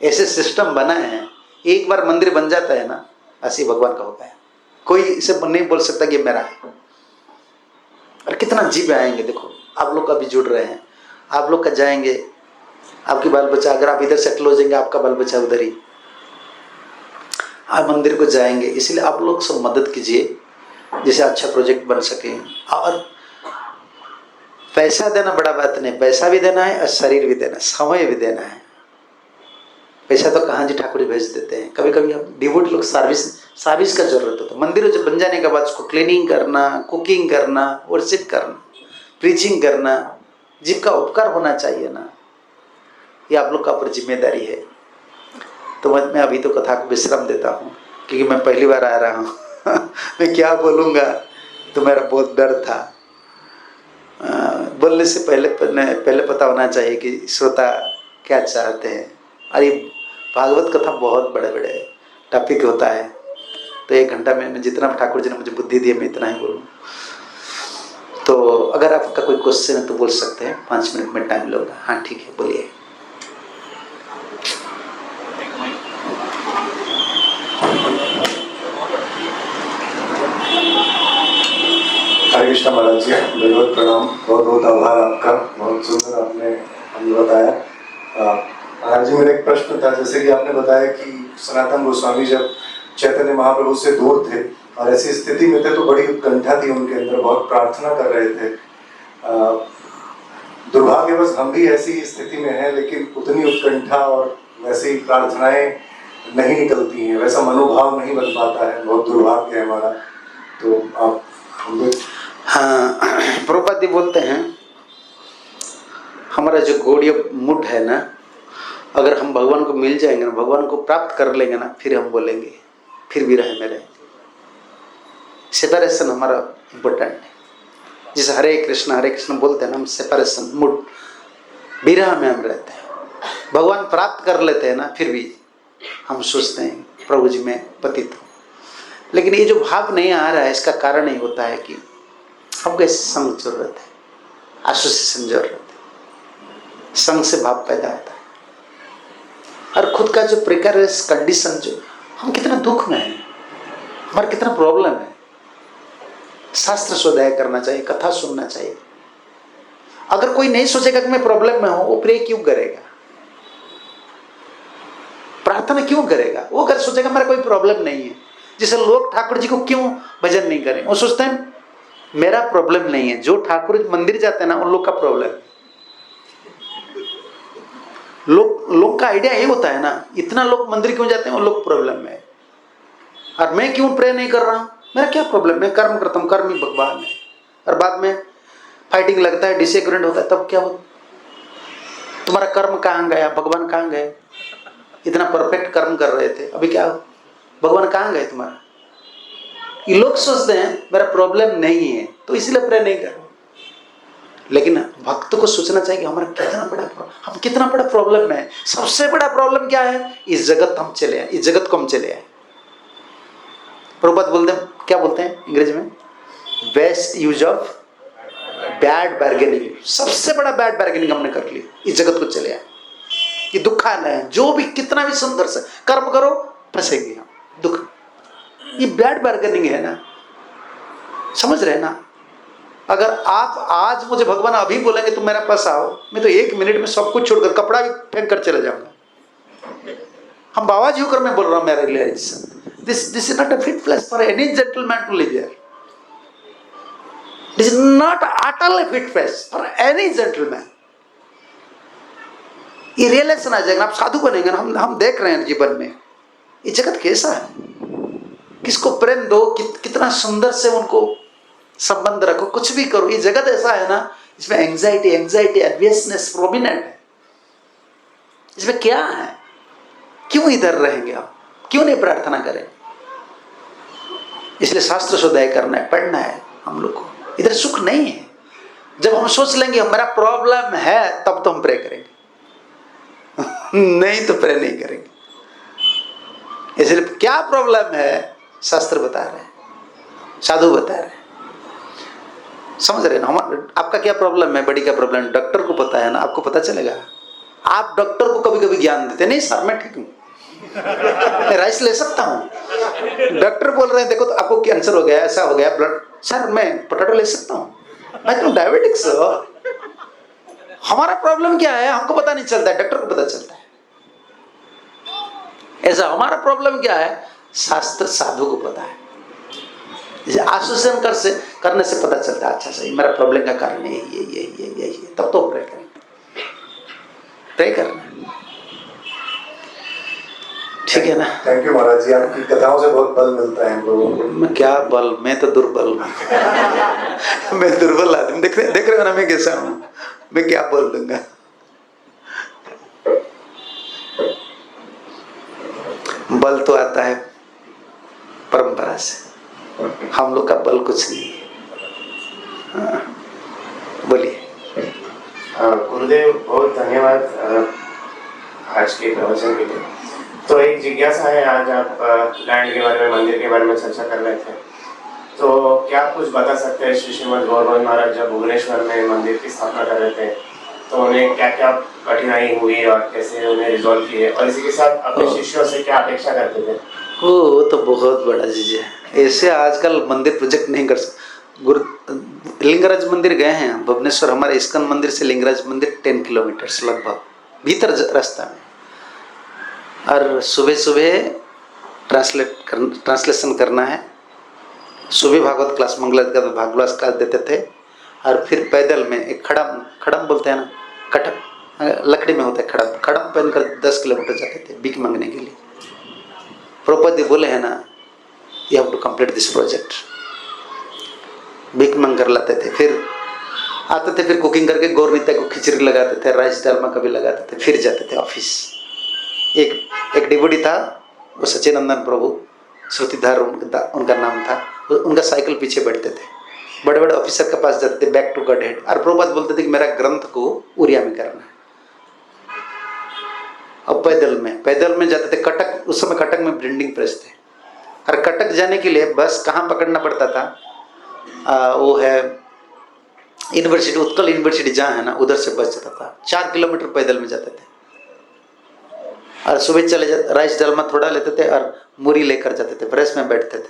ऐसे सिस्टम बनाए हैं, एक बार मंदिर बन जाता है ना, ऐसे भगवान का होता है, कोई इसे नहीं बोल सकता कि मेरा है। और कितना जीव आएंगे, देखो आप लोग अभी जुड़ रहे हैं, आप लोग का जाएंगे, आपकी बाल बच्चा, अगर आप इधर सेटल हो जाएंगे, आपका बाल बच्चा उधर ही, आप मंदिर को जाएंगे। इसलिए आप लोग सब मदद कीजिए, जैसे अच्छा प्रोजेक्ट बन सके। और पैसा देना बड़ा बात नहीं, पैसा भी देना है और शरीर भी देना, समय भी देना है। पैसा तो कहाँ जी ठाकुर जी भेज देते हैं, कभी कभी हम डिवोटी लोग सर्विस का जरूरत होता है। मंदिर जब बन जाने के बाद उसको क्लीनिंग करना, कुकिंग करना, वर्शिप करना, प्रीचिंग करना, जीव का उपकार होना चाहिए ना, ये आप लोग का ऊपर जिम्मेदारी है। तो मैं अभी तो कथा को विश्राम देता हूँ, क्योंकि मैं पहली बार आ रहा हूँ मैं क्या बोलूँगा, तो मेरा बहुत डर था। बोलने से पहले पता होना चाहिए कि श्रोता क्या चाहते हैं। और ये भागवत कथा बहुत बड़े बड़े टॉपिक होता है, तो 1 घंटा में जितना ठाकुर जी ने मुझे बुद्धि दी मैं इतना ही बोलूँ। तो अगर आपका कोई क्वेश्चन है तो बोल सकते हैं, 5 मिनट में टाइम लूँगा। हाँ ठीक है, बोलिए। हरे कृष्णा महाराज जी, बहुत प्रणाम, बहुत बहुत आभार आपका, बहुत सुंदर आपने हमें बताया। महाराज जी, मेरा एक प्रश्न था, जैसे कि आपने बताया कि सनातन गोस्वामी जब चैतन्य महाप्रभु से दूर थे और ऐसी स्थिति में थे तो बड़ी उत्कंठा थी उनके अंदर, बहुत प्रार्थना कर रहे थे। दुर्भाग्यवश हम भी ऐसी स्थिति में हैं, लेकिन उतनी उत्कंठा और वैसी प्रार्थनाएं नहीं निकलती हैं, वैसा मनोभाव नहीं बन पाता है, बहुत दुर्भाग्य है हमारा। तो आप हाँ, प्रभुपाद जी बोलते हैं हमारा जो गौड़ीय मूड है ना, अगर हम भगवान को मिल जाएंगे ना, भगवान को प्राप्त कर लेंगे ना, फिर हम बोलेंगे फिर भी रहे मेरे। सेपरेशन हमारा इम्पोर्टेंट है। जैसे हरे कृष्ण बोलते हैं ना, हम सेपरेशन मूड, विरह में हम रहते हैं। भगवान प्राप्त कर लेते हैं ना, फिर भी हम सोचते हैं प्रभु जी में पतित हो। लेकिन ये जो भाव नहीं आ रहा है, इसका कारण ये होता है कि हमको ऐसे संग जरूरत है, एसोसिएशन जरूरत है, संग से भाव पैदा होता है। और खुद का जो प्रिकरियस कंडीशन, जो हम कितना दुख में हैं, हमारा कितना प्रॉब्लम है, शास्त्र स्वाध्याय करना चाहिए, कथा सुनना चाहिए। अगर कोई नहीं सोचेगा कि मैं प्रॉब्लम में हूं, वो प्रे क्यों करेगा, प्रार्थना क्यों करेगा? वो अगर सोचेगा मेरा कोई प्रॉब्लम नहीं है, जैसे लोग ठाकुर जी को क्यों भजन नहीं करें, वो सोचते हैं मेरा प्रॉब्लम नहीं है। जो ठाकुर मंदिर जाते हैं ना, उन लोग का प्रॉब्लम है। लोग का आइडिया ये होता है ना, इतना लोग मंदिर क्यों जाते हैं, उन लोग प्रॉब्लम है। और मैं क्यों प्रे नहीं कर रहा हूं, मेरा क्या प्रॉब्लम, मैं कर्म करता हूं, कर्म ही भगवान है। और बाद में फाइटिंग लगता है, डिसएग्रीमेंट होता है, तब क्या होता, तुम्हारा कर्म कहाँ गया, भगवान कहाँ गए? इतना परफेक्ट कर्म कर रहे थे, अभी क्या हो, भगवान कहाँ गए तुम्हारा? ये लोग सोचते हैं मेरा प्रॉब्लम नहीं है, तो इसलिए प्रे नहीं कर। लेकिन भक्त को सोचना चाहिए कि हमारा हम कितना बड़ा प्रॉब्लम है। सबसे बड़ा प्रॉब्लम क्या है, इस जगत हम चले आए, इस जगत को हम चले आए। प्रभुपाद बोलते हैं, क्या बोलते हैं अंग्रेजी में, best use of bad bargaining. सबसे बड़ा बैड बार्गेनिंग हमने कर ली, इस जगत को चले आए। कि दुख आना है, जो भी कितना भी सुंदर से कर्म करो, फंसेंगे हम, दुख। ये बैड बार्गेनिंग है ना, समझ रहे ना? अगर आप आज मुझे भगवान अभी बोलेंगे तुम मेरे पास आओ, मैं तो 1 मिनट में सब कुछ छोड़कर कपड़ा भी फेंक कर चले जाऊंगा। हम बाबा जी होकर मैं बोल रहा हूं, मेरा realization, this is not a fit place for any gentleman to live here. This is not at all a fit place for any gentleman. ये रियलाइजेशन आ जाएगा, आप साधु बनेंगे ना। हम देख रहे हैं जीवन में ये जगत कैसा है, किसको प्रेम दो, कितना सुंदर से उनको संबंध रखो, कुछ भी करो, ये जगत ऐसा है ना, इसमें एंजाइटी एडवियसनेस प्रोमिनेंट है। इसमें क्या है, क्यों इधर रहेंगे आप, क्यों नहीं प्रार्थना करें? इसलिए शास्त्र स्वाध्याय करना है, पढ़ना है हम लोग को। इधर सुख नहीं है। जब हम सोच लेंगे हमारा प्रॉब्लम है, तब तो हम प्रे करेंगे नहीं तो प्रे नहीं करेंगे। इसलिए क्या प्रॉब्लम है, शास्त्र बता रहे हैं, साधु बता रहे हैं, समझ रहे हैं ना? आपका क्या प्रॉब्लम है, बड़ी का प्रॉब्लम डॉक्टर को पता है ना, आपको पता चलेगा? आप डॉक्टर को कभी कभी ज्ञान देते नहीं सर मैं ठीक हूँ, मैं राइस ले सकता हूँ। डॉक्टर बोल रहे हैं देखो तो आपको कैंसर हो गया, ऐसा हो गया, ब्लड, सर मैं पोटैटो ले सकता हूँ, मैं तो डायबिटिक्स। हमारा प्रॉब्लम क्या है हमको पता नहीं चलता है, डॉक्टर को पता चलता है। ऐसा हमारा प्रॉब्लम क्या है, शास्त्र साधु को पता है। आश्वासन करने से पता चलता है, अच्छा सही मेरा प्रॉब्लम का कारण ये, तब तो प्रे करेंगे, प्रे करना, ठीक है ना। थैंक यू महाराज जी, आपकी कथाओं से बहुत बल मिलता है हम लोगों को। मैं क्या बल, मैं तो दुर्बल हूँ। मैं दुर्बल आदमी, देख रहे हो ना मैं कैसा हूँ, मैं क्या बोल दूंगा। बल तो आता है परंपरा से, हम लोग का बल कुछ नहीं है। हाँ, बोलिए। गुरुदेव बहुत धन्यवाद आज के प्रवचन के लिए। तो एक जिज्ञासा है, आज आप लैंड के बारे में, मंदिर के बारे में चर्चा कर रहे थे, तो क्या आप कुछ बता सकते हैं श्री श्रीमद गौर गोविंद महाराज जब भुवनेश्वर में मंदिर की स्थापना कर रहे थे तो उन्हें क्या क्या कठिनाई हुई और कैसे उन्हें रिजॉल्व किए, और इसी के साथ अपने शिष्यों से क्या अपेक्षा करते थे? वो तो बहुत बड़ा चीज है, ऐसे आजकल मंदिर प्रोजेक्ट नहीं कर सकते। लिंगराज मंदिर गए हैं भुवनेश्वर, हमारे इस्कन मंदिर से लिंगराज मंदिर 10 किलोमीटर लगभग भीतर रास्ता में, और सुबह सुबह ट्रांसलेशन करना है। सुबह भागवत क्लास, मंगल भागवत क्लास देते थे, और फिर पैदल में एक खड़म बोलते हैं ना, कटक लकड़ी में होता है खड़म पहनकर 10 किलोमीटर जाते थे भीख मांगने के लिए। प्रभुपाद जी बोले हैं ना, you have to complete this project, भीख मांग कर लाते थे, फिर आते थे, फिर कुकिंग करके गौर नित्य को खिचड़ी लगाते थे, राइस डालमा कभी लगाते थे, फिर जाते थे ऑफिस। एक डिवोटी था, वो सचिनंदन प्रभु, श्रुतिधार उनका नाम था, उनका साइकिल पीछे बैठते थे, बड़े बड़े ऑफिसर के पास जाते थे, बैक टू गॉड हेड, और प्रभुपाद बोलते थे कि मेरा ग्रंथ को उड़िया में करना है। अब पैदल में जाते थे कटक, उस समय कटक में प्रिंटिंग प्रेस थे, और कटक जाने के लिए बस कहाँ पकड़ना पड़ता था, वो है यूनिवर्सिटी, उत्कल यूनिवर्सिटी जहाँ है ना, उधर से बस जाता था। 4 किलोमीटर पैदल में जाते थे, और सुबह चले जाते, राइस डालमा थोड़ा लेते थे और मूरी लेकर जाते थे, प्रेस में बैठते थे।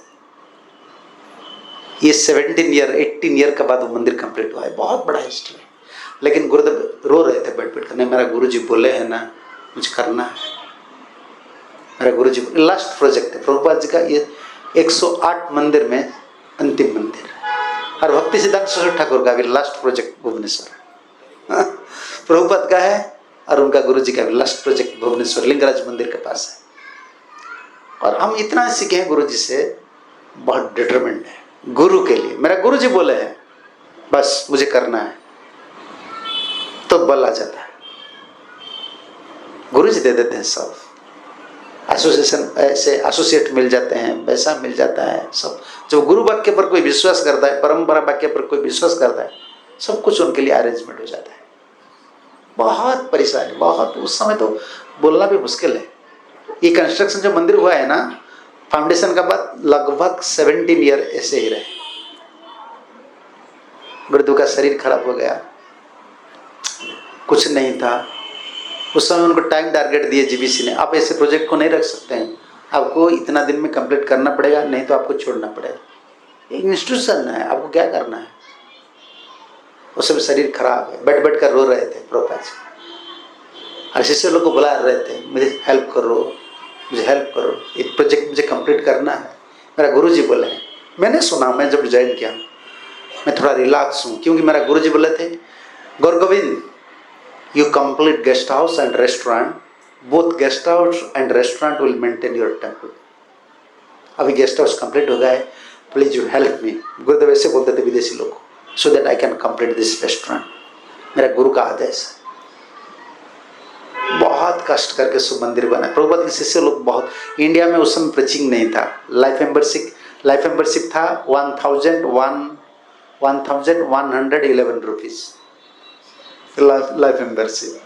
ये 18 ईयर के बाद वो मंदिर कंप्लीट हुआ है, बहुत बड़ा हिस्ट्री है। लेकिन गुरुदेव रो रहे थे बैठ कर, नहीं मेरा गुरुजी बोले हैं ना मुझे करना है, मेरा गुरुजी लास्ट प्रोजेक्ट है प्रभुपाद जी का। ये 108 मंदिर में अंतिम मंदिर है, और भक्ति सिद्धांत सरस्वती ठाकुर का भी लास्ट प्रोजेक्ट भुवनेश्वर प्रभुपाद का है, और उनका गुरुजी का भी लास्ट प्रोजेक्ट भुवनेश्वर लिंगराज मंदिर के पास है। और हम इतना सीखे हैं गुरुजी से, बहुत डिटरमेंट है गुरु के लिए। मेरा गुरुजी बोले हैं बस मुझे करना है, तो बल आ जाता है। गुरुजी दे देते हैं सब, एसोसिएशन ऐसे एसोसिएट मिल जाते हैं, वैसा मिल जाता है सब। जब गुरु वाक्य पर कोई विश्वास करता है, परंपरा वाक्य पर कोई विश्वास करता है, सब कुछ उनके लिए अरेंजमेंट हो जाता है। बहुत परेशानी, बहुत उस समय तो बोलना भी मुश्किल है। ये कंस्ट्रक्शन जो मंदिर हुआ है ना, फाउंडेशन का बाद लगभग 17 ईयर ऐसे ही रहे। गुरुदेव का शरीर खराब हो गया, कुछ नहीं था उस समय। उनको टाइम टारगेट दिए जीबीसी ने, आप ऐसे प्रोजेक्ट को नहीं रख सकते हैं, आपको इतना दिन में कंप्लीट करना पड़ेगा, नहीं तो आपको छोड़ना पड़ेगा। एक इंस्टीट्यूशन है, आपको क्या करना है। उस समय शरीर खराब है, बैठ बैठ कर रो रहे थे प्रभुपाद जी, और शिष्य लोग को बुला रहे थे, मुझे हेल्प करो, मुझे हेल्प करो, एक प्रोजेक्ट मुझे कंप्लीट करना है। मेरा गुरुजी बोले हैं, मैंने सुना, मैं जब ज्वाइन किया मैं थोड़ा रिलैक्स हूँ, क्योंकि मेरा गुरुजी बोले थे गौर Govind you complete guest house and restaurant, both guest house and restaurant will maintain your temple. अभी गेस्ट हाउस कंप्लीट हो गया है, प्लीज यू हेल्प मी। गुरुदेव ऐसे बोलते थे विदेशी लोग को, so that I can complete this restaurant. मेरा गुरु का आदेश है। बहुत कष्ट करके शुभ मंदिर बना। प्रभुपाद के शिष्य लोग बहुत, इंडिया में उस समय प्रीचिंग नहीं था, लाइफ मेंबरशिप था 1111 रुपीज लाइफ मेंबरशिप,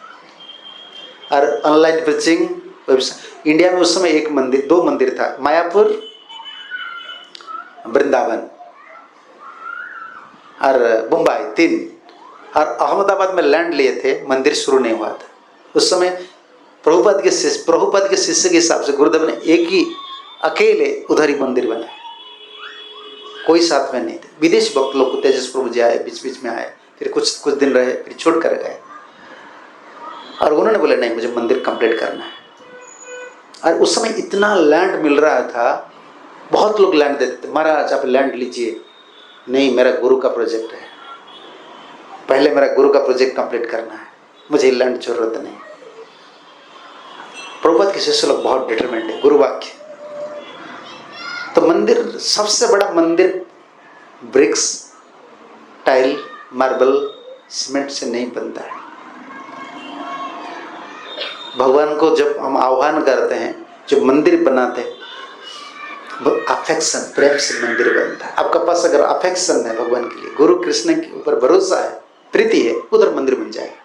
और ऑनलाइन प्रीचिंग वेबसाइट। इंडिया में उस समय एक मंदिर, 2 मंदिर था, मायापुर, वृंदावन और मुंबई 3, और अहमदाबाद में लैंड लिए थे, मंदिर शुरू नहीं हुआ था। उस समय प्रभुपाद के शिष्य के हिसाब से गुरुदेव ने एक ही अकेले उधर ही मंदिर बनाया, कोई साथ में नहीं थे। विदेशी भक्त लोग तेजस प्रभु जी आए, बीच बीच में आए, फिर कुछ दिन रहे, फिर छोड़ कर गए। और उन्होंने बोला नहीं, मुझे मंदिर कंप्लीट करना है। और उस समय इतना लैंड मिल रहा था, बहुत लोग लैंड देते थे, महाराज आप लैंड लीजिए। नहीं, मेरा गुरु का प्रोजेक्ट है, पहले मेरा गुरु का प्रोजेक्ट कंप्लीट करना है, मुझे लैंड जरूरत नहीं। प्रभुपाद के शिष्य लोग बहुत डिटरमेंट है, गुरु वाक्य। तो मंदिर, सबसे बड़ा मंदिर ब्रिक्स, टाइल, मार्बल, सीमेंट से नहीं बनता है। भगवान को जब हम आह्वान करते हैं, जो मंदिर बनाते हैं, वो अफेक्शन, प्रेम से मंदिर बनता है। आपका पास अगर अफेक्शन है भगवान के लिए, गुरु कृष्ण के ऊपर भरोसा है, प्रीति है, उधर मंदिर बन जाएगा।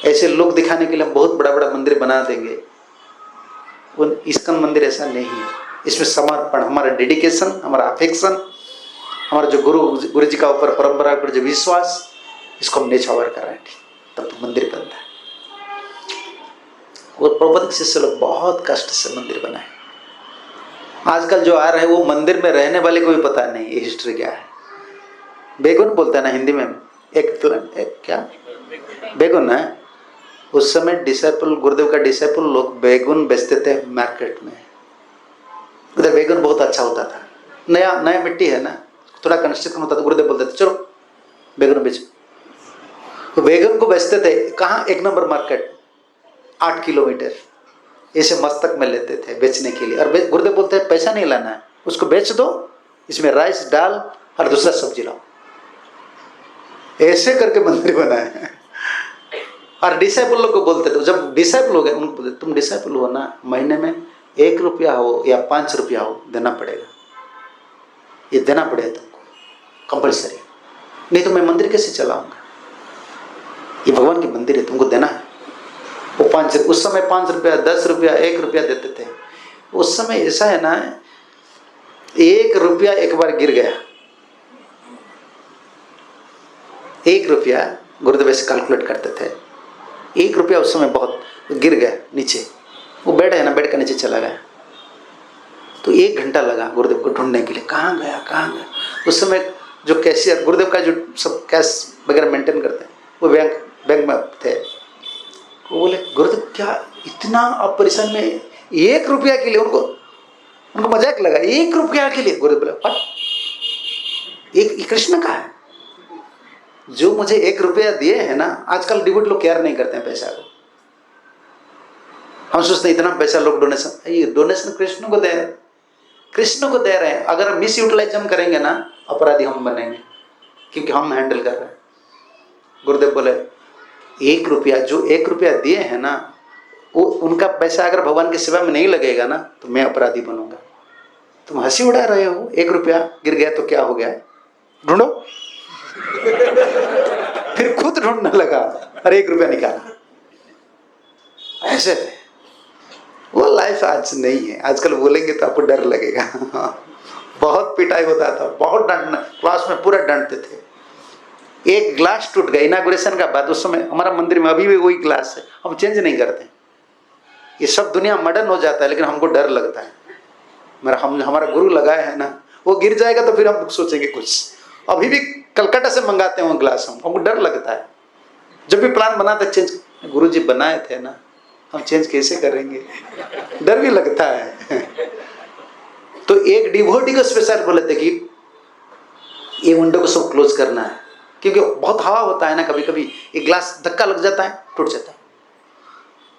ऐसे लोग दिखाने के लिए हम बहुत बड़ा बड़ा मंदिर बना देंगे, वो इस्कॉन मंदिर ऐसा नहीं है। इसमें समर्पण, हमारा डेडिकेशन, हमारा अफेक्शन, हमारा जो गुरु जी का ऊपर परंपरा पर जो विश्वास, इसको हम नेछावर कर रहे हैं, तब तो मंदिर बनता है। वो प्रबोधक शिष्य लोग बहुत कष्ट से मंदिर बनाए। आजकल जो आ रहे हैं वो मंदिर में रहने वाले को भी पता नहीं ये हिस्ट्री क्या है। बेगुन बोलता है ना हिंदी में, एक क्या बेगुन है। उस समय डिसाइपल, गुरुदेव का डिसाइपल लोग बेगुन बेचते थे मार्केट में। उधर बेगुन बहुत अच्छा होता था, नया नया मिट्टी है ना, थोड़ा कंस्ट्रक्शन होता था। गुरुदेव बोलते थे चलो बेगुन बेचो, तो बेगुन को बेचते थे। कहाँ? एक नंबर मार्केट, 8 किलोमीटर, ऐसे मस्तक में लेते थे बेचने के लिए। और गुरुदेव बोलते हैं पैसा नहीं लाना है, उसको बेच दो, इसमें राइस डाल और दूसरा सब्जी लाओ। ऐसे करके मंदिर बनाए। और डिसाइपल लोग को बोलते थे, जब डिसाइपल हो गए उनको बोलते तुम डिसाइपल हो ना, महीने में 1 रुपया हो या 5 रुपया हो देना पड़ेगा, ये देना पड़ेगा तुमको कंपल्सरी, नहीं तो मैं मंदिर कैसे चलाऊंगा? ये भगवान की मंदिर है, तुमको देना है। वो 5, उस समय 5 रुपया, 10 रुपया, 1 रुपया देते थे। उस समय ऐसा है ना, 1 रुपया एक बार गिर गया, 1 रुपया, गुरुदेव ऐसे कैलकुलेट करते थे, 1 रुपया उस समय बहुत गिर गया नीचे। वो बेड है ना, बेड के नीचे चला गया। तो 1 घंटा लगा गुरुदेव को ढूंढने के लिए, कहाँ गया कहाँ गया। उस समय जो कैशियर, गुरुदेव का जो सब कैश वगैरह मेंटेन करते हैं, वो बैंक में थे। वो बोले गुरुदेव क्या इतना आप परेशान में, 1 रुपया के लिए? उनको मजाक लगा, 1 रुपया के लिए? गुरुदेव बोले एक कृष्ण का है, जो मुझे 1 रुपया दिए है ना। आजकल डिवोटी लोग केयर नहीं करते हैं पैसा को। हम सोचते हैं इतना पैसा लोग डोनेशन, ये डोनेशन कृष्ण को दे रहे हैं, कृष्ण को दे रहे हैं। अगर मिस यूटिलाइज हम करेंगे ना, अपराधी हम बनेंगे, क्योंकि हम हैंडल कर रहे हैं। गुरुदेव बोले 1 रुपया, जो 1 रुपया दिए हैं ना, वो उनका पैसा अगर भगवान की सेवा में नहीं लगेगा ना, तो मैं अपराधी बनूंगा। तुम हंसी उड़ा रहे हो, 1 रुपया गिर गया तो क्या हो गया, ढूंढो। फिर खुद ढूंढने लगा, अरे 1 रुपया निकाला। ऐसे थे वो। लाइफ आज नहीं है। आजकल बोलेंगे तो आपको डर लगेगा। बहुत पिटाई होता था, बहुत डांटना, क्लास में पूरा डांटते थे। एक ग्लास टूट गया इनागुरेशन का बाद, उस समय हमारा मंदिर में अभी भी वही ग्लास है, हम चेंज नहीं करते। ये सब दुनिया मॉडर्न हो जाता है, लेकिन हमको डर लगता है। हमारा गुरु लगाया है ना, वो गिर जाएगा तो फिर हम सोचेंगे कुछ। अभी भी कलकत्ता से मंगाते हैं वो ग्लास, हमको डर लगता है। जब भी प्लान बनाते चेंज, गुरु जी बनाए थे ना, हम चेंज कैसे करेंगे, डर भी लगता है। तो एक डिवोटी को स्पेशल बोले थे कि ये विंडो को सब क्लोज करना है, क्योंकि बहुत हवा होता है ना, कभी कभी एक ग्लास धक्का लग जाता है, टूट जाता है।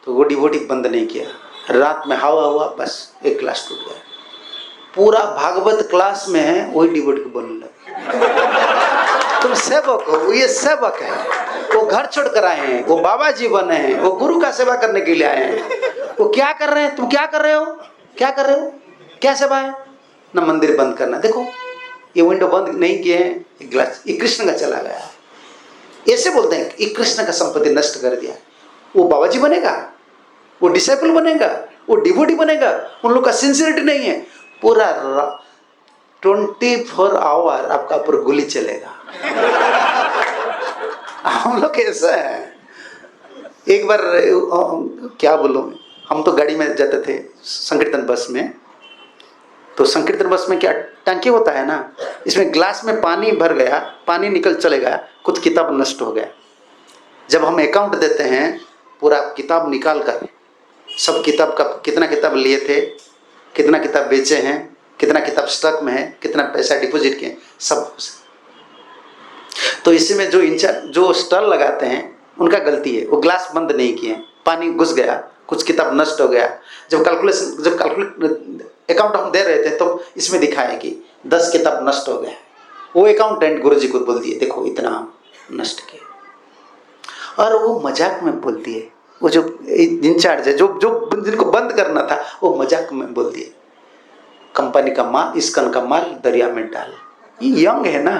तो वो डिवोटी बंद नहीं किया, रात में हवा हुआ, बस एक ग्लास टूट गया। पूरा भागवत क्लास में है, वही डिवोटी को बोलने लगे तुम सेवक हो, ये सेवक है, वो घर छोड़ कर आए हैं, वो बाबा जी बने हैं, वो गुरु का सेवा करने के लिए आए हैं। वो क्या कर रहे हैं, तुम क्या कर रहे हो, क्या कर रहे हो, क्या सेवा है ना? मंदिर बंद करना। देखो ये विंडो बंद नहीं किए हैं, एक ग्लास ये कृष्ण का चला गया। ऐसे बोलते हैं ये कृष्ण का संपत्ति नष्ट कर दिया। वो बाबा जी बनेगा, वो डिसाइपल बनेगा, वो डिवोटी बनेगा, उन लोग का सिंसियरिटी नहीं है। पूरा 24 आवर आपका ऊपर गोली चलेगा। हम लोग कैसा है, एक बार क्या बोलूं, हम तो गाड़ी में जाते थे संकीर्तन बस में, तो संकीर्तन बस में क्या टंकी होता है ना, इसमें ग्लास में पानी भर गया, पानी निकल चले गया, कुछ किताब नष्ट हो गया। जब हम अकाउंट देते हैं पूरा किताब निकाल कर, सब किताब का कितना किताब लिए थे, कितना किताब बेचे हैं, कितना किताब स्टॉक में है, कितना पैसा डिपॉजिट किए, सब। तो इसी में जो इंचार्ज जो स्टॉल लगाते हैं उनका गलती है, वो ग्लास बंद नहीं किए, पानी घुस गया, कुछ किताब नष्ट हो गया। जब कैलकुलेट अकाउंट हम दे रहे थे तो इसमें दिखाया कि 10 किताब नष्ट हो गया। वो अकाउंटेंट गुरुजी को बोल दिए, देखो इतना नष्ट किया, और वो मजाक में बोल दिए। वो जो इंचार्ज है, जो जिनको बंद करना था, वो मजाक में बोल दिए, कंपनी का माल, इस्कन का माल दरिया में डाल। ये यंग है ना,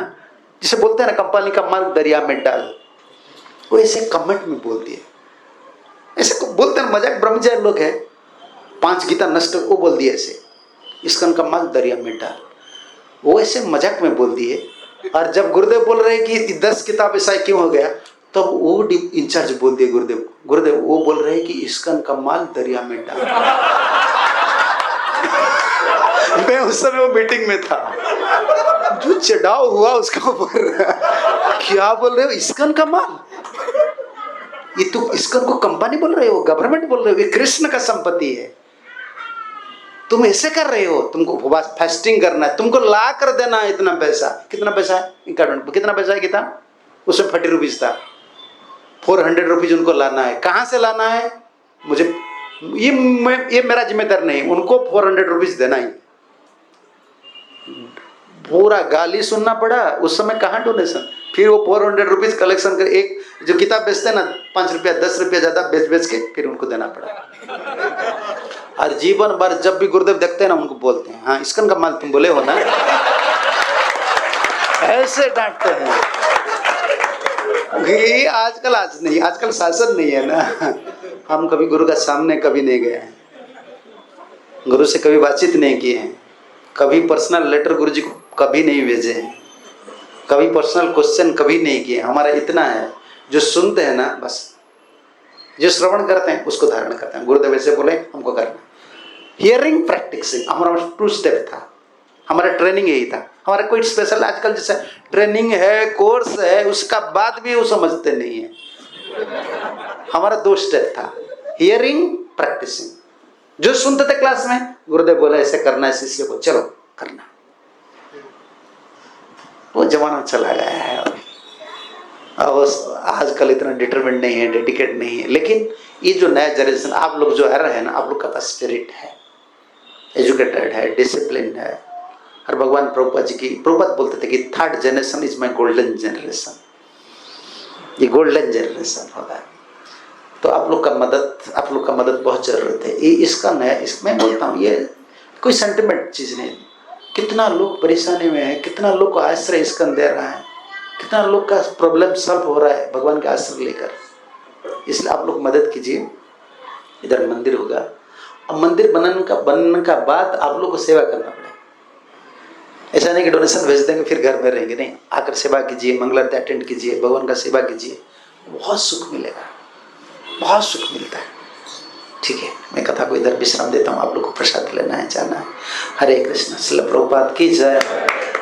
जिसे बोलते हैं ना कंपनी का माल दरिया में डाल, वो ऐसे कमेंट में बोल दिए। ऐसे बोलते हैं मजाक, ब्रह्मचारी लोग है, 5 गीता नष्ट, वो बोल दिए ऐसे, इस्कन का माल दरिया में डाल, वो ऐसे मजाक में बोल दिए। और जब गुरुदेव बोल रहे हैं कि 10 किताब ऐसा क्यों हो गया, तब तो वो इंचार्ज बोल दिए गुरुदेव वो बोल रहे हैं कि इस्कन का माल दरिया में डाल। मैं उस समय वो मीटिंग में था, जो चढ़ाव हुआ उसका ऊपर, क्या बोल रहे हो इस्कन का माल, ये तो इस्कन को कंपनी बोल रहे हो, गवर्नमेंट बोल रहे हो, ये कृष्ण का संपत्ति है, तुम ऐसे कर रहे हो, तुमको फास्टिंग करना है, तुमको ला कर देना है इतना पैसा। कितना पैसा है कितना पैसा है कितना, उसमें 40 रुपीज था, 400 रुपीज उनको लाना है। कहाँ से लाना है, मुझे ये मेरा जिम्मेदार नहीं, उनको 400 रुपीज देना ही। पूरा गाली सुनना पड़ा उस समय, कहाँ डोनेशन, फिर वो 400 रुपीज कलेक्शन कर, एक जो किताब बेचते हैं ना 5 रुपया 10 रुपया ज्यादा बेच के फिर उनको देना पड़ा। और जीवन भर जब भी गुरुदेव देखते हैं ना, उनको बोलते हैं, हाँ इस्कन का माल तुम बोले हो ना, ऐसे डांटते हैं। ये आजकल शासन नहीं है ना। हम कभी गुरु का सामने कभी नहीं गए हैं, गुरु से कभी बातचीत नहीं किए हैं, कभी पर्सनल लेटर गुरु जी को कभी नहीं भेजे हैं, कभी पर्सनल क्वेश्चन कभी नहीं किए। हमारा इतना है, जो सुनते हैं ना बस, जो श्रवण करते हैं उसको धारण करते हैं। गुरुदेव ऐसे बोले हमको करना, हियरिंग प्रैक्टिसिंग हमारा 2 स्टेप था, हमारा ट्रेनिंग यही था। हमारा कोई स्पेशल आजकल जैसे ट्रेनिंग है, कोर्स है, उसका बाद भी वो समझते नहीं है। हमारा 2 स्टेप था, हियरिंग प्रैक्टिसिंग। जो सुनते थे क्लास में, गुरुदेव बोला ऐसे करना है शिष्य को, चलो करना। वो जमाना चला गया है, अब आजकल इतना डिटरमिनेट नहीं है, डेडिकेट नहीं है। लेकिन ये जो नया जनरेशन आप लोग जो आ रहे हैं ना, आप लोग का पास स्पिरिट है, एजुकेटेड है, डिसिप्लिन है। और भगवान प्रभुपाद बोलते थे कि 3rd generation is my golden generation, ये गोल्डन जनरेशन होगा। तो आप लोग का मदद बहुत जरूरत है। ये इसका नया, मैं बोलता हूँ ये कोई सेंटिमेंट चीज़ नहीं। कितना लोग परेशानी में है, कितना लोग को आश्रय इसकन दे रहा है, कितना लोग का प्रॉब्लम सॉल्व हो रहा है भगवान का आश्रय लेकर। इसलिए आप लोग मदद कीजिए। इधर मंदिर होगा, अब मंदिर बनने का बाद आप लोग को सेवा करना पड़ेगा। ऐसा नहीं कि डोनेशन भेज देंगे फिर घर में रहेंगे, नहीं, आकर सेवा कीजिए, मंगलारती अटेंड कीजिए, भगवान का सेवा कीजिए, बहुत सुख मिलेगा, बहुत सुख मिलता है। ठीक है, मैं कथा को इधर विश्राम देता हूँ, आप लोग को प्रसाद लेना है, जाना है। हरे कृष्ण। श्रील प्रभुपाद की जय,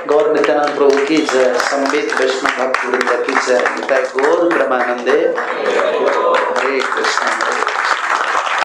गौर नित्यानंद प्रभु की जय, संवेद वैष्णव भक्त वृंद की जय, निताय गौर प्रेमानंदे। हरे कृष्ण।